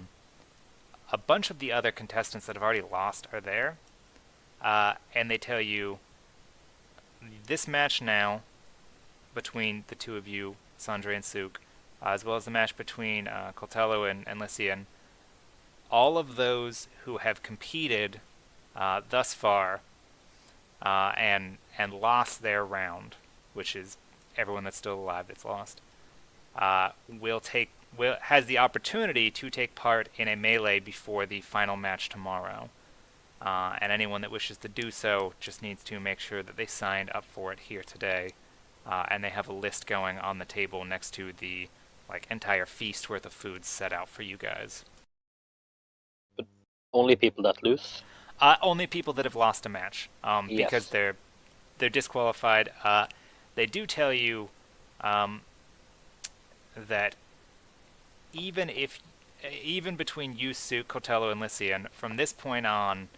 bunch of the other contestants that have already lost are there, and they tell you this match now between the two of you, Sandre and Sook, as well as the match between Coltello and Lycian, all of those who have competed thus far and lost their round, which is everyone that's still alive that's lost, has the opportunity to take part in a melee before the final match tomorrow. And anyone that wishes to do so just needs to make sure that they signed up for it here today. And they have a list going on the table next to the entire feast worth of food set out for you guys. But only people that lose? Only people that have lost a match, Yes. because they're disqualified. They do tell you that even between you, Sook, Cotello, and Lycian, from this point on,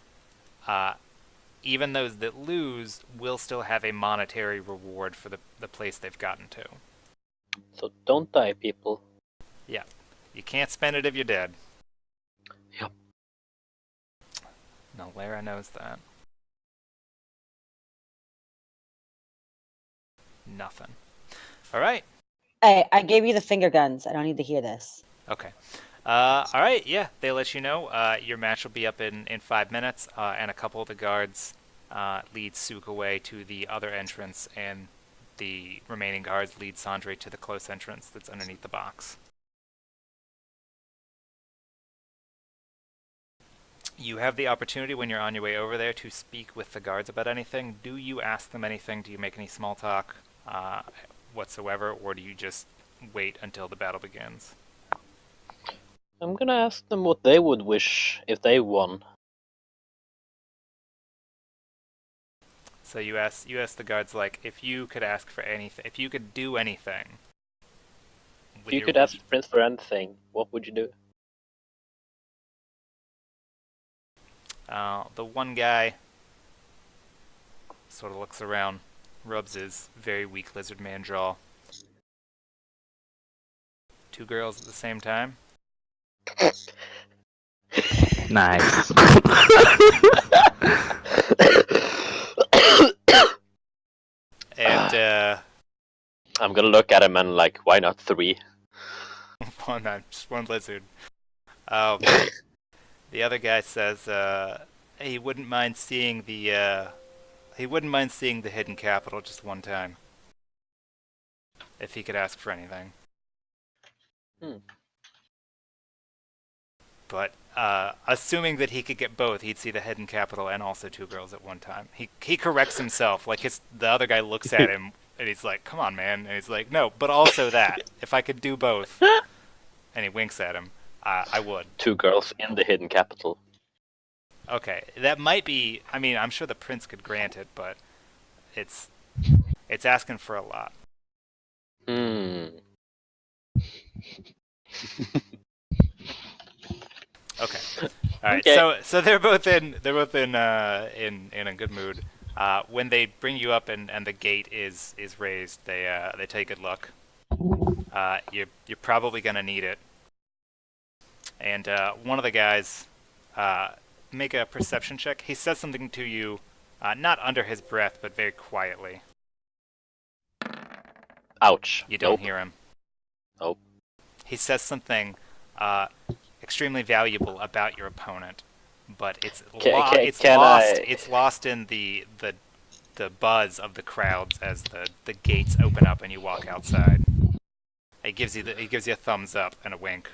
even those that lose will still have a monetary reward for the place they've gotten to. So don't die, people. Yeah. You can't spend it if you're dead. Yep. No, Lara knows that. Nothing. Alright. Hey, I gave you the finger guns. I don't need to hear this. Okay. Alright, yeah, they let you know. Your match will be up in 5 minutes, and a couple of the guards lead Sook away to the other entrance, and the remaining guards lead Sandre to the close entrance that's underneath the box. You have the opportunity when you're on your way over there to speak with the guards about anything. Do you ask them anything? Do you make any small talk whatsoever, or do you just wait until the battle begins? I'm gonna ask them what they would wish if they won. So you ask the guards, if you could ask for anything, if you could do anything. If you could ask the prince for anything, what would you do? The one guy sort of looks around, rubs his very weak lizard man jaw. 2 girls at the same time? Nice. And I'm gonna look at him and like, why not 3? Just one lizard. The other guy says he wouldn't mind seeing the hidden capital just one time, if he could ask for anything. But assuming that he could get both, he'd see the hidden capital and also 2 girls at one time. He corrects himself. Like the other guy looks at him and he's like, "Come on, man!" And he's like, "No, but also that. If I could do both," and he winks at him, I would. 2 girls in the hidden capital. Okay, that might be. I mean, I'm sure the prince could grant it, but it's asking for a lot. Okay. All right. Okay. So they're both in a good mood. When they bring you up and the gate is raised, they take a good look. You're probably gonna need it. And one of the guys make a perception check. He says something to you, not under his breath, but very quietly. Ouch. You don't Nope. hear him. Nope. He says something extremely valuable about your opponent, but it's lost in the buzz of the crowds as the gates open up and you walk outside. He gives you a thumbs up and a wink.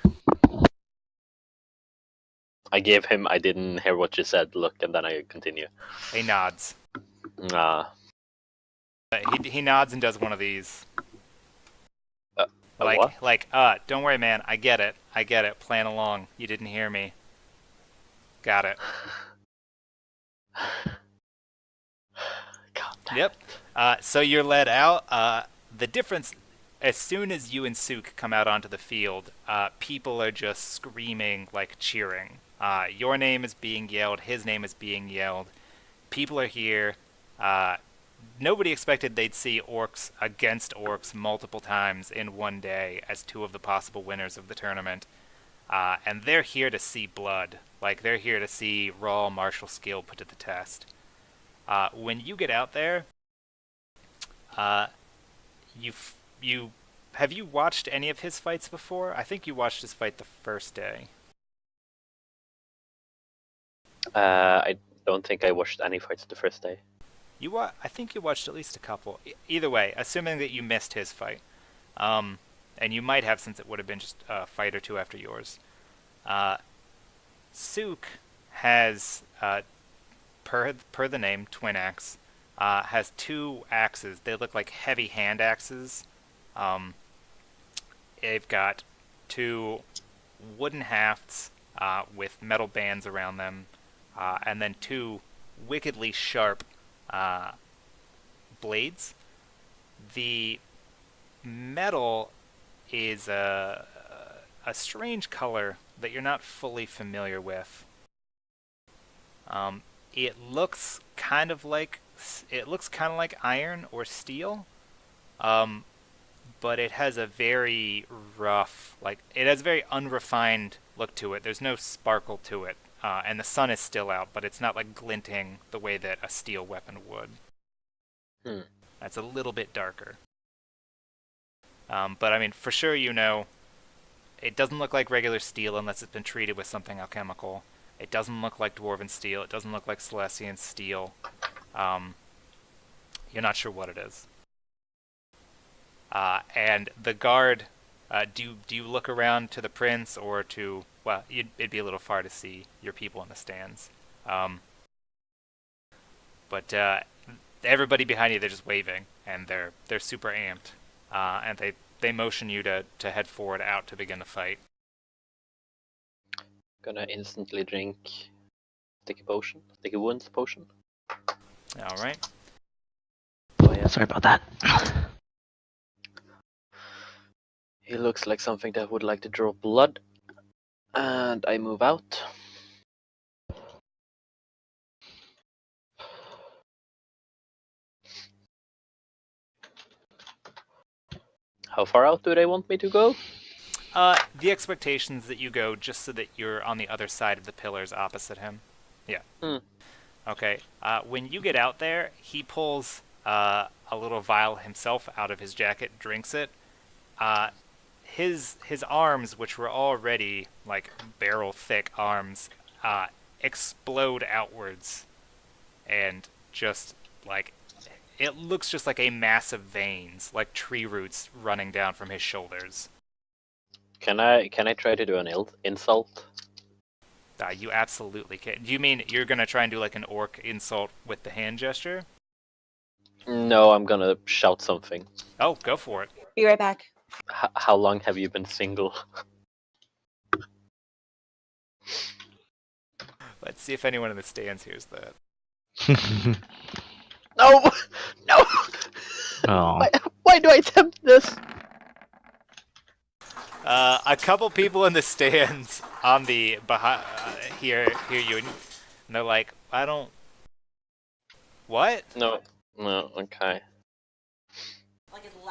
I gave him, I didn't hear what you said, look, and then I continue. He nods. He nods and does one of these. What? Don't worry, man. I get it. Playing along. You didn't hear me. Got it. God damn. Yep. So you're led out. The difference, as soon as you and Sook come out onto the field, people are just screaming, like cheering. Your name is being yelled. His name is being yelled. People are here. Nobody expected they'd see orcs against orcs multiple times in one day as 2 of the possible winners of the tournament. And they're here to see blood. Like, they're here to see raw martial skill put to the test. When you get out there, have you watched any of his fights before? I think you watched his fight the first day. I don't think I watched any fights the first day. I think you watched at least a couple. Either way, assuming that you missed his fight, and you might have since it would have been just a fight or 2 after yours. Sook has, per the name, Twin Axe, has 2 axes. They look like heavy hand axes. They've got 2 wooden hafts with metal bands around them, and then 2 wickedly sharp blades. The metal is a strange color that you're not fully familiar with. It looks kind of like iron or steel, but it has a very rough, it has a very unrefined look to it. There's no sparkle to it. And the sun is still out, but it's not like glinting the way that a steel weapon would. That's a little bit darker. But I mean, for sure, it doesn't look like regular steel unless it's been treated with something alchemical. It doesn't look like dwarven steel. It doesn't look like Celestian steel. You're not sure what it is. And the guard, do you look around to the prince or to... Well, it'd be a little far to see your people in the stands. But everybody behind you, they're just waving, and they're super amped. And they motion you to head forward out to begin the fight. Gonna instantly drink sticky wounds potion. All right. Oh yeah. Sorry about that. He looks like something that would like to draw blood. And I move out. How far out do they want me to go? The expectations that you go just so that you're on the other side of the pillars opposite him. Yeah. Okay. When you get out there, he pulls a a little vial himself out of his jacket, drinks it. His arms, which were already like barrel thick arms, explode outwards, and just like it looks just like a mass of veins, like tree roots running down from his shoulders. Can I try to do an insult? You absolutely can. Do you mean you're gonna try and do like an orc insult with the hand gesture? No, I'm gonna shout something. Oh, go for it. Be right back. How long have you been single? Let's see if anyone in the stands hears that. No! No! Oh. Why do I attempt this? A couple people in the stands on the behind hear you, and they're like, "I don't." What? No, okay.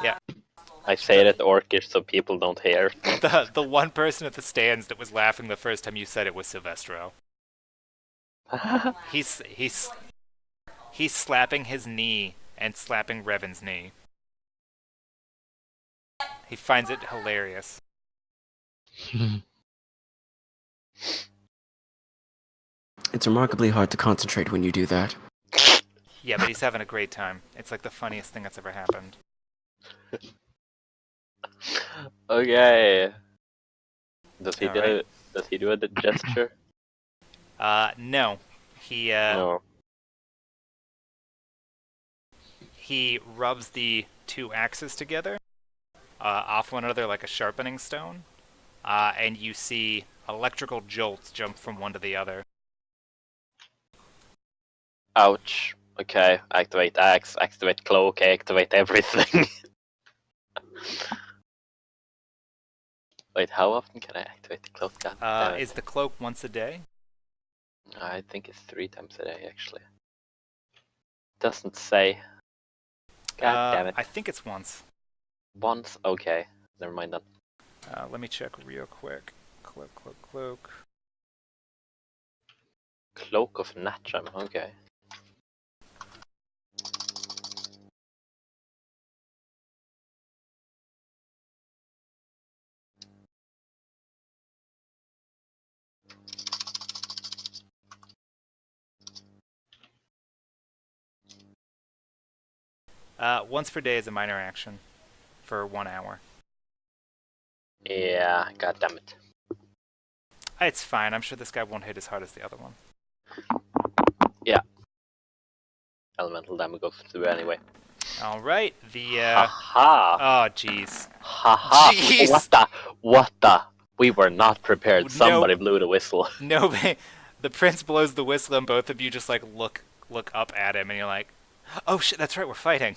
Yeah. I say it at Orcish so people don't hear. The one person at the stands that was laughing the first time you said it was Silvestro. He's slapping his knee and slapping Revan's knee. He finds it hilarious. It's remarkably hard to concentrate when you do that. Yeah, but he's having a great time. It's like the funniest thing that's ever happened. Okay. Does he Alright. do a gesture? No. He No. he rubs the two axes together, off one another like a sharpening stone, and you see electrical jolts jump from one to the other. Ouch. Okay, activate axe, activate cloak, activate everything. Wait, how often can I activate the cloak? God damn it. Is the cloak once a day? I think it's 3 times a day, actually. Doesn't say. God damn it. I think it's once. Once? Okay. Never mind then. Let me check real quick. Cloak. Cloak of Natram, okay. Once per day is a minor action for 1 hour. Yeah, god damn it. It's fine. I'm sure this guy won't hit as hard as the other one. Elemental damage goes through anyway. All right. The Haha! oh jeez. Haha! Jeez. What the? We were not prepared. No. Somebody blew the whistle. No, the prince blows the whistle, and both of you just like look up at him, and you're like, "Oh shit, that's right, we're fighting."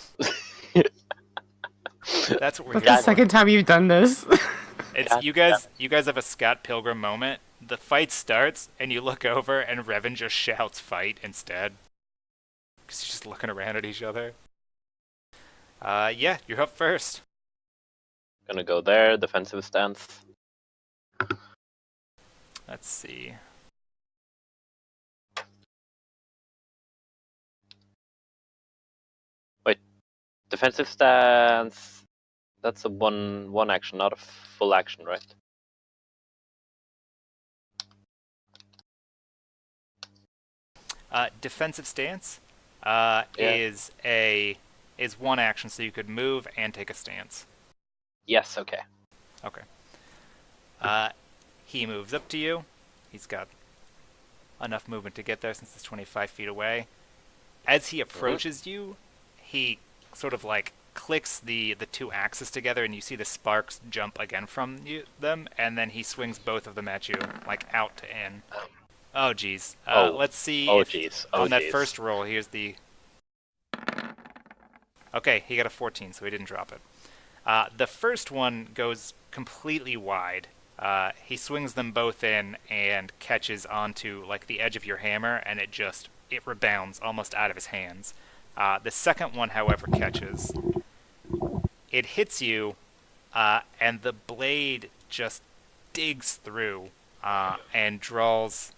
That's what we're That's here the for. second time you've done this. It's God you guys. You guys have a Scott Pilgrim moment. The fight starts, and you look over, and Revan just shouts "fight" instead, because he's just looking around at each other. Yeah, you're up first. Gonna go there, defensive stance. Let's see. Defensive stance. That's a one action, not a full action, right? Defensive stance is 1 action, so you could move and take a stance. Yes, okay. Okay. He moves up to you. He's got enough movement to get there since it's 25 feet away. As he approaches you, he sort of like clicks the two axes together, and you see the sparks jump again from them, and then he swings both of them at you, like out to in. Oh, jeez. Let's see. On that first roll, here's the... Okay, he got a 14, so he didn't drop it. The first one goes completely wide. He swings them both in and catches onto like the edge of your hammer, and it rebounds almost out of his hands. The second one, however, catches. It hits you, and the blade just digs through and draws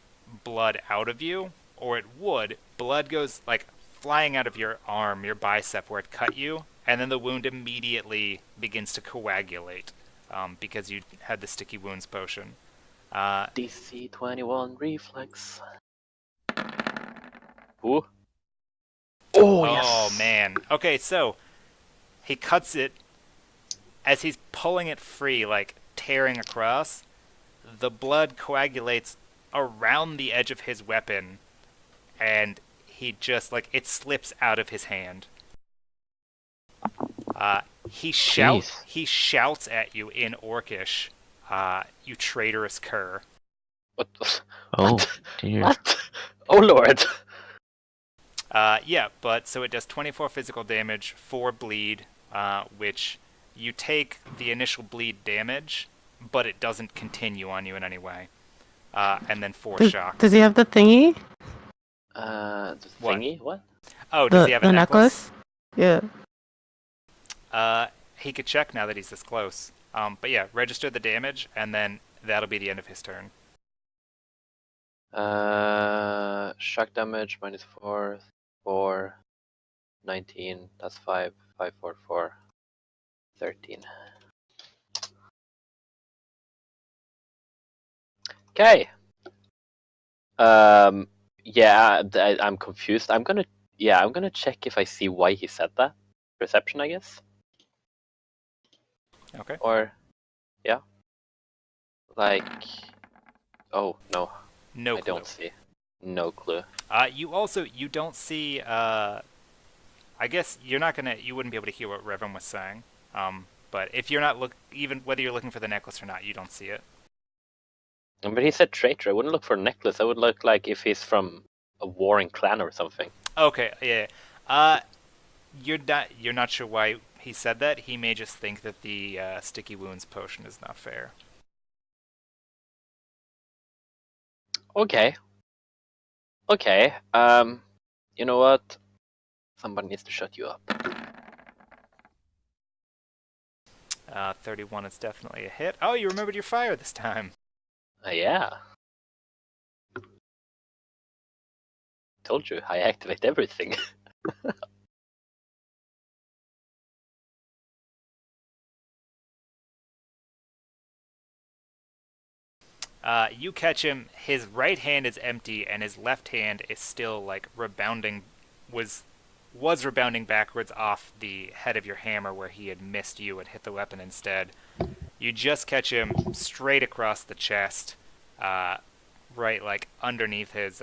blood out of you, or it would. Blood goes like flying out of your arm, your bicep, where it cut you, and then the wound immediately begins to coagulate because you had the sticky wounds potion. DC 21 reflex. Ooh. Oh, yes. Oh, man. Okay, so he cuts it. As he's pulling it free, like tearing across, the blood coagulates around the edge of his weapon, and he just, like, it slips out of his hand. He shouts at you in Orcish, you traitorous cur. What? The... Oh, What? dear. What? Oh, Lord. Yeah, but so it does 24 physical damage, 4 bleed, which you take the initial bleed damage, but it doesn't continue on you in any way. And then 4 shock. Does he have the thingy? The What? thingy? What? Oh, does he have a the necklace? Yeah. He could check now that he's this close. But yeah, register the damage, and then that'll be the end of his turn. Shock damage -4, 4, 19. That's 5, 5, 4, 4, 13. Okay. Yeah, I'm confused. I'm gonna check if I see why he said that. Perception, I guess. Okay. Or, yeah. Like, oh no, No I clue. don't see. No clue. You don't see, I guess you wouldn't be able to hear what Revan was saying. But if you're not even whether you're looking for the necklace or not, you don't see it. But he said traitor. I wouldn't look for a necklace. I would look like if he's from a warring clan or something. Okay, yeah. You're not sure why he said that. He may just think that the sticky wounds potion is not fair. Okay. Okay. You know what? Somebody needs to shut you up. 31 is definitely a hit. Oh, you remembered your fire this time. Yeah. Told you, I activate everything. You catch him. His right hand is empty, and his left hand is still like rebounding. Was rebounding backwards off the head of your hammer where he had missed you and hit the weapon instead. You just catch him straight across the chest, right like underneath his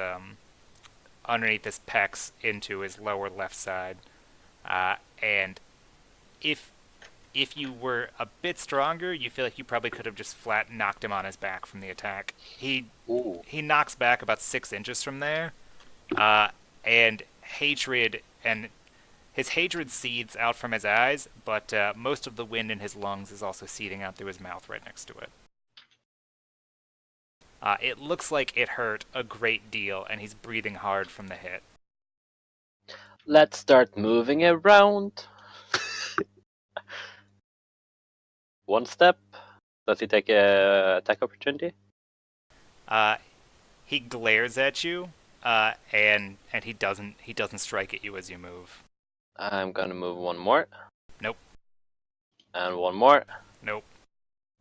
pecs into his lower left side. And if you were a bit stronger, you feel like you probably could have just flat knocked him on his back from the attack. He knocks back about 6 inches from there, and his hatred seethes out from his eyes, but most of the wind in his lungs is also seething out through his mouth right next to it. It looks like it hurt a great deal, and he's breathing hard from the hit. Let's start moving around. One step. Does he take a attack opportunity? He glares at you, and he doesn't strike at you as you move. I'm gonna move one more. Nope. And one more. Nope.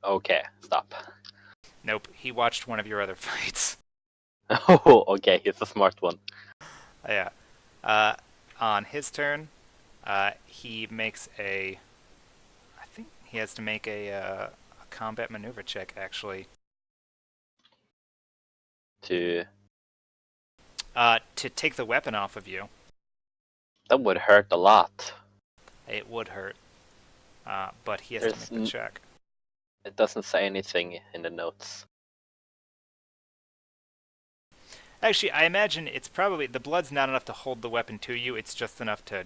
Okay, stop. Nope. He watched one of your other fights. Oh, okay, he's a smart one. Yeah. On his turn, he makes I think he has to make a combat maneuver check, actually. To take the weapon off of you. That would hurt a lot. It would hurt. But he has to make the check. It doesn't say anything in the notes. Actually, I imagine it's probably the blood's not enough to hold the weapon to you. It's just enough to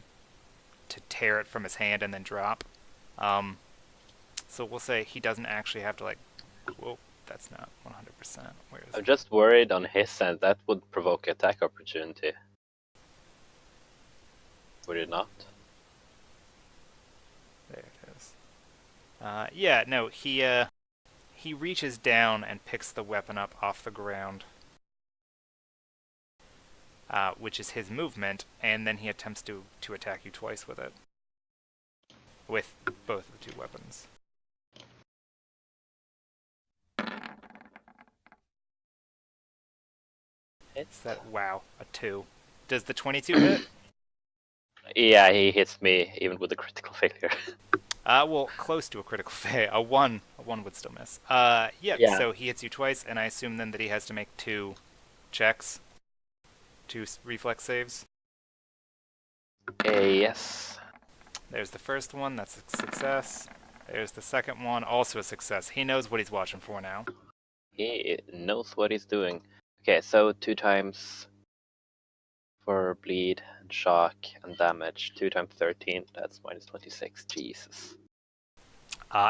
tear it from his hand and then drop. So we'll say he doesn't actually have to Whoa, that's not 100%. Where is I'm it? just worried on his end that would provoke attack opportunity. Would it not? There it is. Yeah, no, he reaches down and picks the weapon up off the ground. which is his movement, and then he attempts to attack you twice with it. With both the two weapons. It's that, wow, a 2. Does the 22 hit? Yeah, he hits me even with a critical failure. Well, close to a critical fail. A 1 would still miss. Yeah, so he hits you twice, and I assume then that he has to make 2 checks. 2 reflex saves. Yes. There's the first one, that's a success. There's the second one, also a success. He knows what he's watching for now. He knows what he's doing. Okay, so 2 times for bleed and shock and damage. 2 times 13, that's minus 26. Jesus.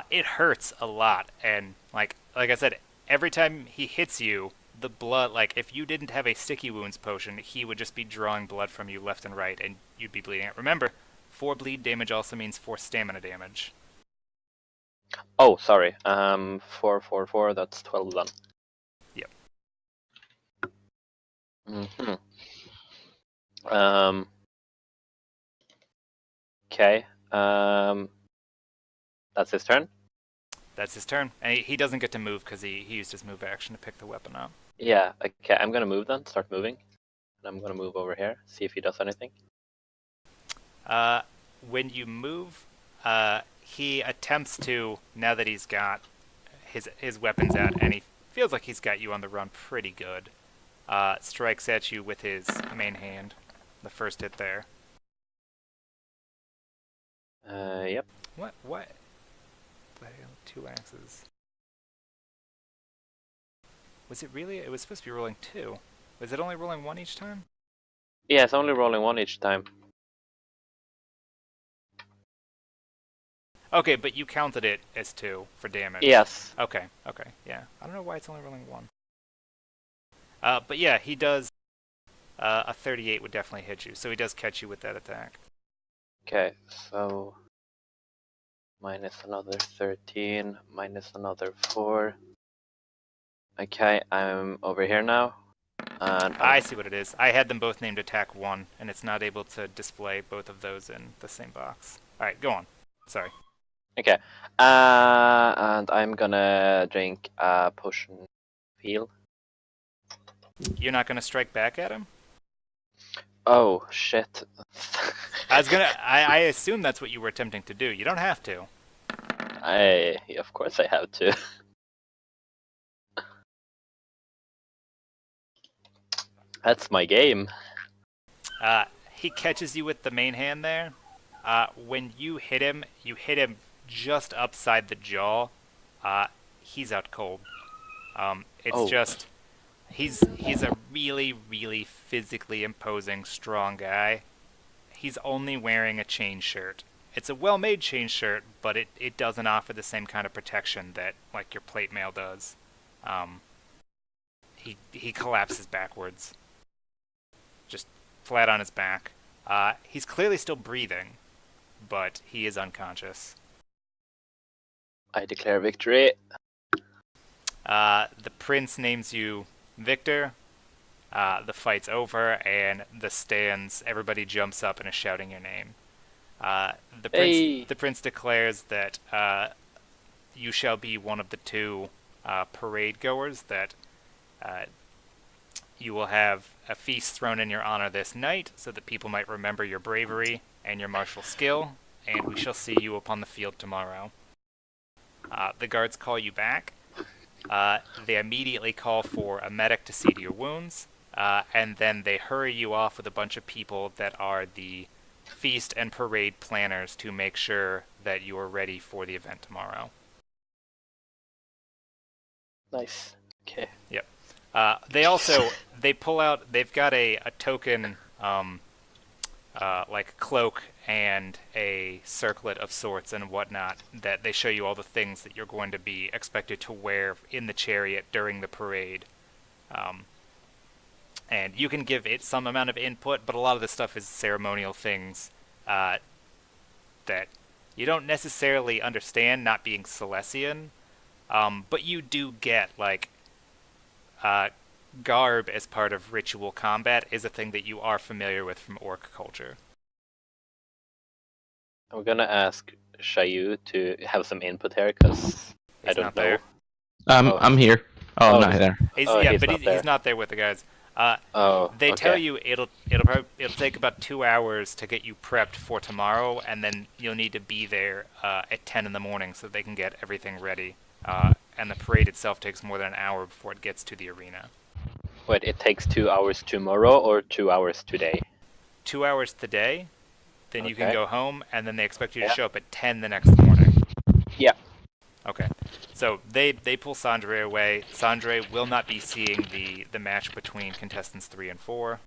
It hurts a lot, and like I said, every time he hits you, the blood, like if you didn't have a sticky wounds potion, he would just be drawing blood from you left and right, and you'd be bleeding out. Remember, 4 bleed damage also means 4 stamina damage. Oh, sorry. 4, 4, 4, that's 12 then. Yep. Mm-hmm. Okay. That's his turn? That's his turn, and he doesn't get to move because he used his move action to pick the weapon up. Yeah, okay, I'm gonna move then, start moving. And I'm gonna move over here, see if he does anything. When you move, he attempts to, now that he's got his weapons out, and he feels like he's got you on the run pretty good, strikes at you with his main hand. The first hit there. Yep. What? The hell? 2 axes. Was it really? It was supposed to be rolling 2. Was it only rolling 1 each time? Yeah, it's only rolling 1 each time. Okay, but you counted it as 2 for damage. Yes. Okay, yeah. I don't know why it's only rolling 1. But yeah, he does. A 38 would definitely hit you, so he does catch you with that attack. Okay, so minus another 13, minus another 4. Okay, I'm over here now. And I see what it is. I had them both named attack 1, and it's not able to display both of those in the same box. Alright, go on. Sorry. Okay, and I'm gonna drink a potion of heal. You're not gonna strike back at him? Oh, shit. I assume that's what you were attempting to do. You don't have to. Of course I have to. That's my game. He catches you with the main hand there. When you hit him just upside the jaw. He's out cold. It's just he's a really, really physically imposing, strong guy. He's only wearing a chain shirt. It's a well-made chain shirt, but it doesn't offer the same kind of protection that like your plate mail does. He collapses backwards, just flat on his back. He's clearly still breathing, but he is unconscious. I declare victory. The prince names you Victor. The fight's over, and the stands, everybody jumps up and is shouting your name. The prince declares that you shall be one of the 2 parade goers, that you will have a feast thrown in your honor this night, so that people might remember your bravery and your martial skill, and we shall see you upon the field tomorrow. The guards call you back. They immediately call for a medic to see to your wounds, and then they hurry you off with a bunch of people that are the feast and parade planners to make sure that you are ready for the event tomorrow. Nice. Okay. Yep. They pull out, they've got a token, like cloak and a circlet of sorts and whatnot, that they show you all the things that you're going to be expected to wear in the chariot during the parade. And you can give it some amount of input, but a lot of this stuff is ceremonial things that you don't necessarily understand, not being Silesian, but you do get, like, garb as part of ritual combat is a thing that you are familiar with from orc culture. I'm gonna ask Shayu to have some input here, because I He's don't not know. there. Oh. I'm here. Oh, I'm Oh, not he's- there. He's, Oh, yeah, he's but not there. he's not there with the guys. Oh, They okay. tell you it'll take about 2 hours to get you prepped for tomorrow, and then you'll need to be there at 10 in the morning so they can get everything ready. And the parade itself takes more than an hour before it gets to the arena. Wait, it takes 2 hours tomorrow or 2 hours today? 2 hours today, then you can Okay. go home, and then they expect you to Yeah. show up at 10 the next morning. Yeah. Okay. So they pull Sandre away. Sandre will not be seeing the match between contestants 3 and 4.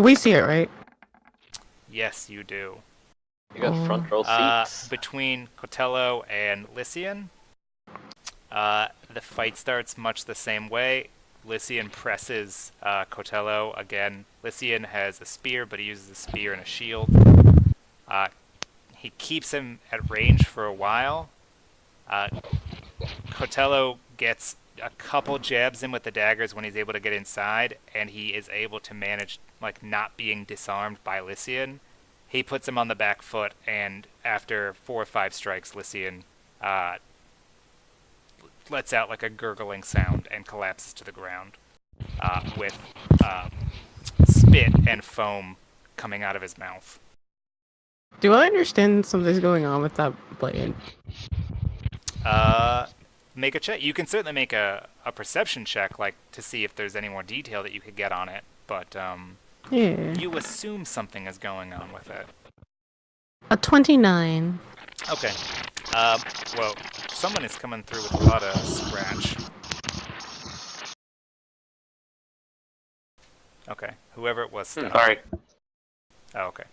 We see it, right? Yes, you do. You got front row seats. Between Cotello and Lycian, the fight starts much the same way. Lycian presses Cotello again. Lycian has a spear, but he uses a spear and a shield. He keeps him at range for a while. Cotello gets a couple jabs in with the daggers when he's able to get inside, and he is able to manage not being disarmed by Lycian. He puts him on the back foot, and after 4 or 5 strikes, Lycian lets out a gurgling sound and collapses to the ground with spit and foam coming out of his mouth. Do I understand something's going on with that blade? Make a check. You can certainly make a perception check, to see if there's any more detail that you could get on it, but Yeah. you assume something is going on with it. A 29. Okay. Well, someone is coming through with a lot of scratch. Okay. Whoever it was. Sorry. Oh, okay.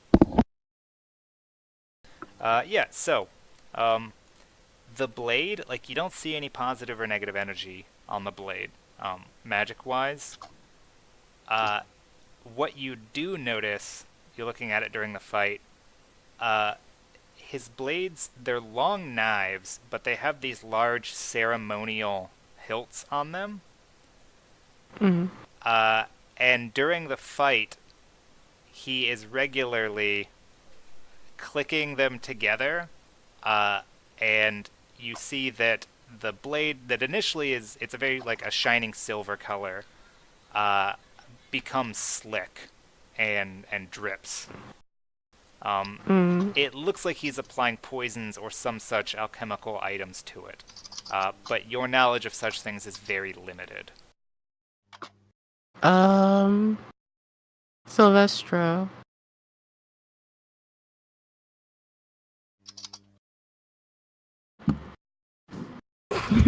Yeah, so, the blade, you don't see any positive or negative energy on the blade, magic-wise. What you do notice, you're looking at it during the fight, his blades, they're long knives, but they have these large ceremonial hilts on them. Mm. And during the fight, he is regularly clicking them together, and you see that the blade that initially it's a very a shining silver color, becomes slick and drips. It looks like he's applying poisons or some such alchemical items to it, but your knowledge of such things is very limited. Silvestro.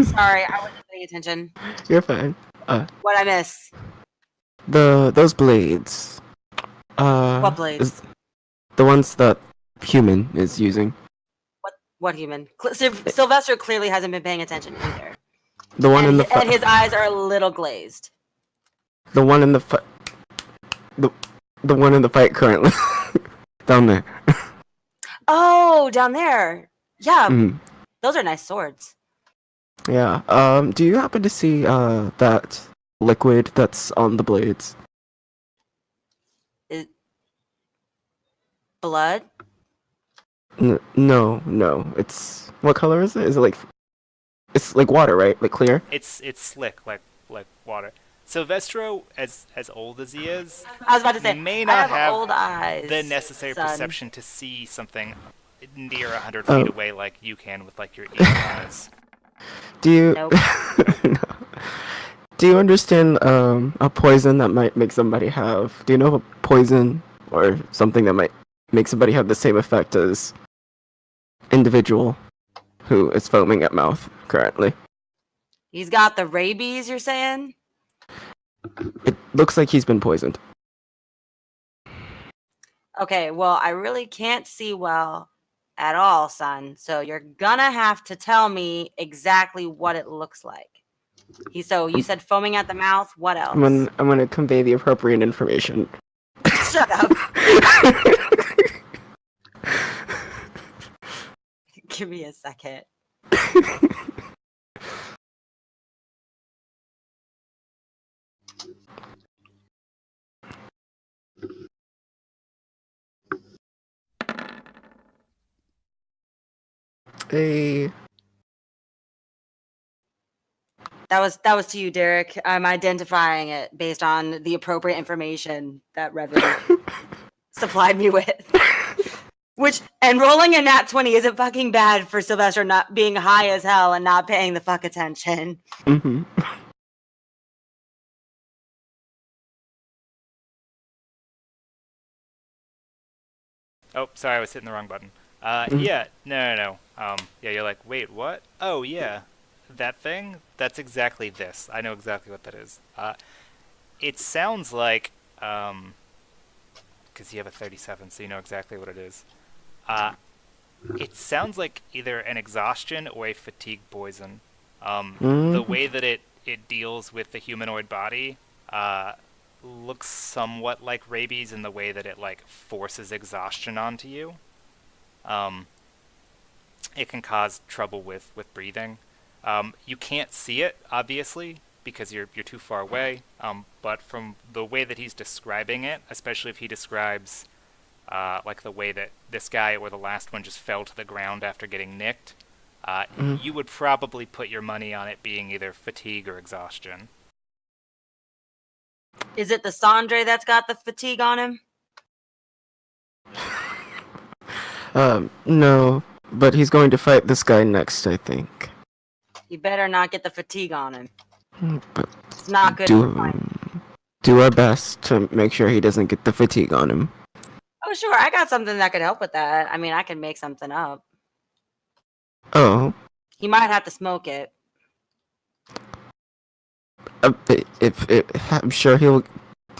Sorry, I wasn't paying attention. You're fine. What I miss? Those blades. What blades? The ones that human is using. What human? Sylvester clearly hasn't been paying attention either. The one in the and his eyes are a little glazed. The one in the fight. The one in the fight currently. Down there. Oh, down there. Yeah, Mhm. those are nice swords. Yeah. Do you happen to see that liquid that's on the blades? Blood? No. It's what color is it? Is it it's like water, right? Like clear? It's slick like water. Silvestro, as old as he is, I was about to say, may I not have old eyes. the necessary son. perception to see something near 100 feet away like you can with your eagle eyes. Do you? Nope. No. Do you understand a poison that might make somebody have? Do you know of a poison or something that might make somebody have the same effect as individual who is foaming at mouth currently? He's got the rabies, you're saying? It looks like he's been poisoned. Okay, well, I really can't see well at all, son. So you're gonna have to tell me exactly what it looks like. So you said foaming at the mouth. What else? I'm gonna convey the appropriate information. Shut up. Give me a second. Hey. That was to you, Derek. I'm identifying it based on the appropriate information that Revan supplied me with. Which, and rolling a nat 20 isn't fucking bad for Sylvester not being high as hell and not paying the fuck attention. Mm-hmm. Oh, sorry, I was hitting the wrong button. Mhm. Yeah, no. Yeah, you're like, wait, what? Oh, yeah, that thing? That's exactly this. I know exactly what that is. It sounds like, because you have a 37, so you know exactly what it is. It sounds like either an exhaustion or a fatigue poison. The way that it deals with the humanoid body looks somewhat like rabies in the way that it like forces exhaustion onto you. It can cause trouble with breathing. You can't see it, obviously, because you're too far away. But from the way that he's describing it, especially if he describes like the way that this guy or the last one just fell to the ground after getting nicked, you would probably put your money on it being either fatigue or exhaustion. Is it the Sandre that's got the fatigue on him? No, but he's going to fight this guy next, I think. You better not get the fatigue on him. But It's not good for do fight. do our best to make sure he doesn't get the fatigue on him. Oh, sure. I got something that could help with that. I mean, I can make something up. Oh, He might have to smoke it. I'm sure he'll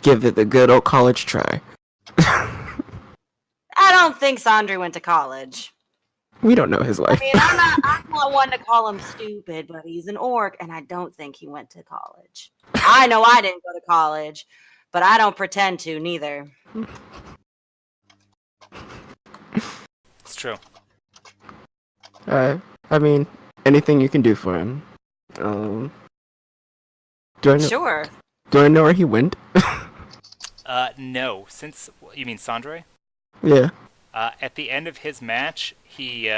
give it the good old college try. I don't think Sandre went to college. We don't know his I life. mean, I'm not one to call him stupid, but he's an orc, and I don't think he went to college. I know I didn't go to college, but I don't pretend to, neither. It's true. I mean, anything you can do for him. Do I know? Sure. Do I know where he went? No. Since you mean Sandre? Yeah. At the end of his match, he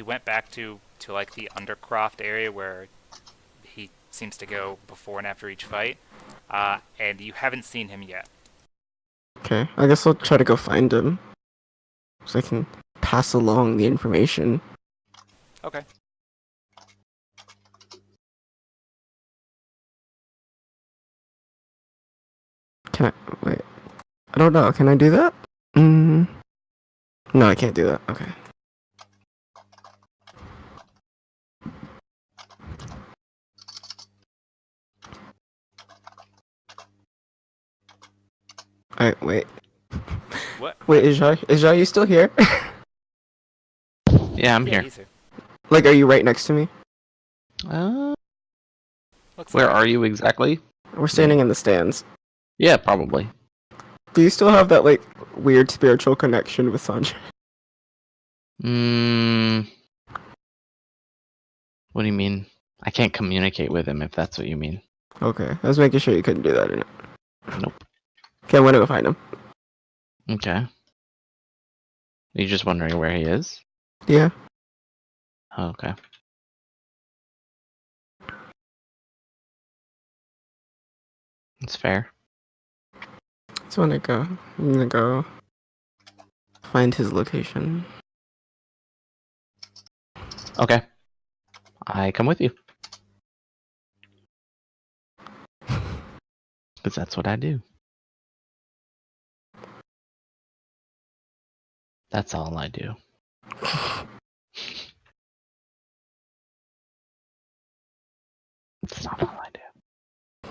went back to like the Undercroft area where he seems to go before and after each fight, and you haven't seen him yet. Okay, I guess I'll try to go find him, so I can pass along the information. Okay. Can I wait? I don't know. Can I do that? No, I can't do that. Okay. Alright, wait. What? Wait, Ijai, you still here? Yeah, I'm Yeah, here. he's here. Like, are you right next to me? Looks Where like are you exactly? We're standing in the stands. Yeah, probably. Do you still have that, like, weird spiritual connection with Sanjay? What do you mean? I can't communicate with him if that's what you mean. Okay, I was making sure you couldn't do that or not. Nope. Okay, I'm gonna go find him. Okay. Are you just wondering where he is? Yeah. Oh, okay. That's fair. So I'm gonna go find his location. Okay. I come with you. Because that's what I do. That's all I do. That's not all I do.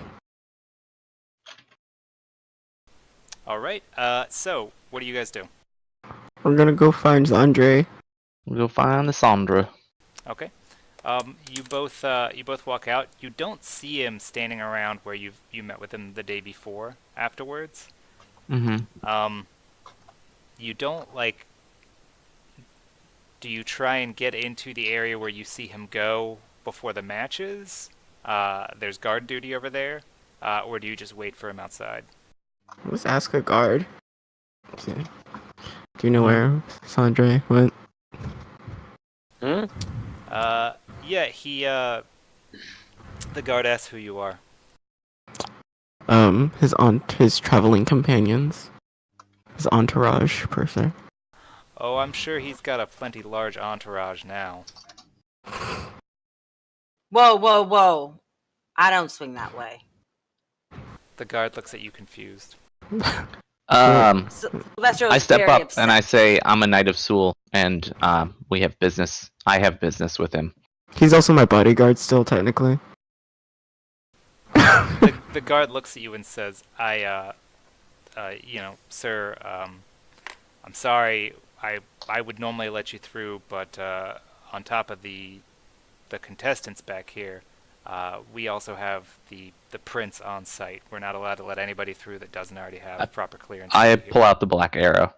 All right. So what do you guys do? We're gonna go find Andre. We'll go find the Sandra. Okay. You both walk out. You don't see him standing around where you met with him the day before. Afterwards, Mm-hmm. you don't like. Do you try and get into the area where you see him go before the matches? There's guard duty over there. Or do you just wait for him outside? Let's ask a guard. Okay. Do you know where Sandre went? Hmm? Yeah, the guard asks who you are. His traveling companions. His entourage, per se. Oh, I'm sure he's got a plenty large entourage now. Whoa, whoa, whoa! I don't swing that way. The guard looks at you confused. Sylvester I was step very up upset. and I say, I'm a knight of Sul, and we have business. I have business with him. He's also my bodyguard still, technically. The guard looks at you and says, sir, I'm sorry. I would normally let you through, but on top of the contestants back here, we also have the prince on site. We're not allowed to let anybody through that doesn't already have proper clearance. I to be pull here." out the black arrow,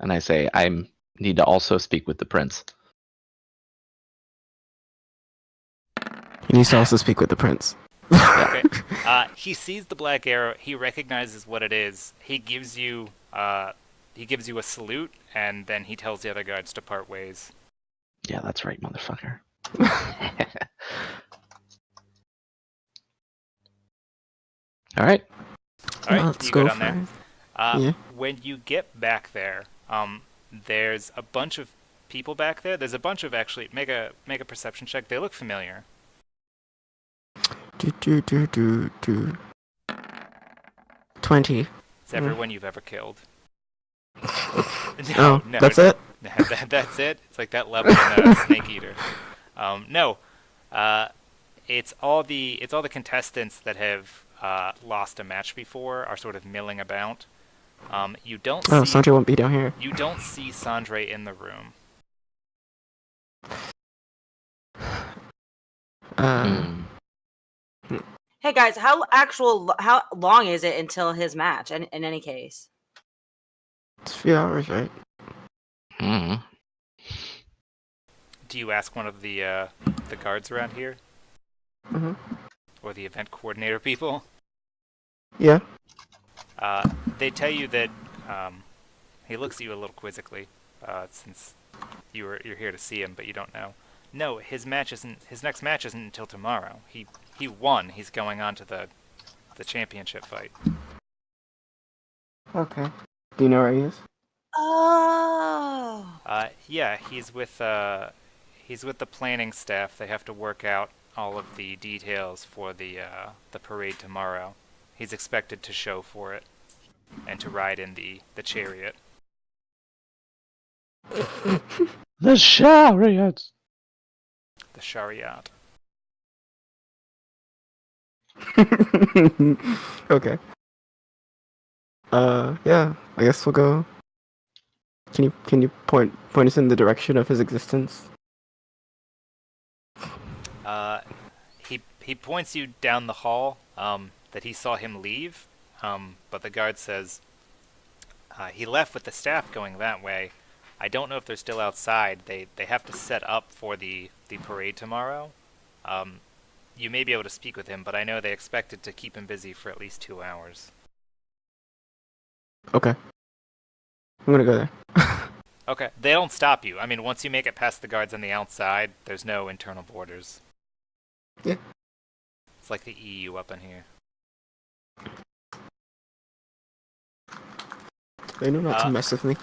and I say, I need to also speak with the prince. He needs to also speak with the prince. Okay. He sees the black arrow. He recognizes what it is. He gives you a salute, and then he tells the other guards to part ways. Yeah, that's right, motherfucker. All right. All right, Let's you go go down for there. it. Yeah. When you get back there, there's a bunch of people back there. There's a bunch of actually make a perception check. They look familiar. Do. 20. It's everyone you've ever killed. Oh, that's it? That's it. It's like that level in Snake Eater. No, it's all the contestants that have lost a match before are sort of milling about. You don't Oh, see Sandre won't be down here. you don't see Sandre in the room. Hey guys, how long is it until his match? In any case, It's a few hours, right? Hmm. Do you ask one of the guards around here, Mm-hmm. or the event coordinator people? Yeah. They tell you that he looks at you a little quizzically, since you're here to see him, but you don't know. No, his next match isn't until tomorrow. He won. He's going on to the championship fight. Okay. Do you know where he is? oh, Yeah, he's with the planning staff. They have to work out all of the details for the parade tomorrow. He's expected to show for it and to ride in the chariot. The chariots. The chariot. Okay. Yeah. I guess we'll go. Can you point us in the direction of his existence? He points you down the hall. That he saw him leave. But the guard says he left with the staff going that way. I don't know if they're still outside. They have to set up for the parade tomorrow. You may be able to speak with him, but I know they expected to keep him busy for at least 2 hours. Okay. I'm gonna go there. Okay, they don't stop you. I mean, once you make it past the guards on the outside, there's no internal borders. Yeah. It's like the EU up in here. They know not to mess with me.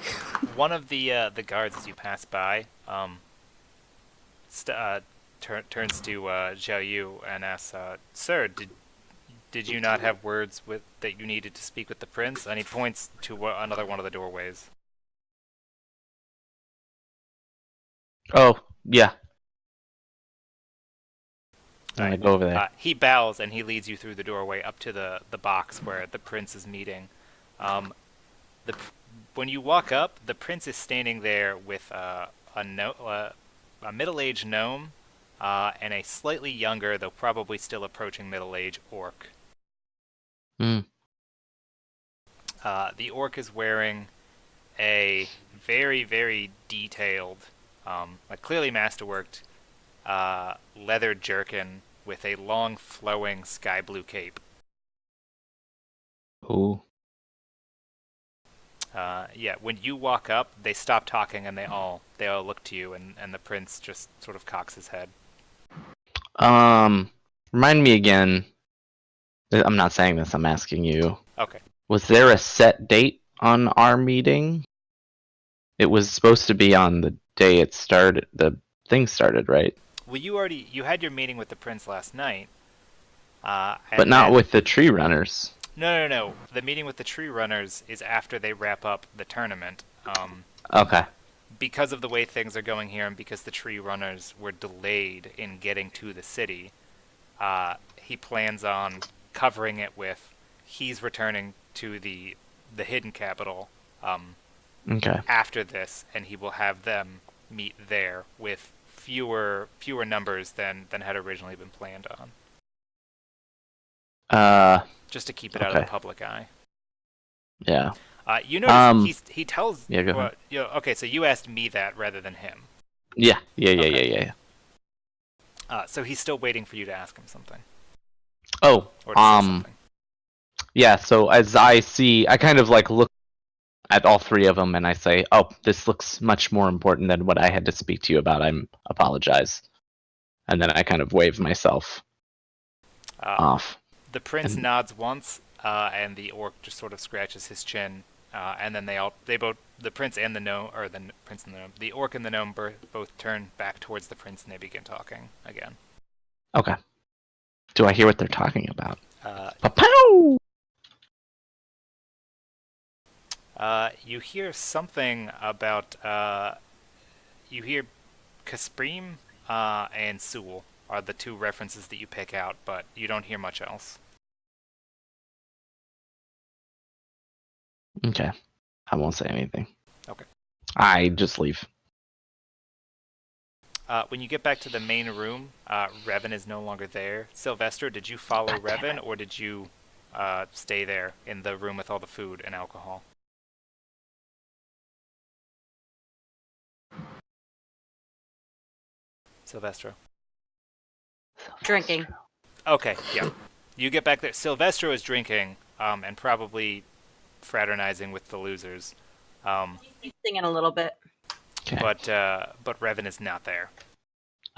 One of the guards, as you pass by, turns to Zhao Yu and asks, "Sir, did you not have words that you needed to speak with the prince?" And he points to another one of the doorways. Oh, yeah. I'm Right. gonna go over there. He bows and he leads you through the doorway up to the box where the prince is meeting. When you walk up, the prince is standing there with a middle-aged gnome and a slightly younger, though probably still approaching middle-age, orc. Hmm. The orc is wearing a very, very detailed, like clearly masterworked, leather jerkin with a long, flowing sky blue cape. Ooh. Yeah, when you walk up, they stop talking and they all look to you, and the prince just sort of cocks his head. Remind me again. I'm not saying this. I'm asking you. Okay. Was there a set date on our meeting? It was supposed to be on the day it started. The thing started, right? Well, you had your meeting with the prince last night. But not with the tree runners. No. The meeting with the tree runners is after they wrap up the tournament. Okay. Because of the way things are going here, and because the tree runners were delayed in getting to the city, he plans on covering it with he's returning to the hidden capital Okay. after this, and he will have them meet there with fewer numbers than had originally been planned on. Just to keep it out of the Okay. public eye. Yeah. You notice he tells. Yeah, go ahead. Okay, so you asked me that rather than him. Yeah. Okay. So he's still waiting for you to ask him something. Oh. Or to say something. Yeah. So as I kind of like look at all three of them and I say, "Oh, this looks much more important than what I had to speak to you about. I apologize." And then I kind of wave myself off. The prince nods once, and the orc just sort of scratches his chin, and then the prince and the gnome, or the prince and the gnome, the orc and the gnome both turn back towards the prince and they begin talking again. Okay. Do I hear what they're talking about? Pow! You hear something about, you hear Kasprim and Sewell are the two references that you pick out, but you don't hear much else. Okay. I won't say anything. Okay. I just leave. When you get back to the main room, Revan is no longer there. Sylvester, did you follow Revan, or did you stay there in the room with all the food and alcohol? Sylvester. Drinking. Okay, yeah. You get back there. Sylvester is drinking, and probably fraternizing with the losers. He's singing a little bit. Okay. But Revan is not there.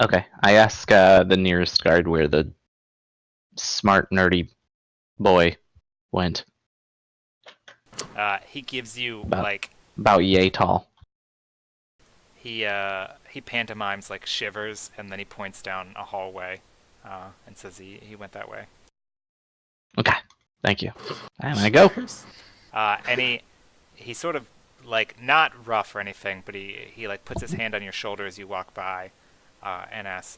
Okay. I ask the nearest guard where the smart, nerdy boy went. He gives you About yay tall. he pantomimes like shivers, and then he points down a hallway, and says he went that way. Okay. Thank you. And I go. And he sort of like not rough or anything, but he like puts his hand on your shoulder as you walk by, and asks,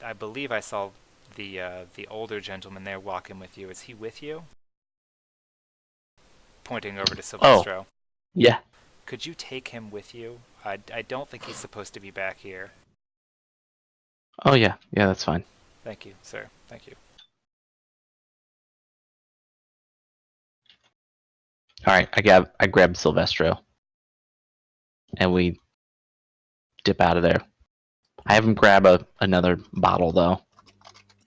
I believe I saw the older gentleman there walking with you. Is he with you? Pointing over to Silvestro. Yeah. Could you take him with you? I don't think he's supposed to be back here. Oh yeah. Yeah, that's fine. Thank you, sir. Thank you. All right. I grab Silvestro, and we dip out of there. I have him grab another bottle though.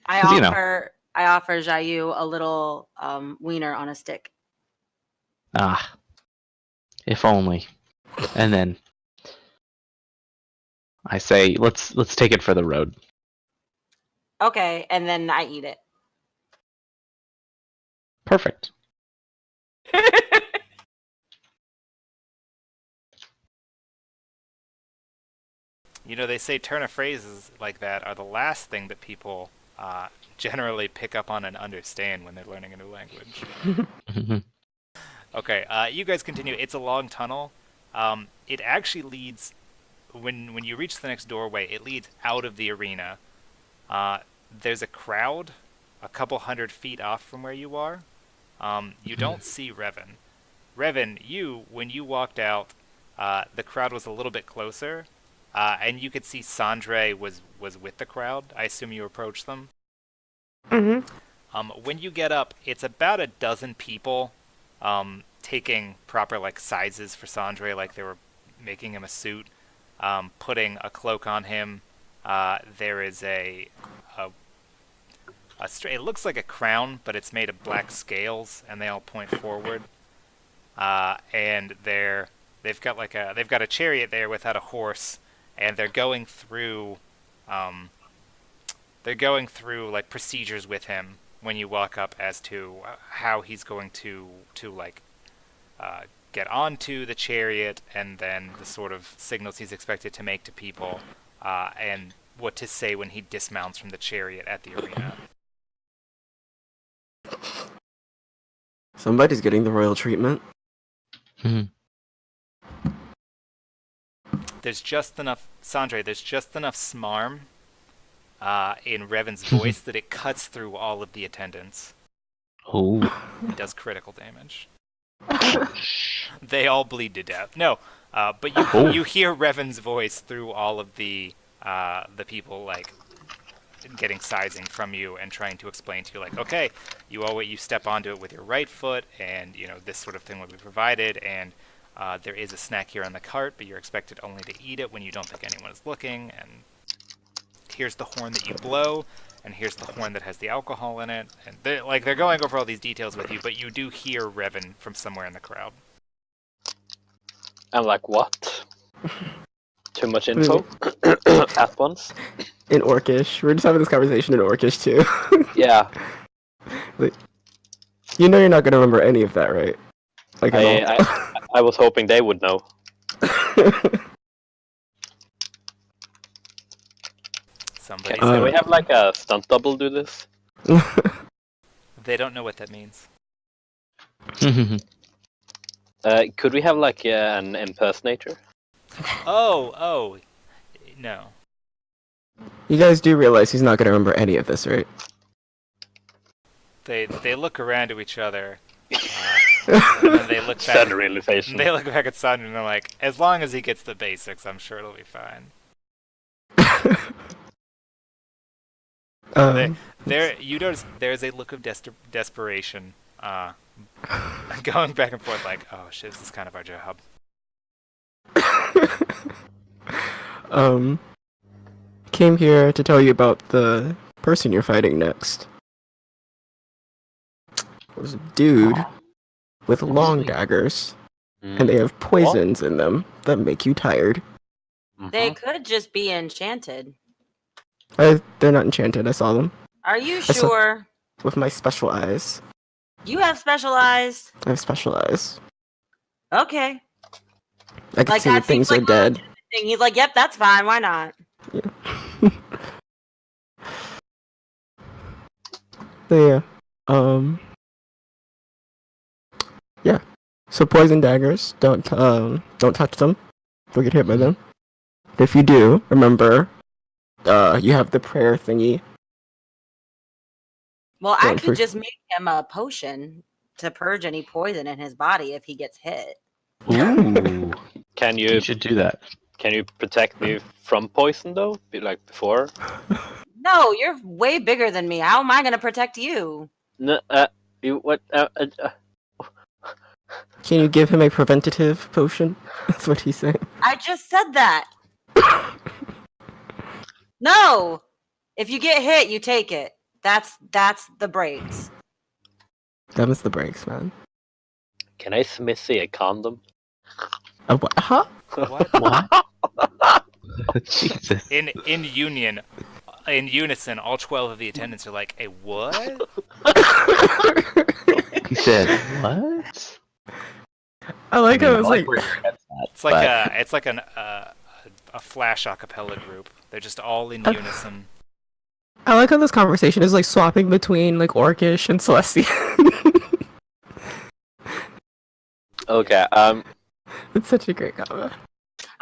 I 'Cause, offer Jayu a little wiener on a stick. Ah, if only. And then I say, let's take it for the road. Okay, and then I eat it. Perfect. You know, they say turn of phrases like that are the last thing that people generally pick up on and understand when they're learning a new language. Okay, you guys continue. It's a long tunnel. It actually leads, when you reach the next doorway, it leads out of the arena. There's a crowd a couple 100 feet off from where you are. You don't see Revan. Revan, when you walked out, the crowd was a little bit closer, and you could see Sandre was with the crowd. I assume you approached them. Mm-hmm. When you get up, it's about a dozen people taking proper like sizes for Sandre, like they were making him a suit, putting a cloak on him. There is it looks like a crown, but it's made of black scales, and they all point forward. And they've got a chariot there without a horse, and they're going through like procedures with him when you walk up as to how he's going to get onto the chariot, and then the sort of signals he's expected to make to people, and what to say when he dismounts from the chariot at the arena. Somebody's getting the royal treatment. There's just enough, Sandre, there's just enough smarm in Revan's voice that it cuts through all of the attendants. Oh. It does critical damage. They all bleed to death. No, but you hear Revan's voice through all of the people, like, getting sizing from you and trying to explain to you, like, okay, you step onto it with your right foot, and, you know, this sort of thing will be provided, and there is a snack here on the cart, but you're expected only to eat it when you don't think anyone is looking, and here's the horn that you blow, and here's the horn that has the alcohol in it, and they're going over all these details with you, but you do hear Revan from somewhere in the crowd. I'm like, what? Too much info at once? In Orcish. We're just having this conversation in Orcish, too. Yeah. Like, you know you're not going to remember any of that, right? Like, I was hoping they would know. Somebody Can we have like a stunt double do this? They don't know what that means. Could we have like an impersonator? Oh, no. You guys do realize he's not going to remember any of this, right? They look around to each other, and then they look back. Sudden realization. They look back at Sun and they're like, as long as he gets the basics, I'm sure it'll be fine. You notice there's a look of desperation going back and forth, like, oh shit, this is kind of our job. Came here to tell you about the person you're fighting next. There's a dude with long daggers, and they have poisons in them that make you tired. They could just be enchanted. They're not enchanted, I saw them. Are you saw- sure? With my special eyes. You have special eyes? I have special eyes. Okay. I can Like, see that when things seems are like dead. Thing. He's like, yep, that's fine. Why not? So yeah. So poison daggers, don't touch them. Don't get hit by them. If you do, remember, you have the prayer thingy. Well, I Don't could just make him a potion to purge any poison in his body if he gets hit. Ooh. Can You you should do that. can you protect me from poison though? Like before? No, you're way bigger than me. How am I going to protect you? No, you what? Can you give him a preventative potion? That's what he's saying. I just said that. No. If you get hit, you take it. That's the breaks. Them's the breaks, man. Can I smithy a condom? What? Huh? What? Jesus. In unison, all 12 of the attendants are like, "A what?" He said, what? I like how it's like, It's like a Flash a cappella group. They're just all in unison. I like how this conversation is like swapping between like Orcish and Celestian. Okay. It's such a great combo.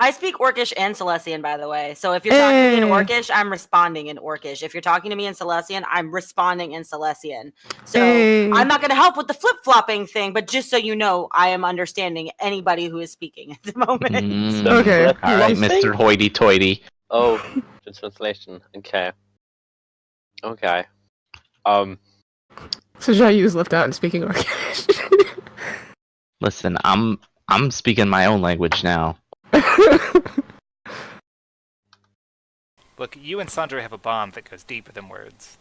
I speak Orcish and Celestian, by the way. So if you're talking to me in Hey. Orcish, I'm responding in Orcish. If you're talking to me in Celestian, I'm responding in Celestian. So Hey. I'm not going to help with the flip-flopping thing, but just so you know, I am understanding anybody who is speaking at the moment. Okay. All right, Mr. Hoity-toity. Oh, the translation. Okay. Okay. So Jayu was left out and speaking Orcish. Listen, I'm speaking my own language now. Look, you and Sandra have a bond that goes deeper than words.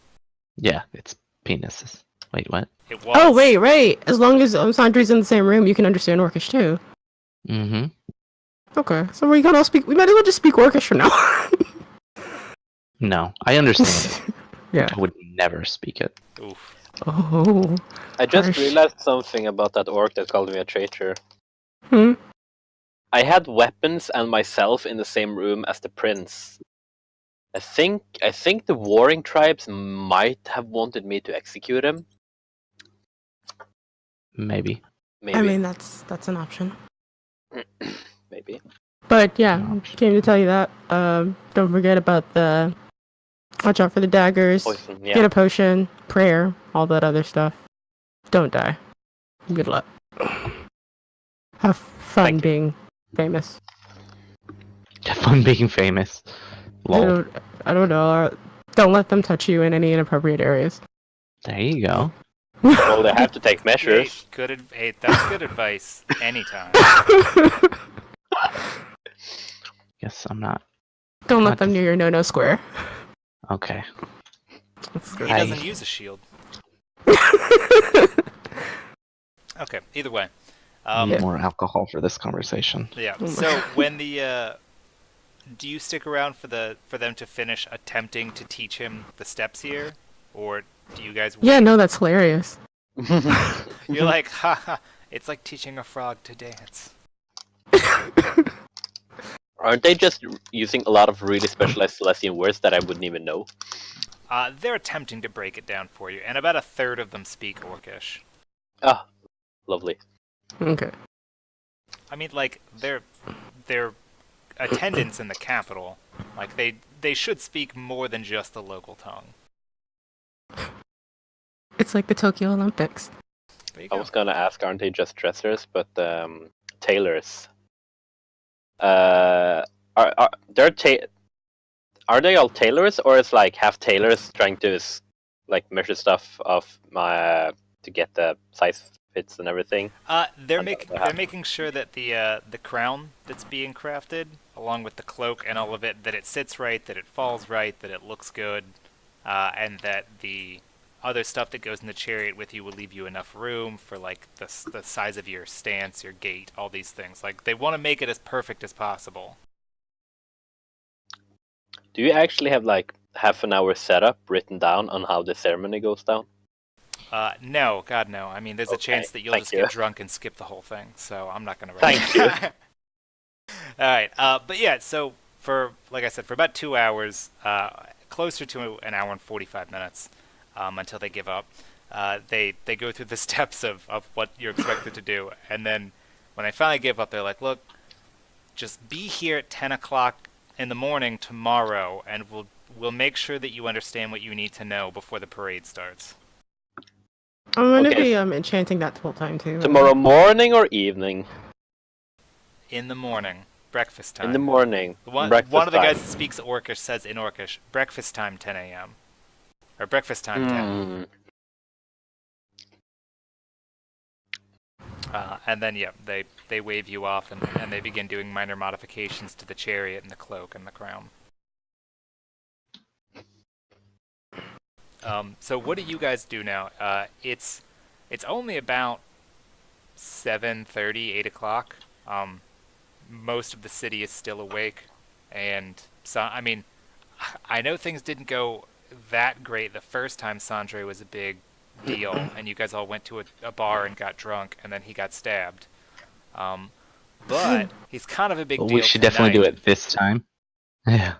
Yeah, it's penises. Wait, what? It was. Oh wait, right. As long as Sandri's in the same room, you can understand Orcish too. Mm-hmm. Okay, so we can all speak. We might as well just speak Orcish from now on. No, I understand it. Yeah. I would never speak it. Oof. Oh. I just Harsh. realized something about that orc that called me a traitor. Hmm. I had weapons and myself in the same room as the prince. I think the warring tribes might have wanted me to execute him. Maybe. Maybe. I mean, that's an option. Maybe. But yeah, No. came to tell you that. Don't forget about the. Watch out for the daggers. Poison, Get yeah. a potion, prayer, all that other stuff. Don't die. Good luck. Have fun Thank you. being famous. Have fun being famous. Lol. I don't know. Don't let them touch you in any inappropriate areas. There you go. Well, they have to take measures. Hey, that's good advice. Anytime. Guess I'm not. Don't let Not them just- near your no-no square. Okay. That's He good. doesn't use a shield. Okay, either way. Need more alcohol for this conversation. Yeah. Oh my So when the do you stick around for them to finish attempting to teach him the steps here, or do you guys? Yeah, no, that's hilarious. You're like, haha. It's like teaching a frog to dance. Aren't they just using a lot of really specialized Celestian words that I wouldn't even know? They're attempting to break it down for you, and about a third of them speak Orcish. Ah, lovely. Okay. I mean, like their attendance in the capital, like they should speak more than just the local tongue. It's like the Tokyo Olympics. There you I go. was gonna ask, aren't they just dressers, but tailors? Are they all tailors, or it's like half tailors trying to like measure stuff off my to get the size fits and everything? They're making sure that the crown that's being crafted, along with the cloak and all of it, that it sits right, that it falls right, that it looks good, and that the other stuff that goes in the chariot with you will leave you enough room for like the size of your stance, your gait, all these things. Like they want to make it as perfect as possible. Do you actually have like half an hour setup written down on how the ceremony goes down? No, God no. I mean, there's a Okay, chance that you'll thank just you. get drunk and skip the whole thing. So I'm not gonna. Thank you. All right, but yeah. So for like I said, for about 2 hours, closer to an hour and 45 minutes, until they give up. They go through the steps of what you're expected to do, and then when they finally give up, they're like, "Look, just be here at 10 o'clock in the morning tomorrow, and we'll make sure that you understand what you need to know before the parade starts." I'm gonna Okay. be enchanting that the whole time too. Tomorrow morning or evening? In the morning, breakfast time. In the morning. One breakfast of the time. guys that speaks Orcish says in Orcish, breakfast time 10 a.m. Or breakfast time 10. And then, yeah, they wave you off and they begin doing minor modifications to the chariot and the cloak and the crown. So what do you guys do now? It's only about 7:30, 8 o'clock. Most of the city is still awake, and so I mean, I know things didn't go that great the first time Sandre was a big deal, and you guys all went to a bar and got drunk, and then he got stabbed. But he's kind of a big Well, deal. we should definitely do tonight. it this time. Yeah.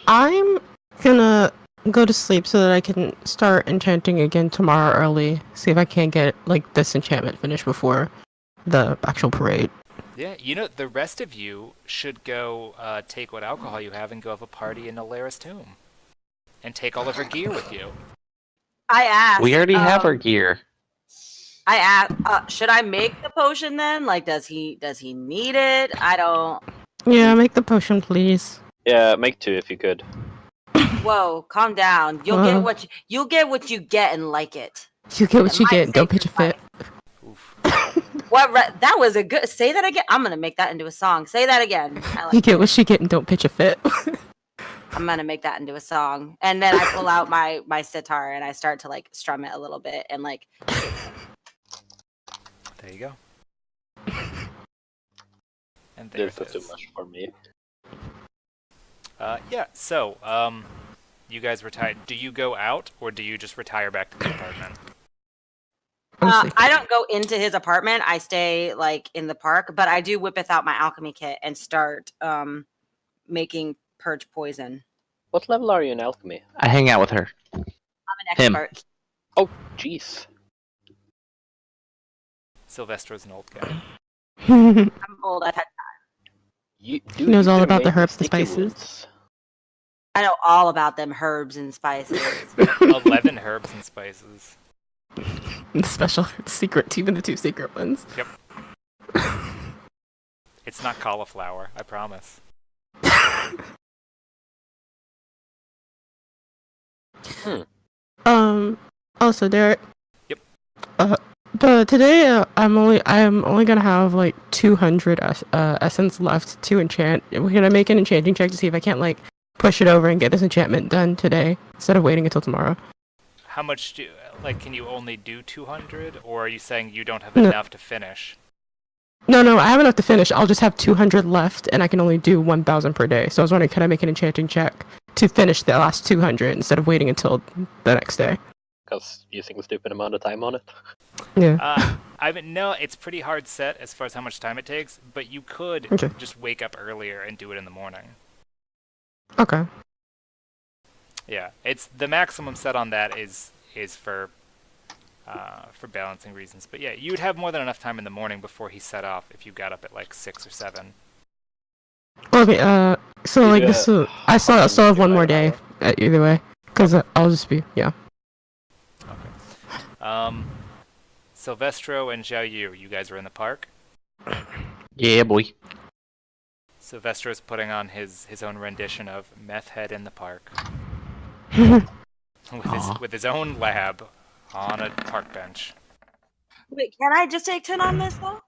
I'm gonna go to sleep so that I can start enchanting again tomorrow early. See if I can't get like this enchantment finished before the actual parade. Yeah, you know, the rest of you should go take what alcohol you have and go have a party in Alara's tomb. And take all of her gear with you. I asked. We already have our gear. I asked. Should I make the potion then? Like, does he need it? I don't. Yeah, make the potion, please. Yeah, make 2 if you could. Whoa, calm down. You'll get what you get and like it. You get what It you might get. Don't save pitch a your fit. Oof. That was a good. Say that again. I'm gonna make that into a song. Say that again. I You like get it. what she get and don't pitch a fit. I'm gonna make that into a song, and then I pull out my sitar and I start to like strum it a little bit and like. There you go. And there There's it too is. much for me. Yeah. So, you guys retire. Do you go out or do you just retire back to the apartment? Honestly. I don't go into his apartment. I stay like in the park, but I do whippeth out my alchemy kit and start making purge poison. What level are you in alchemy? I hang out with her. I'm an Him. expert. Oh, jeez. Sylvester's an old guy. I'm old. I've had. You, He knows all either about the make me herbs, the sticky spices. wounds. I know all about them herbs and spices. 11 herbs and spices. The special secret, even the 2 secret ones. Yep. It's not cauliflower, I promise. Also, Derek. Yep. But today I'm only gonna have like 200 essence left to enchant. We're gonna make an enchanting check to see if I can't like push it over and get this enchantment done today instead of waiting until tomorrow. How much do can you only do 200, or are you saying you don't have No. enough to finish? No, I have enough to finish. I'll just have 200 left, and I can only do 1,000 per day. So I was wondering, can I make an enchanting check to finish the last 200 instead of waiting until the next day? Because using a stupid amount of time on it. Yeah. I mean, no, it's pretty hard set as far as how much time it takes, but you could Okay. just wake up earlier and do it in the morning. Okay. Yeah, it's the maximum set on that is for balancing reasons. But yeah, you'd have more than enough time in the morning before he set off if you got up at like 6 or 7. Okay. So You like do this, a I still have hundred one more an day hour. either way, because I'll just be Okay. Silvestro and Xiao Yu, you guys are in the park. Yeah, boy. Silvestro's putting on his own rendition of Meth Head in the Park with his own lab on a park bench. Wait, can I just take 10 on this though?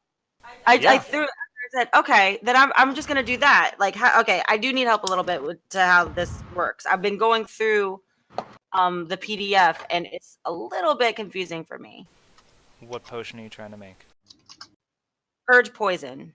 Yeah. I threw. I said, okay, then I'm just gonna do that. Like, okay, I do need help a little bit to how this works. I've been going through the PDF, and it's a little bit confusing for me. What potion are you trying to make? Purge poison.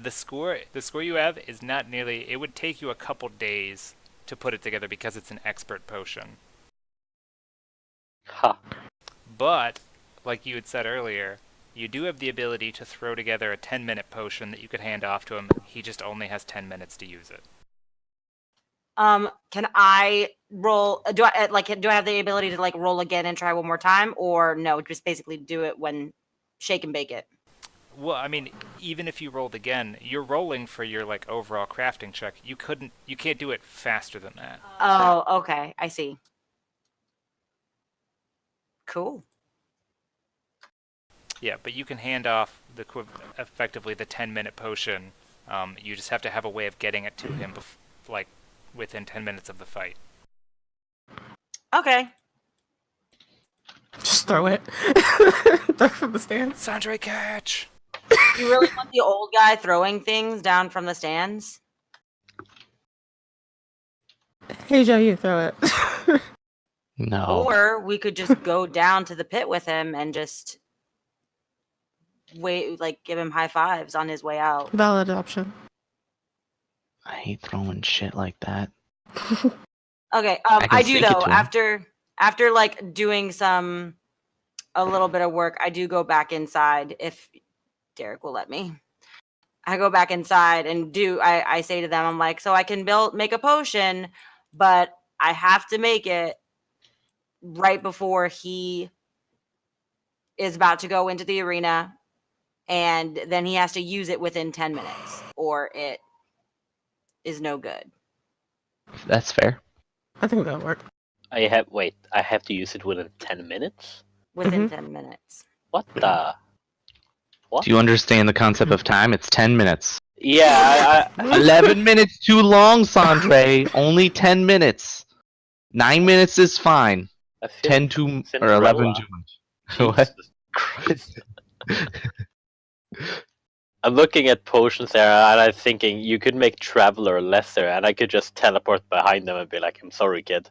The score you have is not nearly. It would take you a couple days to put it together because it's an expert potion. Ha. But, like you had said earlier, you do have the ability to throw together a 10-minute potion that you could hand off to him. He just only has 10 minutes to use it. Can I roll? Do I have the ability to like roll again and try one more time, or no? Just basically do it when shake and bake it. Well, I mean, even if you rolled again, you're rolling for your like overall crafting check. You can't do it faster than that. Oh, okay, I see. Cool. Yeah, but you can hand off effectively the 10-minute potion. You just have to have a way of getting it to him, within 10 minutes of the fight. Okay. just throw it. Throw it from the stands. Sandre, catch! You really want the old guy throwing things down from the stands? Hey Joe, you throw it. No. Or we could just go down to the pit with him and just wait, like give him high fives on his way out. Valid option. I hate throwing shit like that. Okay, I can I do sneak it though. to him. After like doing a little bit of work, I do go back inside if Derek will let me. I go back inside and I say to them, I'm like, so I can make a potion, but I have to make it right before he is about to go into the arena, and then he has to use it within 10 minutes, or it is no good. That's fair. I think that'll work. I have to use it within 10 minutes? Within Mhm. 10 minutes. What the? What? Do you understand the concept of time? It's 10 minutes. Yeah, I 11 minutes too long, Sandre. Only 10 minutes. 9 minutes is fine. I feel 10 too or Cinderella. 11 too much. What? Jesus Christ. I'm looking at potions there, and I'm thinking you could make Traveler lesser, and I could just teleport behind them and be like, I'm sorry, kid.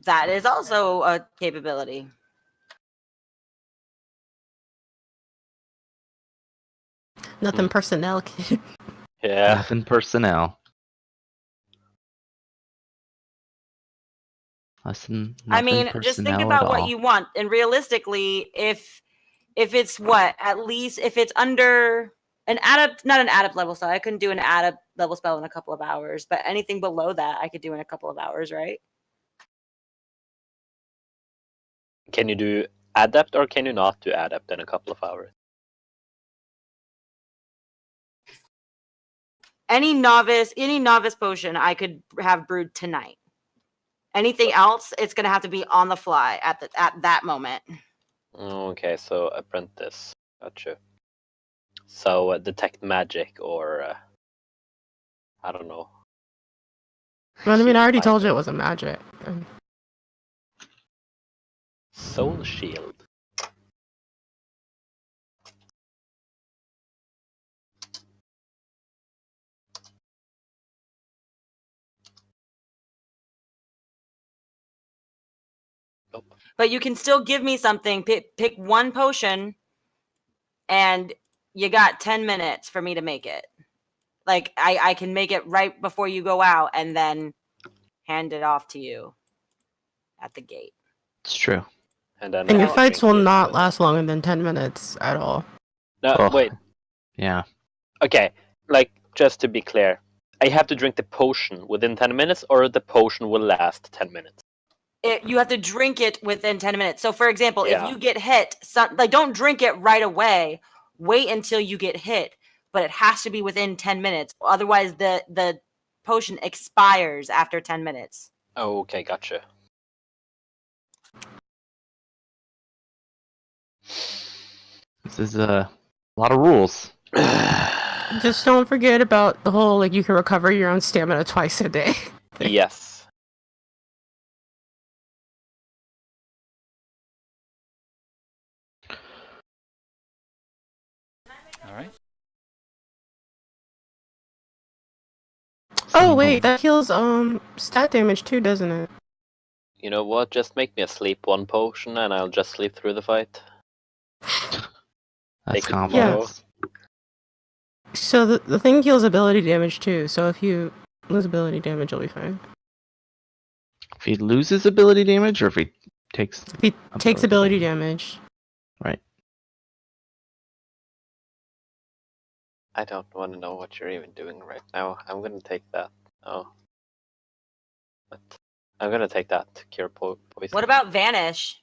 That is also a capability. Nothing personnel. Kid. Yeah. Nothing personnel. I mean, just think about what you want, and realistically, if it's what, at least if it's under an adept, not an adept level spell, I couldn't do an adept level spell in a couple of hours, but anything below that I could do in a couple of hours, right? Can you do Adept, or can you not do Adept in a couple of hours? Any novice potion I could have brewed tonight. Anything else, it's gonna have to be on the fly at that moment. Okay, so Apprentice. Gotcha. So Detect Magic, or I don't know. Well, I mean, I already Shield told you it Finder. was a magic. Soul Shield. Nope. But you can still give me something. Pick one potion, and you got 10 minutes for me to make it. Like, I can make it right before you go out and then hand it off to you at the gate. It's true. And then And I your have fights to will drink not this. last longer than 10 minutes at all. No, Oh. wait. Yeah. Okay, like, just to be clear, I have to drink the potion within 10 minutes, or the potion will last 10 minutes? You have to drink it within 10 minutes. So, for example, Yeah. if you get hit, don't drink it right away. Wait until you get hit, but it has to be within 10 minutes. Otherwise, the potion expires after 10 minutes. Oh, okay, gotcha. This is a lot of rules. Just don't forget about the whole, like, you can recover your own stamina twice a day. Yes. All right. Oh, wait, that heals, stat damage too, doesn't it? You know what? Just make me a sleep one potion, and I'll just sleep through the fight. That's Take it confidence. So the thing heals ability damage too, so if you lose ability damage, you'll be fine. If he loses ability damage, or if he takes. If he takes ability damage. Right. I don't want to know what you're even doing right now. I'm gonna take that. Oh. But I'm gonna take that to cure poison. What about Vanish?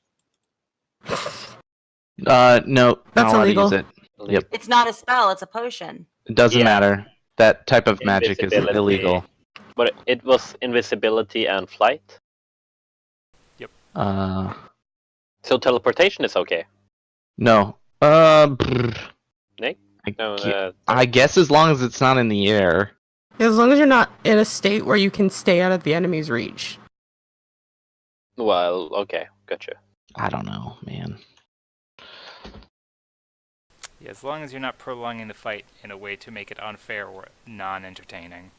No, That's not allowed illegal. to use it. Yep. It's not a spell, it's a potion. It doesn't Yeah. matter. That type of magic is Invisibility. illegal. But it was invisibility and flight. So teleportation is okay. No. Nick? No, I guess as long as it's not in the air. As long as you're not in a state where you can stay out of the enemy's reach. well, okay, gotcha. I don't know, man. Yeah, as long as you're not prolonging the fight in a way to make it unfair or non-entertaining.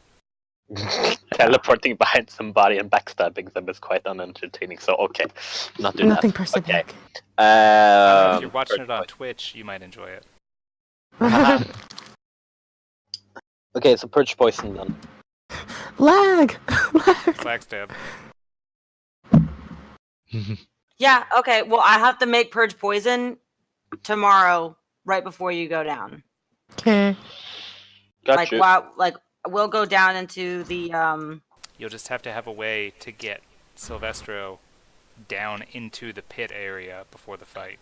Teleporting behind somebody and backstabbing them is quite unentertaining. So okay, not do Nothing that. personnel. Okay. If you're watching it on Twitch, you might enjoy it. Okay, so purge poison then. Lag! Flag stab. Yeah, okay. Well, I have to make Purge Poison tomorrow, right before you go down. Okay. Gotcha. We'll go down into the You'll just have to have a way to get Silvestro down into the pit area before the fight.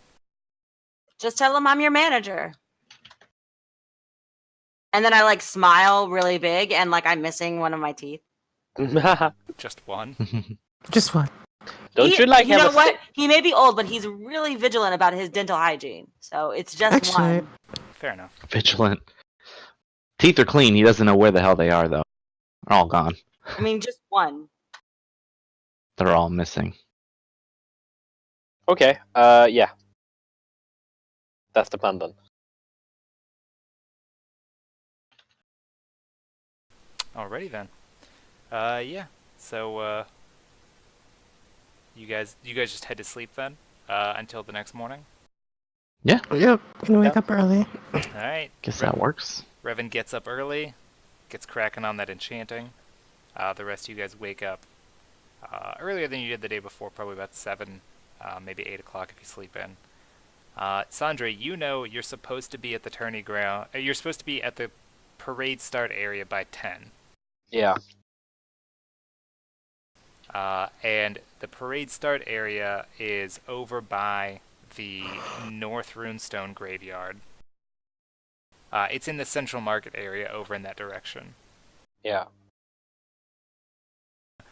Just tell him I'm your manager. And then I like smile really big and like I'm missing one of my teeth. Just one. Just one. Don't you like You have know a what? He may be old, but he's really vigilant about his dental hygiene. So it's just Actually- one. Fair enough. Vigilant. Teeth are clean. He doesn't know where the hell they are, though. They're all gone. I mean, just one. They're all missing. Okay, yeah. That's the plan then. Alrighty then. Yeah. So, you guys just head to sleep then, until the next morning. Yep. Can wake up early. Alright. Guess that works. Revan gets up early, gets cracking on that enchanting. The rest of you guys wake up earlier than you did the day before, probably about 7, maybe 8 o'clock if you sleep in. Sandra, you know you're supposed to be at the tourney ground. You're supposed to be at the parade start area by 10. Yeah. And the parade start area is over by the North Runestone graveyard. It's in the central market area over in that direction. Yeah.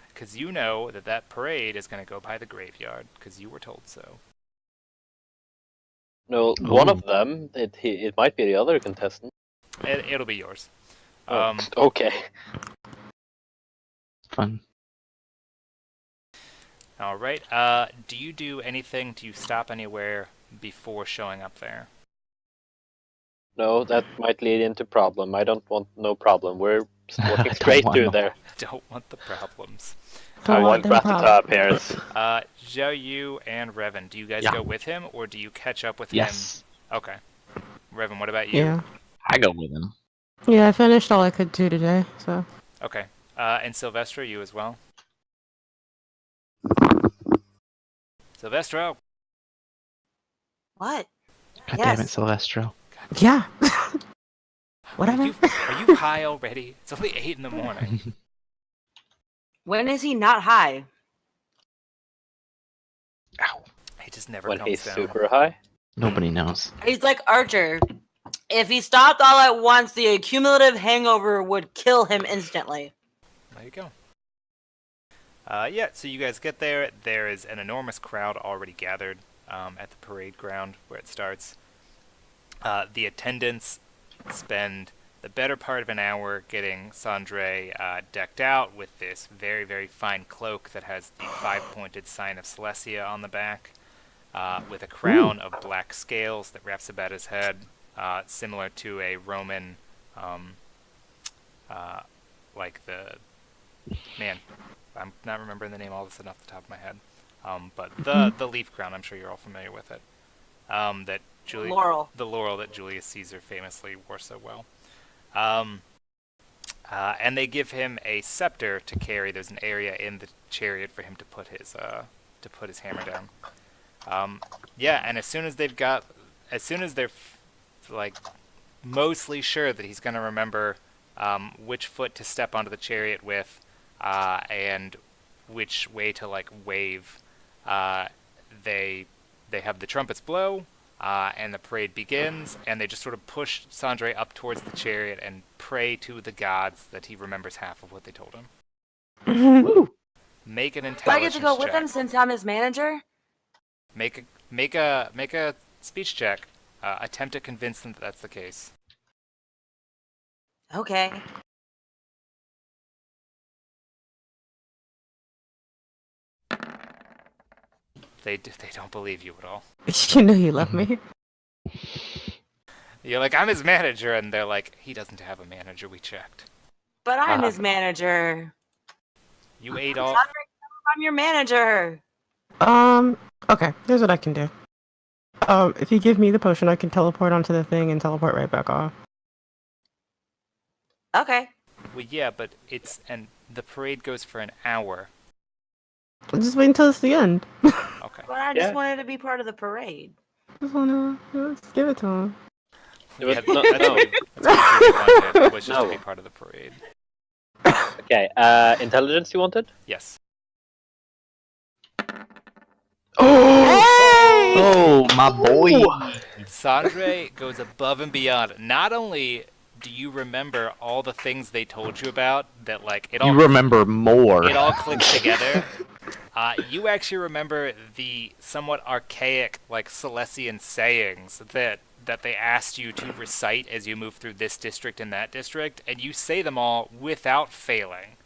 Because you know that parade is going to go by the graveyard, because you were told so. No, one Ooh. of them. It might be the other contestant. It'll be yours. Okay. Fun. Alright, do you do anything? Do you stop anywhere before showing up there? No, that might lead into problem. I don't want no problem. We're walking Don't straight want through no- there. Don't want the problems. Don't I want want them Ratata appears. Zhao Yu and Revan, do you guys Yeah. go with him, or do you catch up with Yes. him? Okay. Revan, what about you? Yeah. I go with him. Yeah, I finished all I could do today, so. Okay. And Silvestre, you as well? Silvestro! What? God Yes. damn it, Silvestro. Yeah. Whatever. Are you high already? It's only 8 in the morning. When is he not high? Ow. He just never When comes he's down. super high. Nobody knows. He's like Archer. If he stopped all at once, the accumulative hangover would kill him instantly. There you go. Yeah, so you guys get there. There is an enormous crowd already gathered at the parade ground where it starts. The attendants spend the better part of an hour getting Sandre decked out with this very, very fine cloak that has the 5-pointed sign of Celestia on the back, with a crown of black scales that wraps about his head, similar to a Roman, like the... Man, I'm not remembering the name all of a sudden off the top of my head. But the leaf crown, I'm sure you're all familiar with it. That Laurel. The laurel that Julius Caesar famously wore so well. And they give him a scepter to carry. There's an area in the chariot for him to put his hammer down. Yeah, and as soon as they're like mostly sure that he's gonna remember which foot to step onto the chariot with, and which way to like wave, they have the trumpets blow. And the parade begins, and they just sort of push Sandre up towards the chariot and pray to the gods that he remembers half of what they told him. Make an Do I intelligence get to go with check. him since I'm his manager? Make a speech check. Attempt to convince them that that's the case. Okay. They don't believe you at all. You know you love me. You're like, I'm his manager, and they're like, he doesn't have a manager. We checked. But I'm his manager. You ate all. I'm your manager. Okay, here's what I can do. If you give me the potion, I can teleport onto the thing and teleport right back off. Okay. Well, yeah, but the parade goes for an hour. I'll just wait until it's the end. Okay. But I just wanted to be part of the parade. Just wanna just give it to him. Yeah, No, that's no. what he wanted, was just to No. be part of the parade. Okay, intelligence you wanted? Yes. Oh, my boy. Sandre goes above and beyond. Not only do you remember all the things they told you about, that like it You all remember more. it all clicks together. You actually remember the somewhat archaic, like Silesian sayings that they asked you to recite as you move through this district and that district, and you say them all without failing.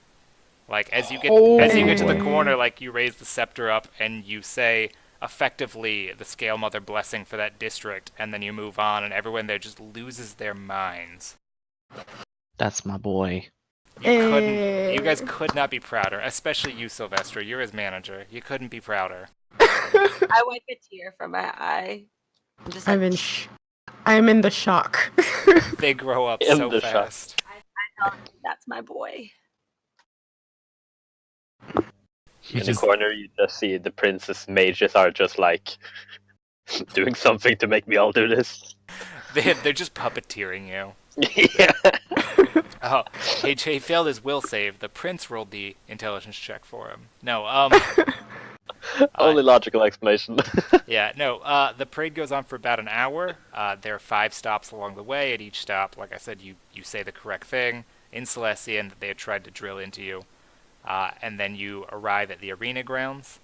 Like as you get to the corner, like you raise the scepter up and you say effectively the Scale Mother blessing for that district, and then you move on, and everyone there just loses their minds. That's my boy. You guys could not be prouder, especially you, Sylvester. You're his manager. You couldn't be prouder. I wipe a tear from my eye. I'm just like, I'm in the shock. They grow up In so the shot. fast. that's my boy. You In just, the corner, you just see the princess mages are just like doing something to make me all do this. They're just puppeteering you. Yeah. Oh, he failed his will save. The prince rolled the intelligence check for him. No, Only logical explanation. yeah, no. The parade goes on for about an hour. There are 5 stops along the way. At each stop, like I said, you say the correct thing in Celestian that they had tried to drill into you, and then you arrive at the arena grounds.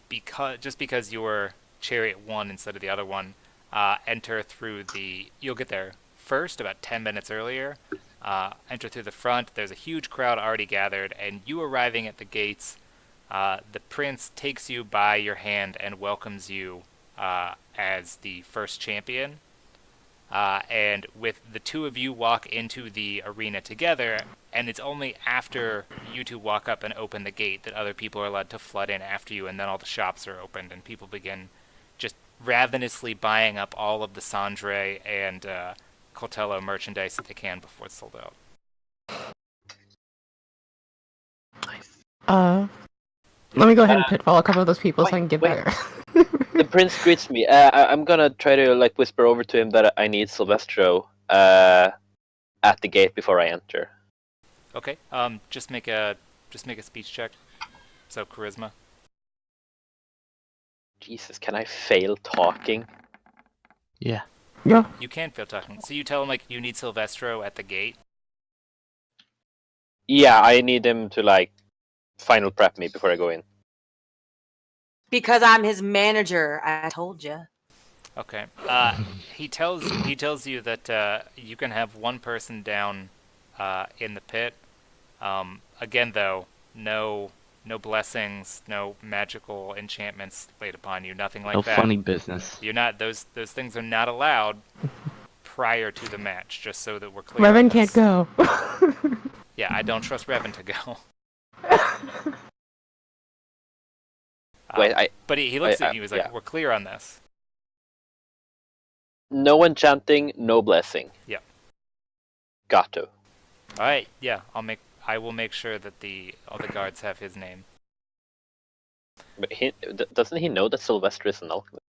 Because your chariot won instead of the other one, enter through the. You'll get there first about 10 minutes earlier. Enter through the front. There's a huge crowd already gathered, and you arriving at the gates, the prince takes you by your hand and welcomes you as the first champion. And with the two of you walk into the arena together, and it's only after you two walk up and open the gate that other people are allowed to flood in after you, and then all the shops are opened, and people begin just ravenously buying up all of the Sandre and Coltello merchandise that they can before it's sold out. Let me go ahead and pitfall a couple of those people so I can get wait. better. The prince greets me. I'm gonna try to like whisper over to him that I need Silvestro at the gate before I enter. Okay. Just make a speech check. So charisma. Jesus, can I fail talking? yeah. Yeah. You can feel talking. So you tell him like you need Silvestro at the gate. Yeah, I need him to like final prep me before I go in. Because I'm his manager. I told you. Okay. He tells you that you can have one person down in the pit. Again, though, no blessings, no magical enchantments laid upon you, nothing like No that. funny business. You're not those things are not allowed prior to the match. Just so that we're clear. on Revan this. can't go. Yeah, I don't trust Revan to go. Wait, But he looks at you. He's like, yeah. "We're clear on this." No enchanting, no blessing. Yep. Got to. All right. Yeah, I will make sure that all the guards have his name. But doesn't he know that Sylvester is an alchemist?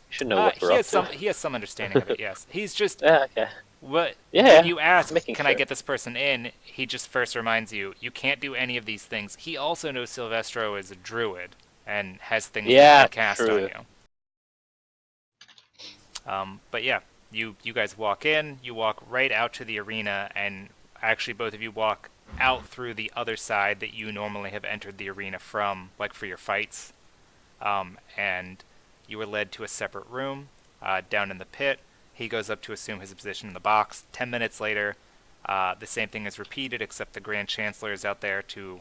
He should know what we're up to. He has some understanding of it. Yes, he's just Yeah, okay. what. Yeah, When you ask, making "Can I sure. get this person in?" He just first reminds you, you can't do any of these things. He also knows Silvestro is a druid and has things Yeah, that can cast true. on you. But yeah, you guys walk in. You walk right out to the arena, and actually both of you walk out through the other side that you normally have entered the arena from, like for your fights. And you were led to a separate room down in the pit. He goes up to assume his position in the box. 10 minutes later, the same thing is repeated, except the Grand Chancellor is out there to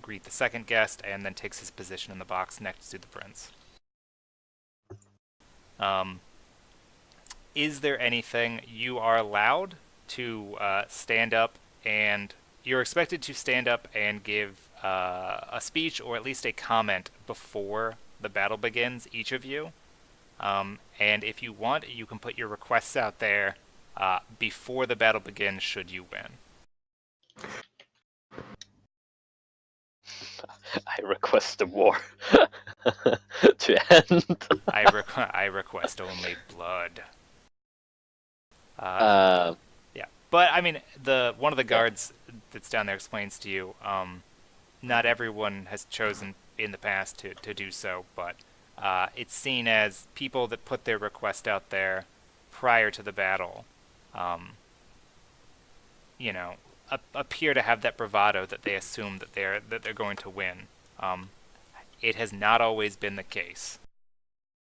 greet the second guest, and then takes his position in the box next to the prince. Is there anything you are allowed to stand up, and you're expected to stand up and give a speech or at least a comment before the battle begins, each of you. And if you want, you can put your requests out there before the battle begins, should you win. I request the war to end. I request only blood. Yeah, but I mean, one of the guards that's down there explains to you. not everyone has chosen in the past to do so, but it's seen as people that put their request out there prior to the battle, you know, appear to have that bravado that they assume that they're going to win. It has not always been the case,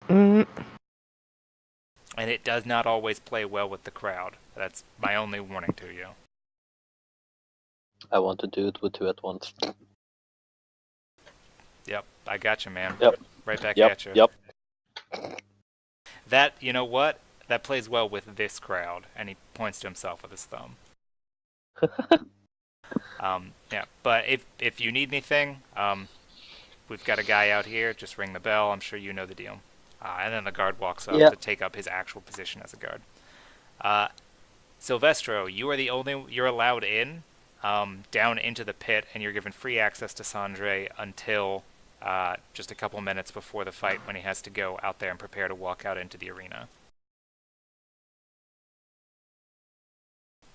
Mm, and it does not always play well with the crowd. That's my only warning to you. I want to do it with 2 at once. Yep, I got you, man. Yep. Right back Yep. at you. Yep. That, you know what? That plays well with this crowd, and he points to himself with his thumb. Yeah, but if you need anything, we've got a guy out here. Just ring the bell. I'm sure you know the deal. And then the guard walks up Yeah. to take up his actual position as a guard. Silvestro, you're allowed in, down into the pit, and you're given free access to Sandre until just a couple minutes before the fight, when he has to go out there and prepare to walk out into the arena.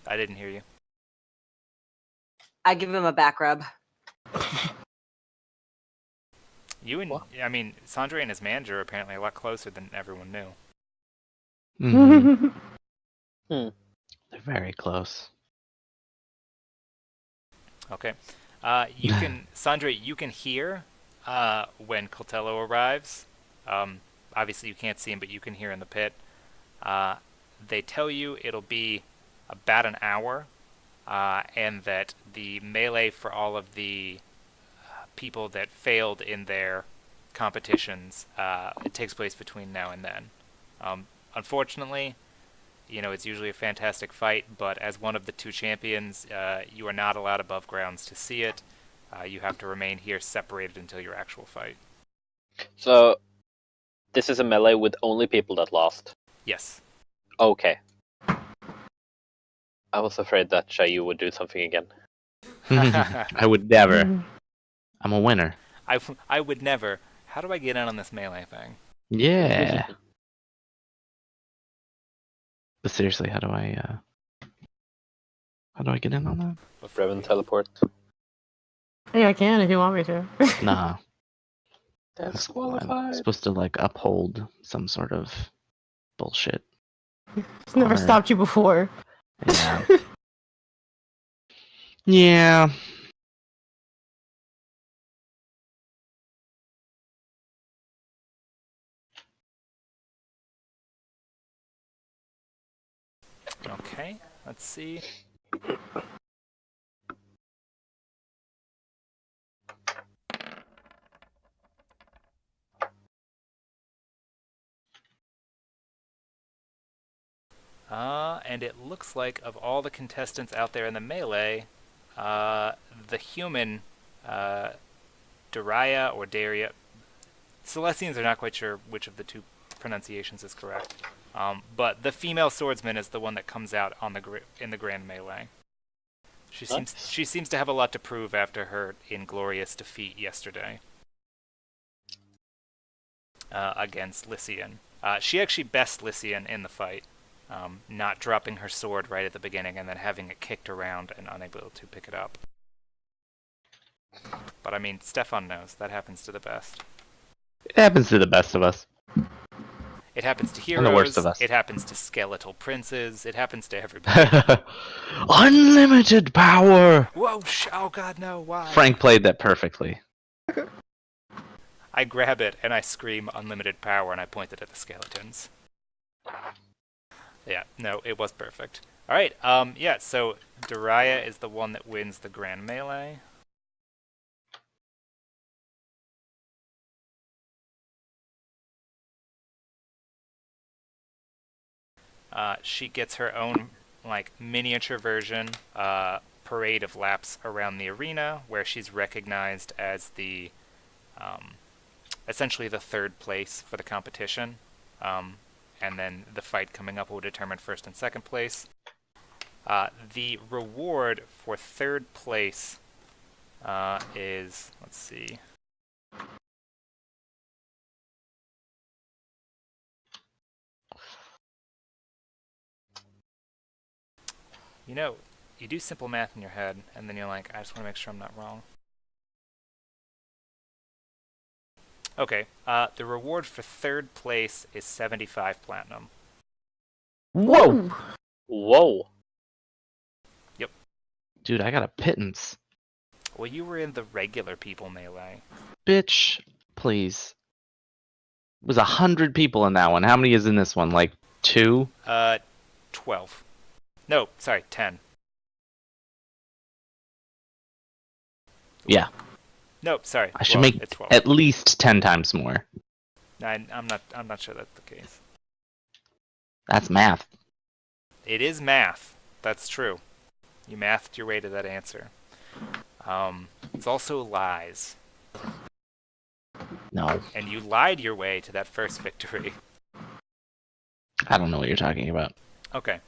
I didn't hear you. I give him a back rub. I mean, Sandre and his manager are apparently a lot closer than everyone knew. Mhm. Hmm. They're very close. Okay. You can, Sandre, you can hear when Coltello arrives. Obviously, you can't see him, but you can hear in the pit. They tell you it'll be about an hour, and that the melee for all of the people that failed in their competitions, it takes place between now and then. Unfortunately, you know, it's usually a fantastic fight, but as one of the 2 champions, you are not allowed above grounds to see it. You have to remain here separated until your actual fight. So, this is a melee with only people that lost. Yes. Okay. I was afraid that Shayu would do something again. I would never. I'm a winner. I would never. How do I get in on this melee thing? Yeah. But seriously, how do I get in on that? Revan teleport. yeah, I can if you want me to. Nah. I'm Disqualified. supposed to like uphold some sort of bullshit. It's never Honor. stopped you before. Yeah. Yeah. Okay, let's see. And it looks like of all the contestants out there in the melee, the human, Daria or Daria, Celestians are not quite sure which of the 2 pronunciations is correct. But the female swordsman is the one that comes out on in the grand melee. She seems to have a lot to prove after her inglorious defeat yesterday against Lycian. She actually best Lycian in the fight, not dropping her sword right at the beginning and then having it kicked around and unable to pick it up. But I mean, Stefan knows that happens to the best. It happens to the best of us. It happens to And heroes. the worst of us. It happens to skeletal princes. It happens to everybody. Unlimited power! Whoa! Oh God, no! Why? Frank played that perfectly. I grab it and I scream "unlimited power" and I point it at the skeletons. Yeah, no, it was perfect. All right. Yeah. So Daria is the one that wins the grand melee. She gets her own like miniature version, parade of laps around the arena, where she's recognized as the essentially the 3rd place for the competition, and then the fight coming up will determine 1st and 2nd place. The reward for 3rd place is, let's see. You know, you do simple math in your head, and then you're like, I just want to make sure I'm not wrong. Okay. The reward for third place is 75 platinum. Whoa, Ooh. Whoa. dude, I got a pittance. Well, you were in the regular people melee. Bitch, please. It was 100 people in that one. How many is in this one? Like 2? 12. No, sorry, 10. Yeah, Nope, sorry. I should 12. make It's 12. at least 10 times more. I'm not sure that's the case. That's math. It is math. That's true. You mathed your way to that answer. It's also lies. No, And you lied your way to that first victory. I don't know what you're talking about. Okay.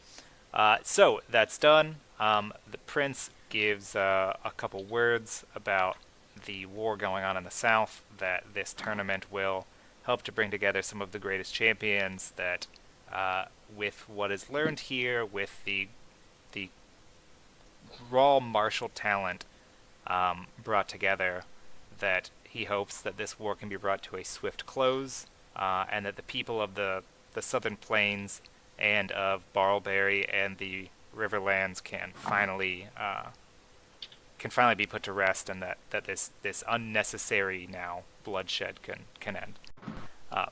So that's done. The prince gives a couple words about the war going on in the south, that this tournament will help to bring together some of the greatest champions, that with what is learned here, with the raw martial talent brought together, that he hopes that this war can be brought to a swift close, and that the people of the southern plains and of Barlberry and the Riverlands can finally be put to rest, and that this unnecessary now bloodshed can end.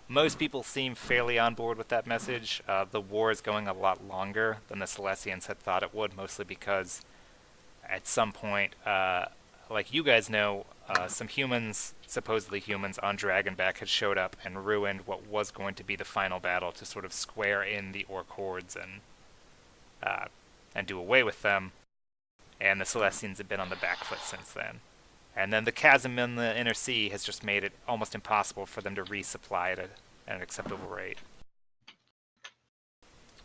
Most people seem fairly on board with that message. The war is going a lot longer than the Celestians had thought it would, mostly because at some point, like you guys know, some humans, supposedly humans, on Dragonback had showed up and ruined what was going to be the final battle to sort of square in the orc hordes and do away with them. And the Celestians have been on the back foot since then. And then the chasm in the inner sea has just made it almost impossible for them to resupply at an acceptable rate.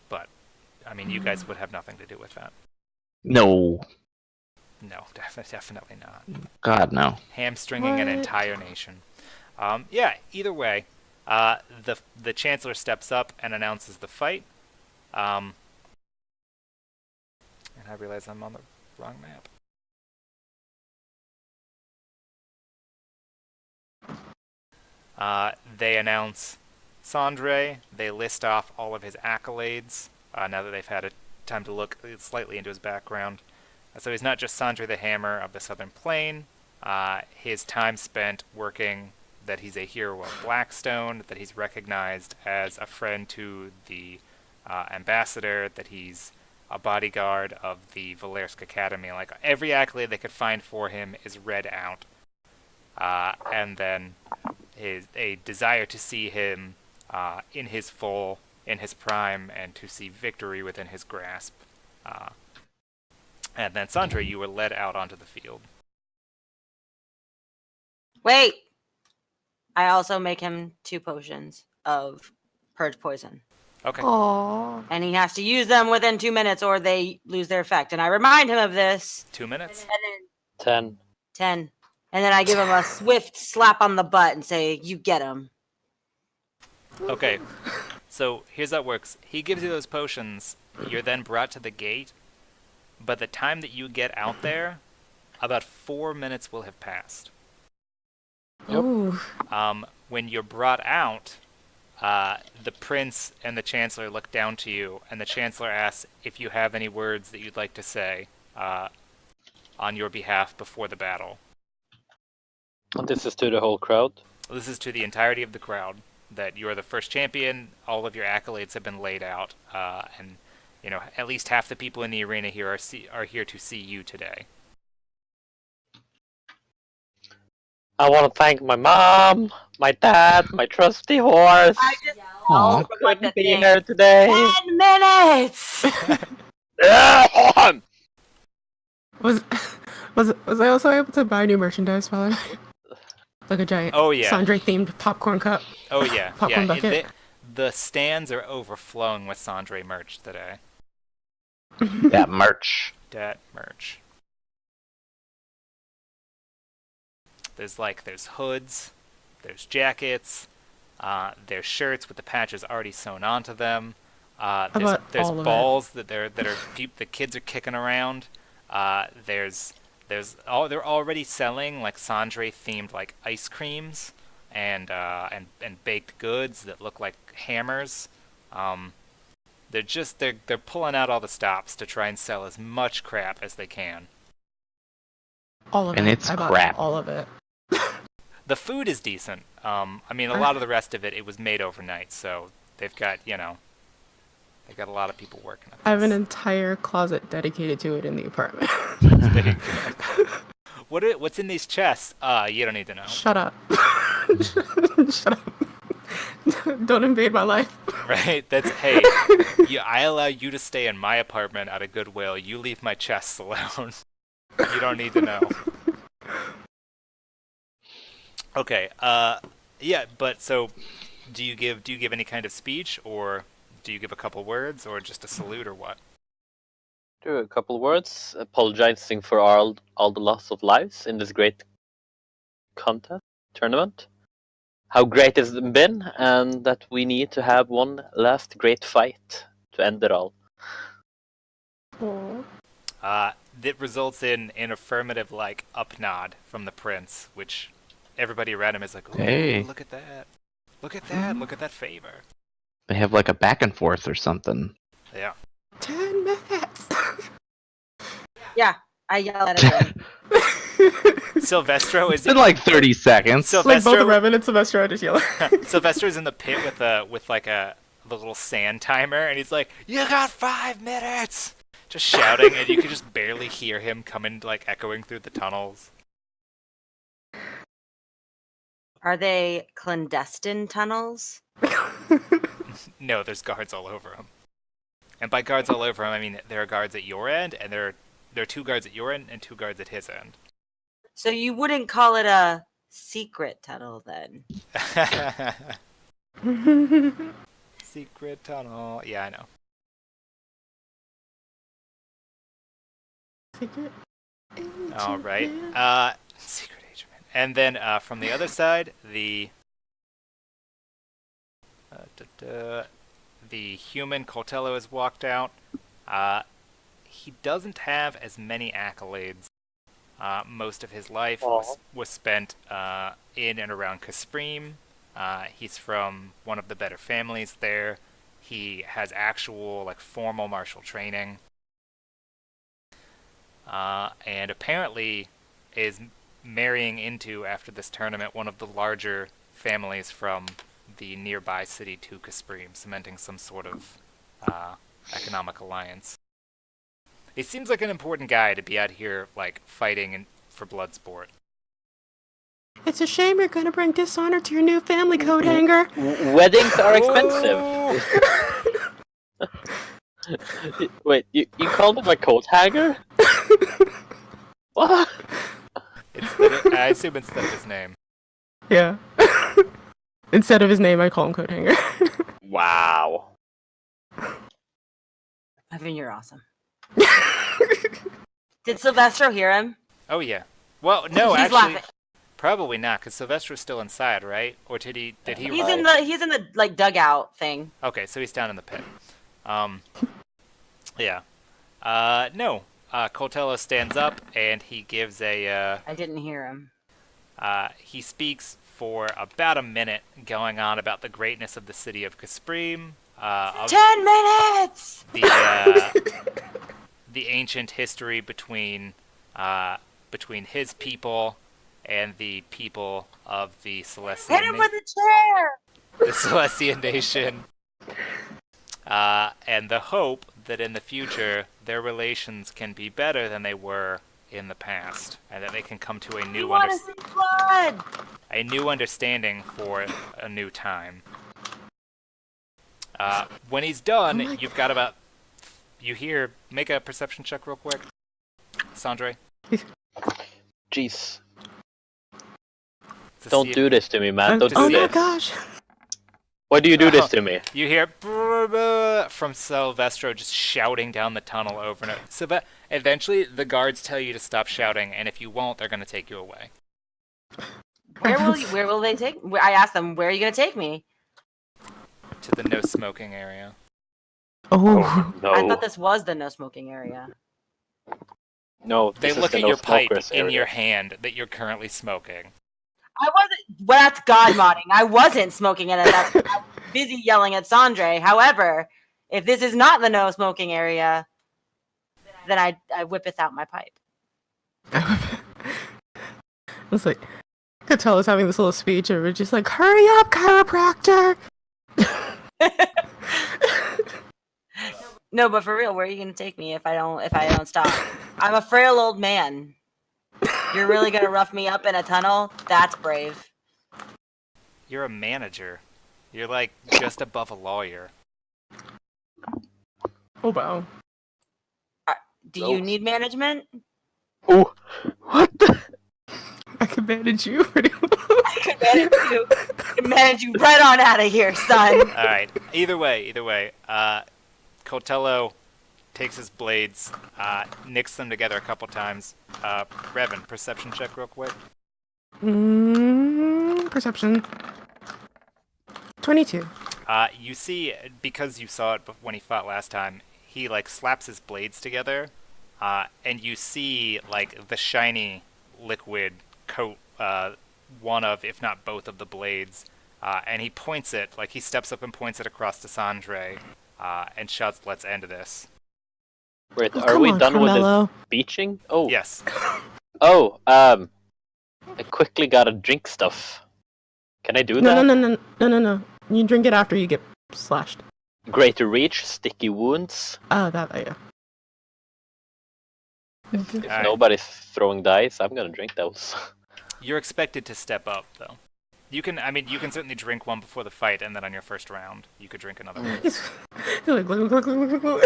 But, I mean, you guys would have nothing to do with that. No. No, definitely not. God, no. Hamstringing an What? entire nation. Yeah, either way, the Chancellor steps up and announces the fight. And I realize I'm on the wrong map. They announce Sandre. They list off all of his accolades, now that they've had a time to look slightly into his background. So he's not just Sandre the Hammer of the Southern Plain. His time spent working, that he's a hero of Blackstone, that he's recognized as a friend to the ambassador, that he's a bodyguard of the Valersk Academy. Like, every accolade they could find for him is read out. And then a desire to see him in his prime, and to see victory within his grasp. And then, Sandra, you were led out onto the field. Wait. I also make him 2 potions of purge poison. Okay. Aww. And he has to use them within 2 minutes or they lose their effect. And I remind him of this. 2 minutes? And 10. 10. And then I give him a swift slap on the butt and say, you get him. Okay. So, here's how it works. He gives you those potions. You're then brought to the gate. But the time that you get out there, about 4 minutes will have passed. Yep. Ooh. When you're brought out, the prince and the chancellor look down to you, and the chancellor asks if you have any words that you'd like to say on your behalf before the battle. And this is to the whole crowd. This is to the entirety of the crowd, that you are the first champion, all of your accolades have been laid out, and at least half the people in the arena here are here to see you today. I want to thank my mom, my dad, my trusty horse. I just Aw. Couldn't be here today. 10 minutes! Was I also able to buy new merchandise while like a giant Oh, yeah. Sandre themed popcorn cup? Oh yeah, Popcorn yeah. bucket. The stands are overflowing with Sandre merch today. That merch. That merch. There's hoods, there's jackets, there's shirts with the patches already sewn onto them. about There's all of balls that the kids are kicking around. They're already selling like Sandre themed like ice creams, and baked goods that look like hammers. They're pulling out all the stops to try and sell as much crap as they can. All of And it. it's I bought crap. all of it. The food is decent. I mean, a lot of the rest of it was made overnight, so they've got they've got a lot of people working. I have an entire closet dedicated to it in the apartment. What's in these chests? You don't need to know. Shut up. Shut up. Don't invade my life. Right? Hey, I allow you to stay in my apartment out of goodwill. You leave my chests alone. You don't need to know. Okay. Yeah. But so, do you give any kind of speech, or do you give a couple words, or just a salute, or what? Do a couple words, apologizing for all the loss of lives in this great tournament. How great it's been, and that we need to have one last great fight to end it all. That results in an affirmative, up nod from the prince, which everybody around him is like, "Ooh, Hey. look at that! Look at that! Look at that favor!" They have like a back and forth or something. Yeah. 10 minutes. Yeah, I yell at him. Silvestro is It's been like 30 seconds. Like both the Silvestro. Revan and Sylvester, I just yell. Sylvester's in the pit with the little sand timer, and he's like, "You got 5 minutes!" Just shouting, and you can just barely hear him coming, echoing through the tunnels. Are they clandestine tunnels? No, there's guards all over him. And by guards all over him, I mean there are guards at your end, and there are 2 guards at your end and 2 guards at his end. So you wouldn't call it a secret tunnel then? Secret tunnel. Yeah, I know. Secret agent All right. man. Secret agent. And then from the other side, the human Coltello has walked out. He doesn't have as many accolades. Most of his life was spent in and around Casprim. He's from one of the better families there. He has actual formal martial training. And apparently is marrying into, after this tournament, one of the larger families from the nearby city to Casprim, cementing some sort of economic alliance. He seems like an important guy to be out here, fighting for blood sport. It's a shame you're gonna bring dishonor to your new family, coat hanger. Weddings are expensive. Wait, you called him a coat hanger? What? I assume instead of his name. Yeah. Instead of his name, I call him coat hanger. Wow. Evan, you're awesome. Did Silvestro hear him? Oh yeah. Well, no, He's actually, laughing. probably not, because Silvester's still inside, right? Or did he? He's in the dugout thing. Okay, so he's down in the pit. Yeah. No. Coltello stands up and he gives a. I didn't hear him. He speaks for about a minute, going on about the greatness of the city of Casprim. 10 minutes. The ancient history between his people and the people of the Celestian. Hit him with a chair. The Celestian nation. And the hope that in the future their relations can be better than they were in the past, and that they can come to a new understanding for a new time. When he's done, you've got about. Make a perception check real quick, Sandre. Jeez. To Don't see do this to me, man. Don't Oh do my this. gosh. Why do you do this to me? You hear from Silvestro just shouting down the tunnel over and over. Eventually, the guards tell you to stop shouting, and if you won't, they're going to take you away. Where will they take? I asked them, "Where are you gonna take me?" To the no smoking area. Oh. No. I thought this was the no smoking area. No, They this is look the at no your pipe smokers in area. your hand that you're currently smoking. I wasn't. Well, that's God modding. I wasn't smoking it. I was busy yelling at Sandre. However, if this is not the no smoking area, then I whippeth out my pipe. It's like Catella's having this little speech, and we're just like, "Hurry up, chiropractor!" No, but for real, where are you gonna take me if I don't stop? I'm a frail old man. You're really gonna rough me up in a tunnel? That's brave. You're a manager. You're like just above a lawyer. Oh wow! Do you need management? Oh, what the? I can manage you pretty well. I can manage you. I can manage you right on out of here, son. All right. Either way. Cotello takes his blades, nicks them together a couple times. Revan, perception check real quick. Perception. 22. You see, because you saw it when he fought last time, he like slaps his blades together, and you see like the shiny liquid coat one of, if not both of the blades, and he points it, like he steps up and points it across to Sandre, and shouts, "Let's end this." Wait, Oh, are come we on, done with Carmelo. the beaching? Oh, Yes. Oh, I quickly gotta drink stuff. Can I do that? No. You drink it after you get slashed. Greater reach, sticky wounds. Oh, that, yeah. If Alright. nobody's throwing dice, I'm gonna drink those. You're expected to step up, though. You can certainly drink one before the fight, and then on your first round, you could drink another one. You're like, glug, glug, glug, glug, glug.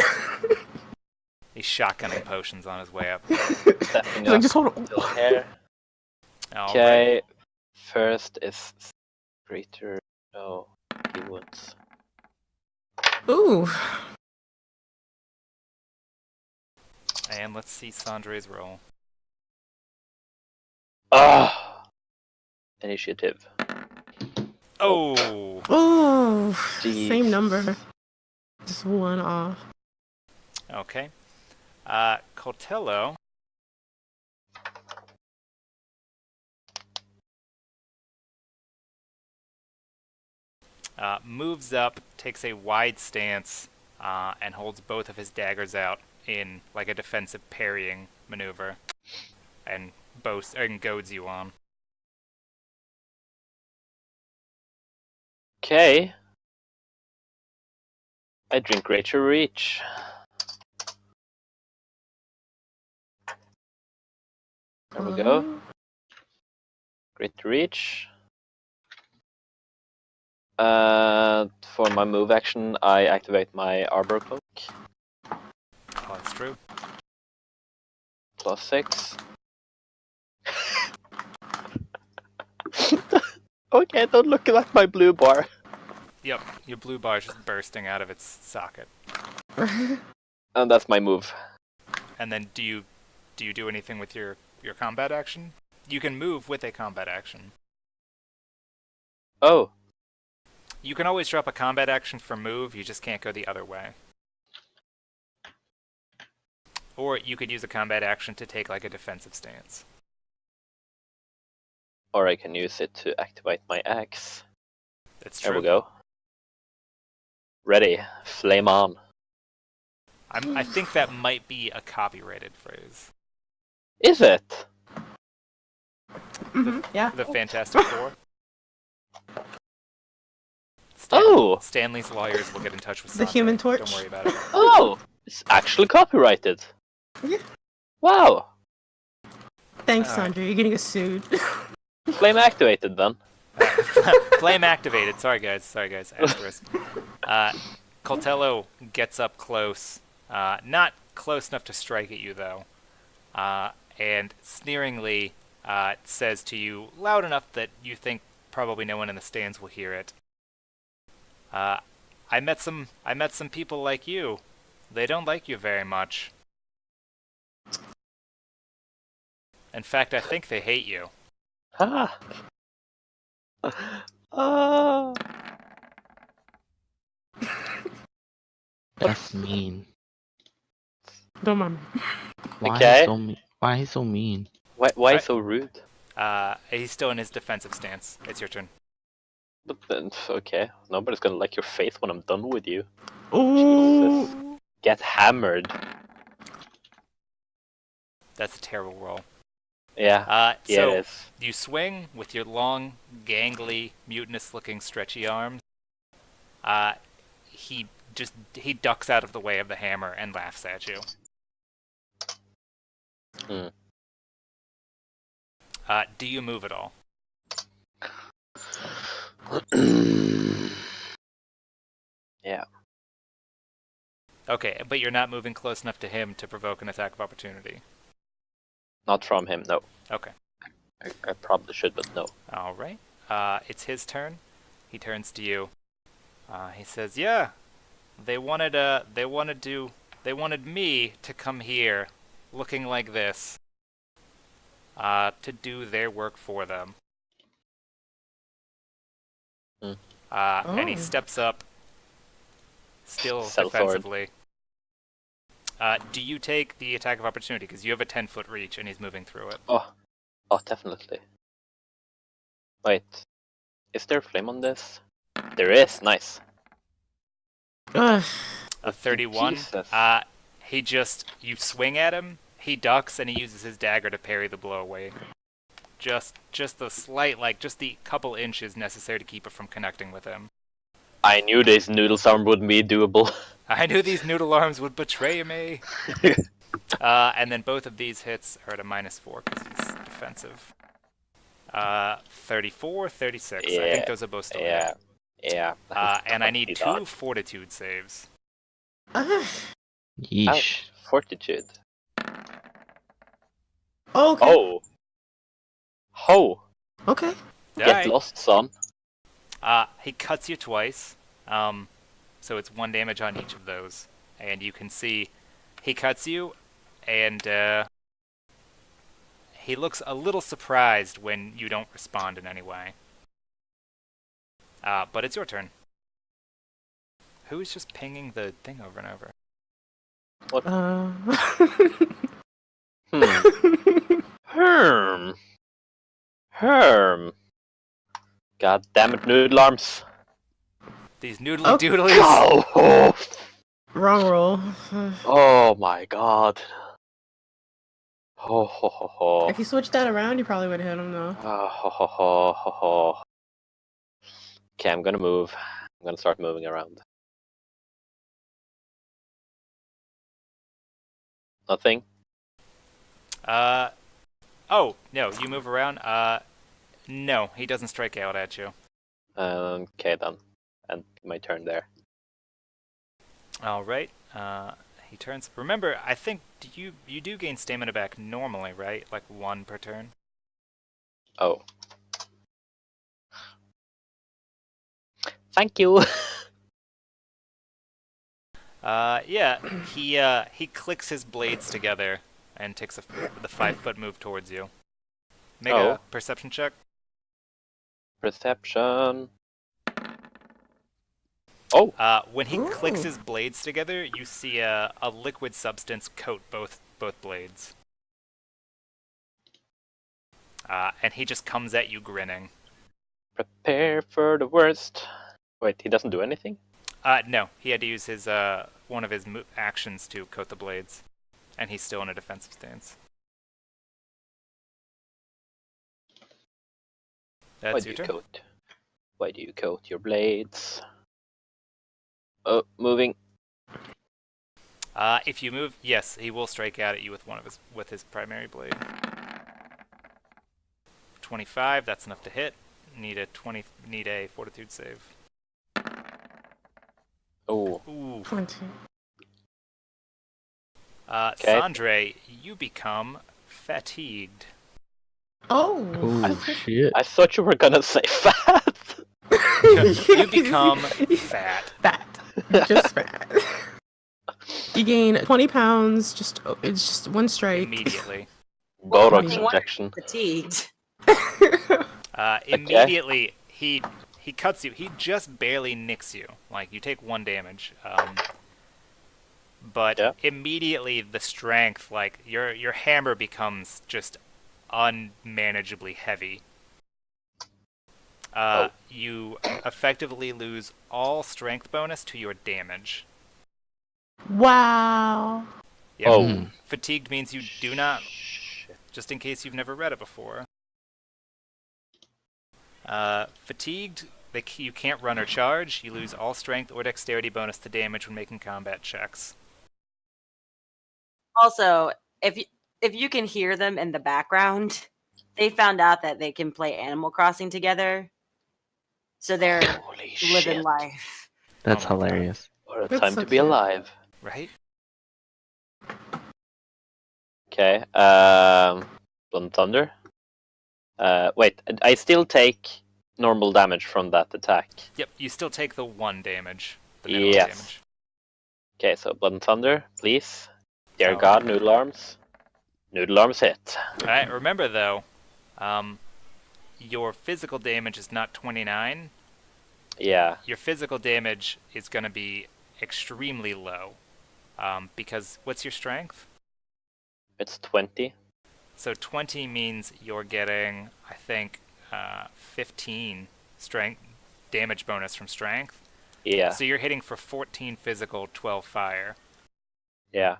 He's shotgunning potions on his way up. Stepping He's like, up just hold on. till here. All right. Okay, first is greater. No, sticky wounds. Ooh. And let's see Sandre's roll. Ah, initiative. Oh! Oh. Jeez. Same number. Just one off. Okay. Cotello. Moves up, takes a wide stance, and holds both of his daggers out in like a defensive parrying maneuver, and goads you on. Okay. I drink greater reach. There we go. Greater reach. For my move action, I activate my Arbor Cloak. Oh, that's true. +6. Okay, don't look at my blue bar. Yep, your blue bar is just bursting out of its socket. And that's my move. And then do you do anything with your combat action? You can move with a combat action. Oh, You can always drop a combat action for move, you just can't go the other way. Or you could use a combat action to take like a defensive stance. or I can use it to activate my axe. It's true. There we go. Ready, flame on. I think that might be a copyrighted phrase. Is it? Yeah. The Fantastic Four. Oh! Stanley's lawyers will get in touch with The Sandra. Human Torch? Don't worry about it. Oh! It's actually copyrighted. Yeah. Wow! Thanks, Alright. Sandra. You're getting sued. Flame activated then. Flame activated. Sorry guys. Asterisk. Cotello gets up close. Not close enough to strike at you though. And sneeringly says to you, loud enough that you think probably no one in the stands will hear it. I met some people like you. They don't like you very much. In fact, I think they hate you. Ah! Ah! That's mean. Don't mind me. Why Okay. Why so mean? Why Right. so rude? He's still in his defensive stance. It's your turn. But then, okay, nobody's gonna like your face when I'm done with you. Ooh. Jesus. Get hammered. That's a terrible roll. Yeah, yeah, So it is. you swing with your long, gangly, mutinous-looking, stretchy arms. He ducks out of the way of the hammer and laughs at you. Hmm. Do you move at all? Yeah. Okay, but you're not moving close enough to him to provoke an attack of opportunity. Not from him, no. Okay. I probably should, but no. All right. It's his turn. He turns to you. He says, "Yeah, they wanted me to come here, looking like this, to do their work for them." Hmm. And he Oh. steps up, still Self-sword. defensively. Do you take the attack of opportunity? Because you have a 10-foot reach, and he's moving through it. Oh, definitely. Wait, is there a flame on this? There is, nice. Ugh. A 31. Jesus. You swing at him, he ducks, and he uses his dagger to parry the blow away. Just the slight, just the couple inches necessary to keep it from connecting with him. I knew this noodle's arm would be doable. I knew these noodle arms would betray me. And then both of these hits are at a -4 because he's defensive. 34, 36. I think those are both still hit. Yeah. And I need He's 2 on. fortitude saves. Yeesh. Fortitude. Okay. Oh. Okay. Get Alright. lost, son. He cuts you twice. So it's 1 damage on each of those. And you can see he cuts you, and he looks a little surprised when you don't respond in any way. But it's your turn. Who is just pinging the thing over and over? Herm. God damn it, noodle arms. These noodly doodlies. Oh. Wrong roll. Oh my god. Ho ho ho ho. If you switched that around, you probably would have hit him though. Ho ho ho ho ho. Okay, I'm gonna move. I'm gonna start moving around. Nothing? Oh, no, you move around. No, he doesn't strike out at you. Okay then. And my turn there. Alright, he turns. Remember, I think you do gain stamina back normally, right? Like 1 per turn? Oh. Thank you. Yeah, he clicks his blades together and takes the 5-foot move towards you. Make a perception check. Perception. Oh. When he clicks his blades together, you see a liquid substance coat both blades. And he just comes at you grinning. Prepare for the worst. Wait, he doesn't do anything? No, he had to use his one of his actions to coat the blades, and he's still in a defensive stance. That's your turn. Why do you coat your blades? Oh, moving. If you move, yes, he will strike out at you with his primary blade. 25, that's enough to hit. Need a fortitude save. Oh. Ooh. 20. Okay. Sandre, you become fatigued. Oh. Oh shit. I thought you were gonna say fat. You become fat. Fat. Just fat. You gain 20 pounds. It's just 1 strike. Immediately. Botox Okay. injection. Fatigued. Immediately, he cuts you. He just barely nicks you. Like, you take 1 damage. But Yeah. immediately the strength, like, your hammer becomes just unmanageably heavy. You effectively lose all strength bonus to your damage. Wow. Yep. Oh. Fatigued means you do not, Shit. just in case you've never read it before. Fatigued, you can't run or charge. You lose all strength or dexterity bonus to damage when making combat checks. Also, if you can hear them in the background, they found out that they can play Animal Crossing together. So they're Holy living shit. life. That's Oh my God. hilarious. What a That's time so to be cute. alive. Right? Okay, Blood and Thunder. Wait, I still take normal damage from that attack. Yep, you still take the 1 damage. The minimum Yes. damage. Okay, so Blood and Thunder, please. Dear Oh. God, Noodle Arms. Noodle Arms hit. Alright, remember though, your physical damage is not 29. Yeah. Your physical damage is going to be extremely low. Because what's your strength? It's 20. So 20 means you're getting, I think, 15 strength damage bonus from strength. Yeah, So you're hitting for 14 physical, 12 fire. yeah.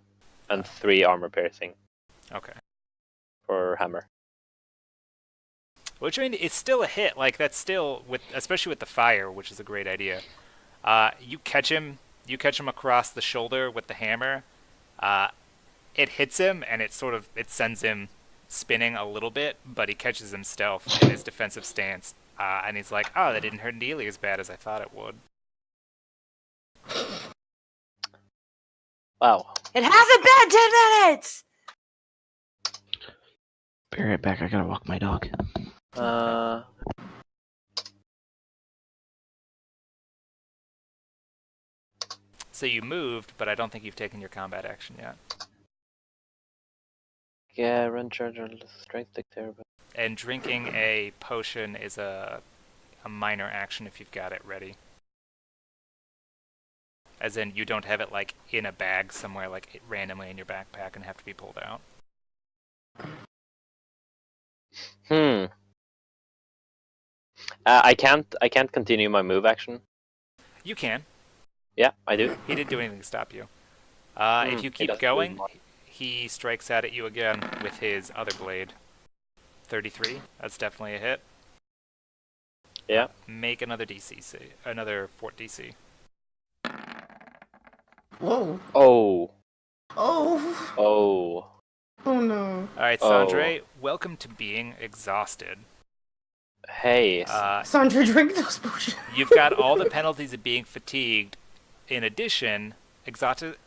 And 3 armor piercing Okay. for hammer. Which I mean, it's still a hit. Like that's still especially with the fire, which is a great idea. You catch him across the shoulder with the hammer. It hits him, and it sends him spinning a little bit, but he catches himself in his defensive stance, and he's like, "Oh, that didn't hurt nearly as bad as I thought it would." Wow. It hasn't been 10 minutes. Be right back. I gotta walk my dog. So you moved, but I don't think you've taken your combat action yet. Yeah, run, charge, or strength, dexterity. And drinking a potion is a minor action if you've got it ready. As in, you don't have it like in a bag somewhere, like randomly in your backpack, and have to be pulled out. I can't continue my move action. You can. Yeah, I do. He didn't do anything to stop you. If you he keep doesn't going, move much. he strikes out at you again with his other blade. 33. That's definitely a hit. Yeah. Make another another fort DC. Whoa. Oh. Oh. Oh. Oh no. All right, Oh. Sandre, welcome to being exhausted. Hey. Sandra, drink those potions. You've got all the penalties of being fatigued. In addition, exhausted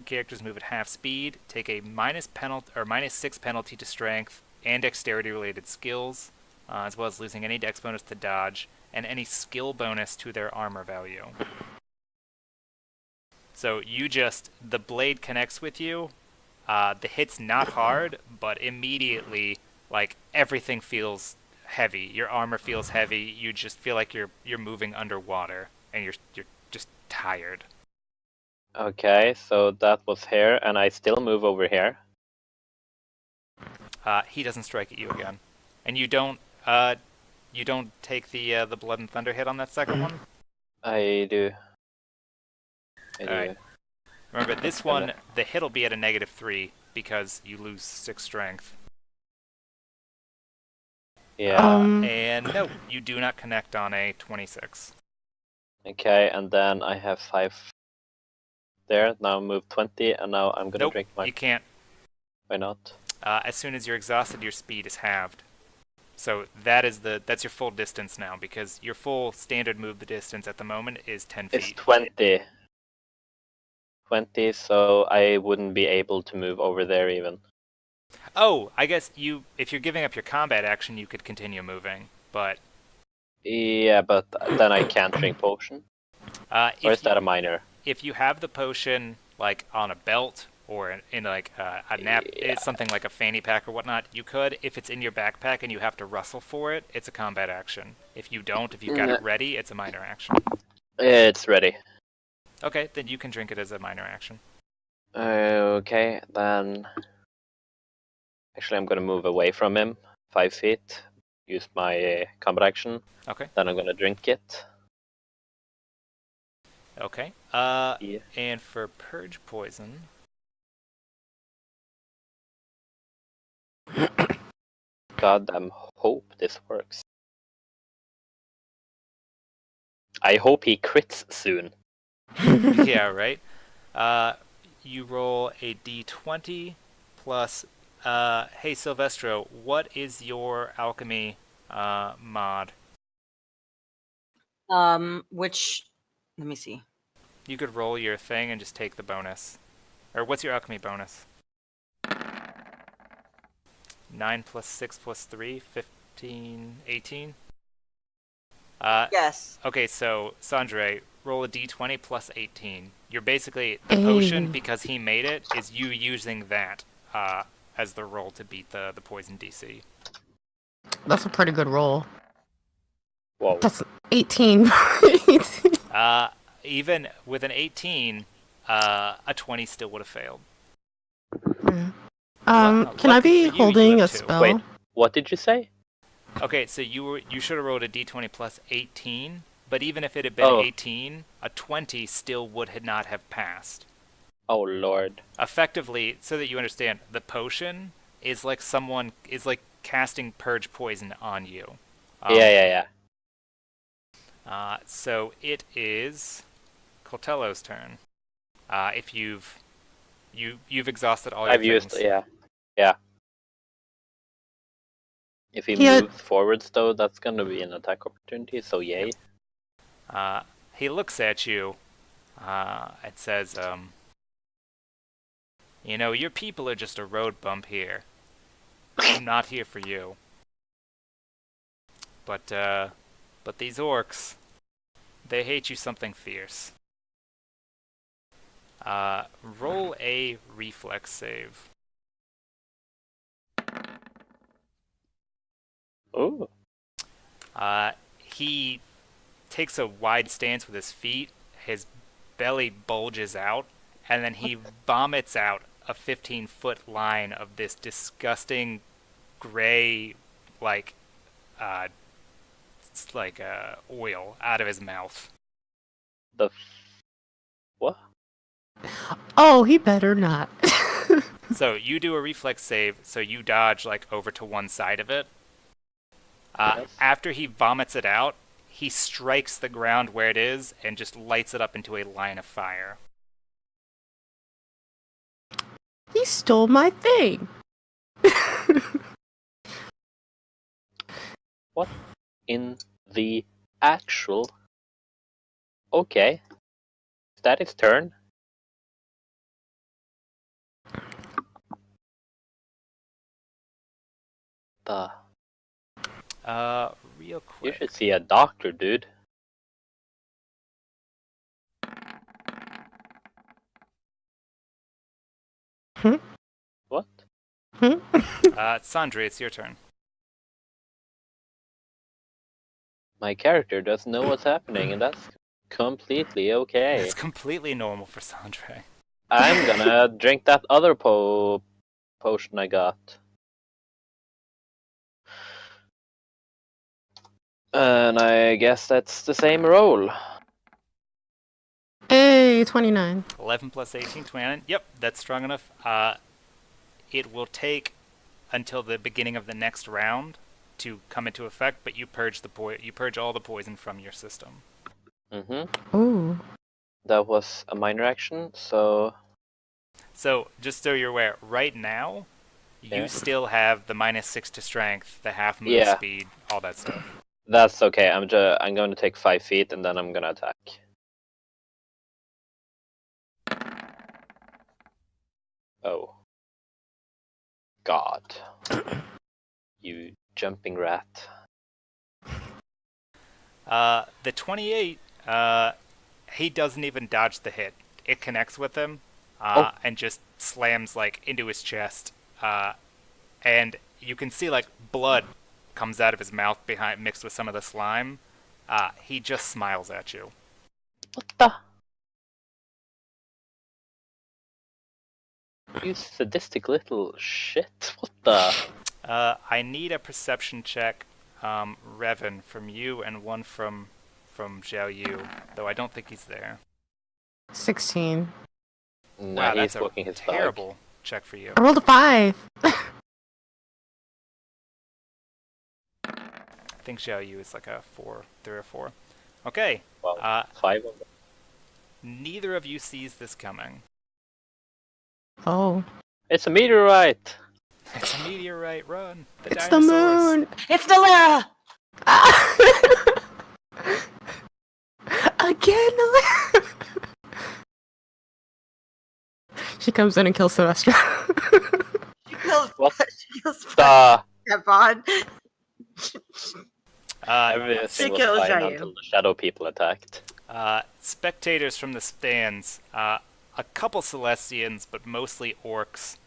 characters move at half speed, take a -6 penalty to strength and dexterity-related skills, as well as losing any dex bonus to dodge and any skill bonus to their armor value. So the blade connects with you. The hit's not hard, but immediately, like everything feels heavy. Your armor feels heavy. You just feel like you're moving underwater, and you're just tired. Okay, so that was here, and I still move over here. He doesn't strike at you again, and you don't take the blood and thunder hit on that second one. I do. Alright. Remember, this one, the hit will be at a -3 because you lose 6 strength. Yeah. And no, you do not connect on a 26. Okay, and then I have 5 there. Now move 20, and now I'm gonna Nope, drink my. you can't. Why not? As soon as you're exhausted, your speed is halved. So that's your full distance now, because your full standard move the distance at the moment is 10 It's feet. 20. 20, so I wouldn't be able to move over there even. Oh, I guess if you're giving up your combat action, you could continue moving, but Yeah, but then I can't drink potion. Or is that a minor? if you have the potion like on a belt or in like a nap, it's something like a fanny pack or whatnot, you could. If it's in your backpack and you have to rustle for it, it's a combat action. If you don't, if you've got it ready, it's a minor action. It's ready. Okay, then you can drink it as a minor action. Okay, then. Actually, I'm gonna move away from him 5 feet, use my combat action. Okay. Then I'm gonna drink it. Okay. Yeah. And for purge poison, Goddamn hope this works. I hope he crits soon. yeah, right. You roll a d20 plus. Hey Silvestro, what is your alchemy mod? Which, let me see. You could roll your thing and just take the bonus. Or what's your alchemy bonus? 9 plus 6 plus 3, 15, 18? Yes. Okay, so Sandre, roll a d20 plus 18. You're basically, the potion, because he made it, is you using that as the roll to beat the poison DC. That's a pretty good roll. Whoa. That's 18. Even with an 18, a 20 still would have failed. Can I be lucky for you, you holding have a two. spell? Wait, what did you say? Okay, so you should have rolled a d20 plus 18, but even if it had been 18, a 20 still would not have passed. Oh lord. Effectively, so that you understand, the potion is like casting purge poison on you. Yeah. So it is Coltello's turn. If you've exhausted all your I've things. used, yeah. If he Yeah. moves forwards though, that's gonna be an attack opportunity, so yay. He looks at you and says, you know, your people are just a road bump here. I'm not here for you. But these orcs, they hate you something fierce. Roll a reflex save. Ooh. He takes a wide stance with his feet, his belly bulges out, and then he vomits out a 15-foot line of this disgusting gray, oil out of his mouth. What? Oh, he better not. So you do a reflex save, so you dodge over to one side of it. Yes. After he vomits it out, he strikes the ground where it is and just lights it up into a line of fire. He stole my thing. What in the actual? Okay. Is that his turn? The Real you quick. should see a doctor, dude. What? Sandra, it's your turn. My character doesn't know what's happening, and that's completely okay. It's completely normal for Sandra. I'm gonna drink that other potion I got. And I guess that's the same roll. Hey, 29. 11 plus 18, 29. Yep, that's strong enough. It will take until the beginning of the next round to come into effect, but you purge all the poison from your system. Mm-hmm. Ooh. That was a minor action, so... So, just so you're aware, right now, you still have the -6 to strength, the half move speed, all that stuff. That's okay. I'm going to take 5 feet and then I'm going to attack. Oh. God. You jumping rat. The 28, he doesn't even dodge the hit. It connects with him, and just slams into his chest. And you can see blood comes out of his mouth mixed with some of the slime. He just smiles at you. What the? You sadistic little shit. What the? I need a perception check, Revan, from you and one from Xiao Yu, though I don't think he's there. 16. No, Wow, he's that's a walking his terrible check for you. I rolled a 5. I think Xiao Yu is like a 4, 3 or 4. Okay. Bag. Well, 5 of them. Neither of you sees this coming. Oh. It's a meteorite! It's a meteorite, run! The It's the dinosaurs! moon! It's the Lara! Again, Lara! She comes in and kills Sylvester. She kills. What? She kills Duh! Stefan. Everything was kills fine Xiao Yu. until the shadow people attacked. Spectators from the stands, a couple Celestians, but mostly orcs,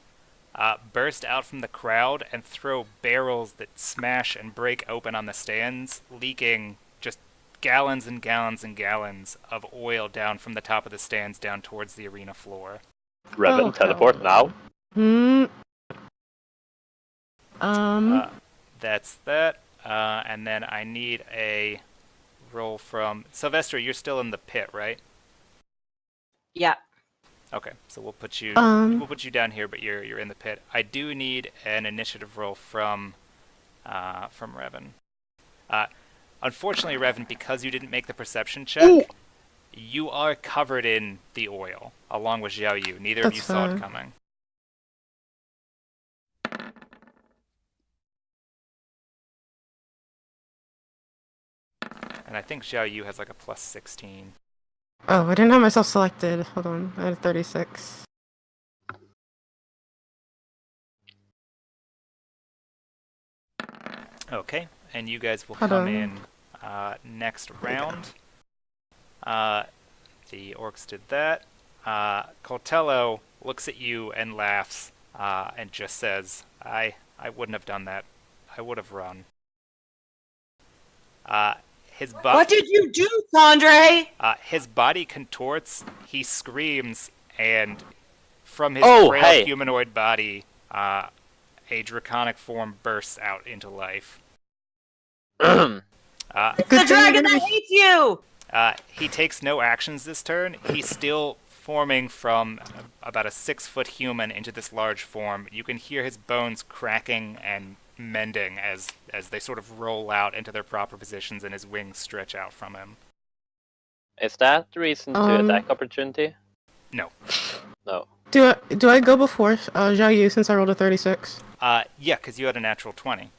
burst out from the crowd and throw barrels that smash and break open on the stands, leaking just gallons and gallons and gallons of oil down from the top of the stands down towards the arena floor. Revan, Oh, teleport now. That's that. And then I need a roll from Sylvester. You're still in the pit, right? Yeah. Okay, so we'll put you Um. down here, but you're in the pit. I do need an initiative roll from Revan. Unfortunately, Revan, because you didn't make the perception check, Ooh. you are covered in the oil, along with Xiao Yu. Neither of That's you saw it fine. coming. And I think Xiao Yu has like a plus 16. Oh, I didn't have myself selected. Hold on. I had a 36. Okay, and you guys will Hold come on. in next round. The orcs did that. Coltello looks at you and laughs and just says, I wouldn't have done that. I would have run. What did you do, Sandre? His body contorts, he screams, and from his Oh, frail hey. humanoid body, a draconic form bursts out into life. It's the Good thing dragon you're that gonna be- hates you! He takes no actions this turn. He's still forming from about a 6-foot human into this large form. You can hear his bones cracking and mending as they sort of roll out into their proper positions and his wings stretch out from him. Is that the reason to attack opportunity? No. No. Do I go before Xiao Yu since I rolled a 36? Yeah, because you had a natural 20.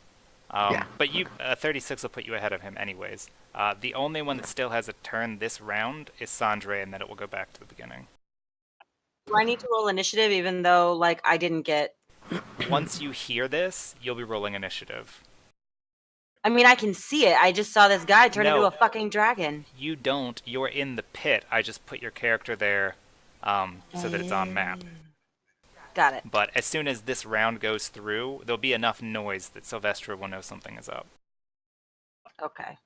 Yeah. But 36 will put you ahead of him anyways. The only one that still has a turn this round is Sandre, and then it will go back to the beginning. Do I need to roll initiative even though, like, I didn't get... Once you hear this, you'll be rolling initiative. I mean, I can see it. I just saw this guy turn No. into a fucking dragon. You don't. You're in the pit. I just put your character there so that it's on map. Got it. But as soon as this round goes through, there'll be enough noise that Sylvester will know something is up. Okay.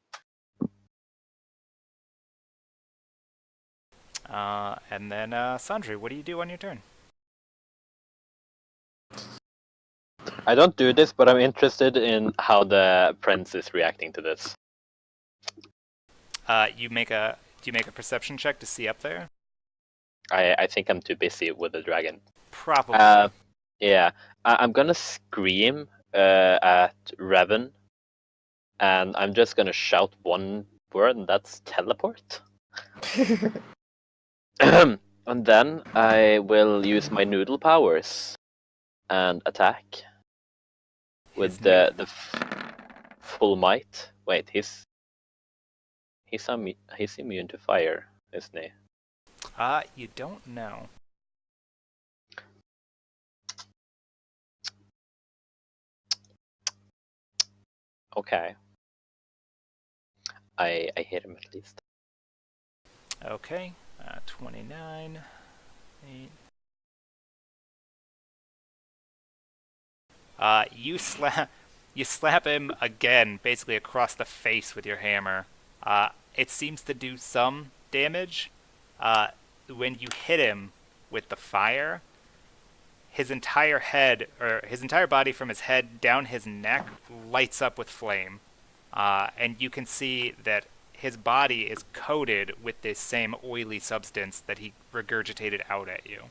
And then, Sandre, what do you do on your turn? I don't do this, but I'm interested in how the prince is reacting to this. Do you make a perception check to see up there? I think I'm too busy with the dragon. Probably. Yeah. I'm gonna scream at Revan, and I'm just gonna shout one word, and that's teleport. And then I will use my noodle powers and attack with the full might. Wait, he's immune to fire, isn't he? You don't know. Okay. I hit him at least. Okay. 29. 8. You slap him again, basically across the face with your hammer. It seems to do some damage. When you hit him with the fire, his entire head, or his entire body from his head down his neck, lights up with flame. And you can see that his body is coated with this same oily substance that he regurgitated out at you.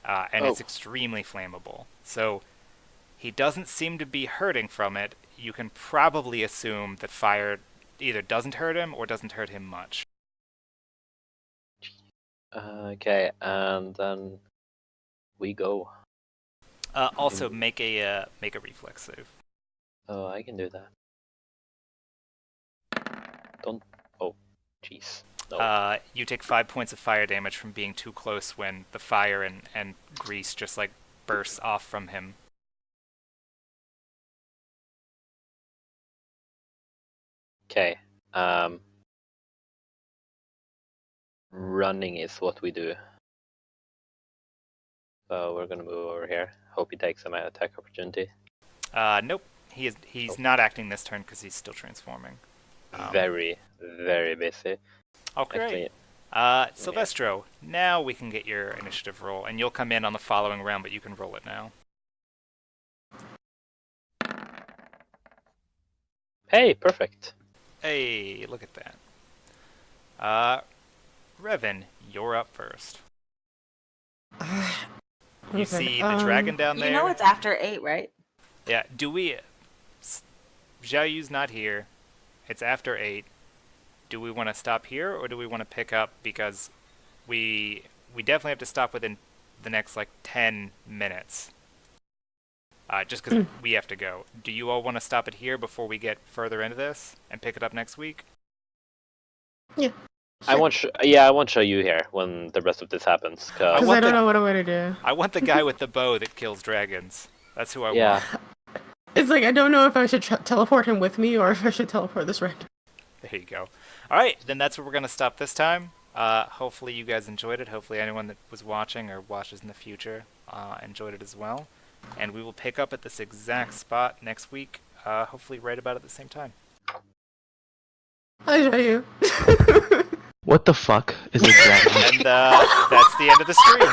And it's extremely flammable. So he doesn't seem to be hurting from it. You can probably assume that fire either doesn't hurt him or doesn't hurt him much. Okay, and then we go. Also, make a reflex save. Oh, I can do that. Don't. Oh, jeez. No. You take 5 points of fire damage from being too close when the fire and grease just like bursts off from him. Okay. Running is what we do. So we're gonna move over here. Hope he takes some attack opportunity. Nope. He's not acting this turn because he's still transforming. Very, very busy. Oh, great. Silvestro, now we can get your initiative roll, and you'll come in on the following round, but you can roll it now. Hey, perfect. Hey, look at that. Revan, you're up first. You see the dragon down there? You know it's after 8, right? Yeah, do we... Zhao Yu's not here. It's after 8. Do we want to stop here, or do we want to pick up? Because we definitely have to stop within the next, 10 minutes. Just because we have to go. Do you all want to stop it here before we get further into this and pick it up next week? Yeah. I want to show you here when the rest of this happens. Because I don't know what I'm going to do. I want the guy with the bow that kills dragons. That's who I want. It's like, I don't know if I should teleport him with me or if I should teleport this random. There you go. Alright, then that's where we're going to stop this time. Hopefully you guys enjoyed it. Hopefully anyone that was watching or watches in the future enjoyed it as well. And we will pick up at this exact spot next week, hopefully right about at the same time. I'll show you. What the fuck is a dragon? And that's the end of the stream.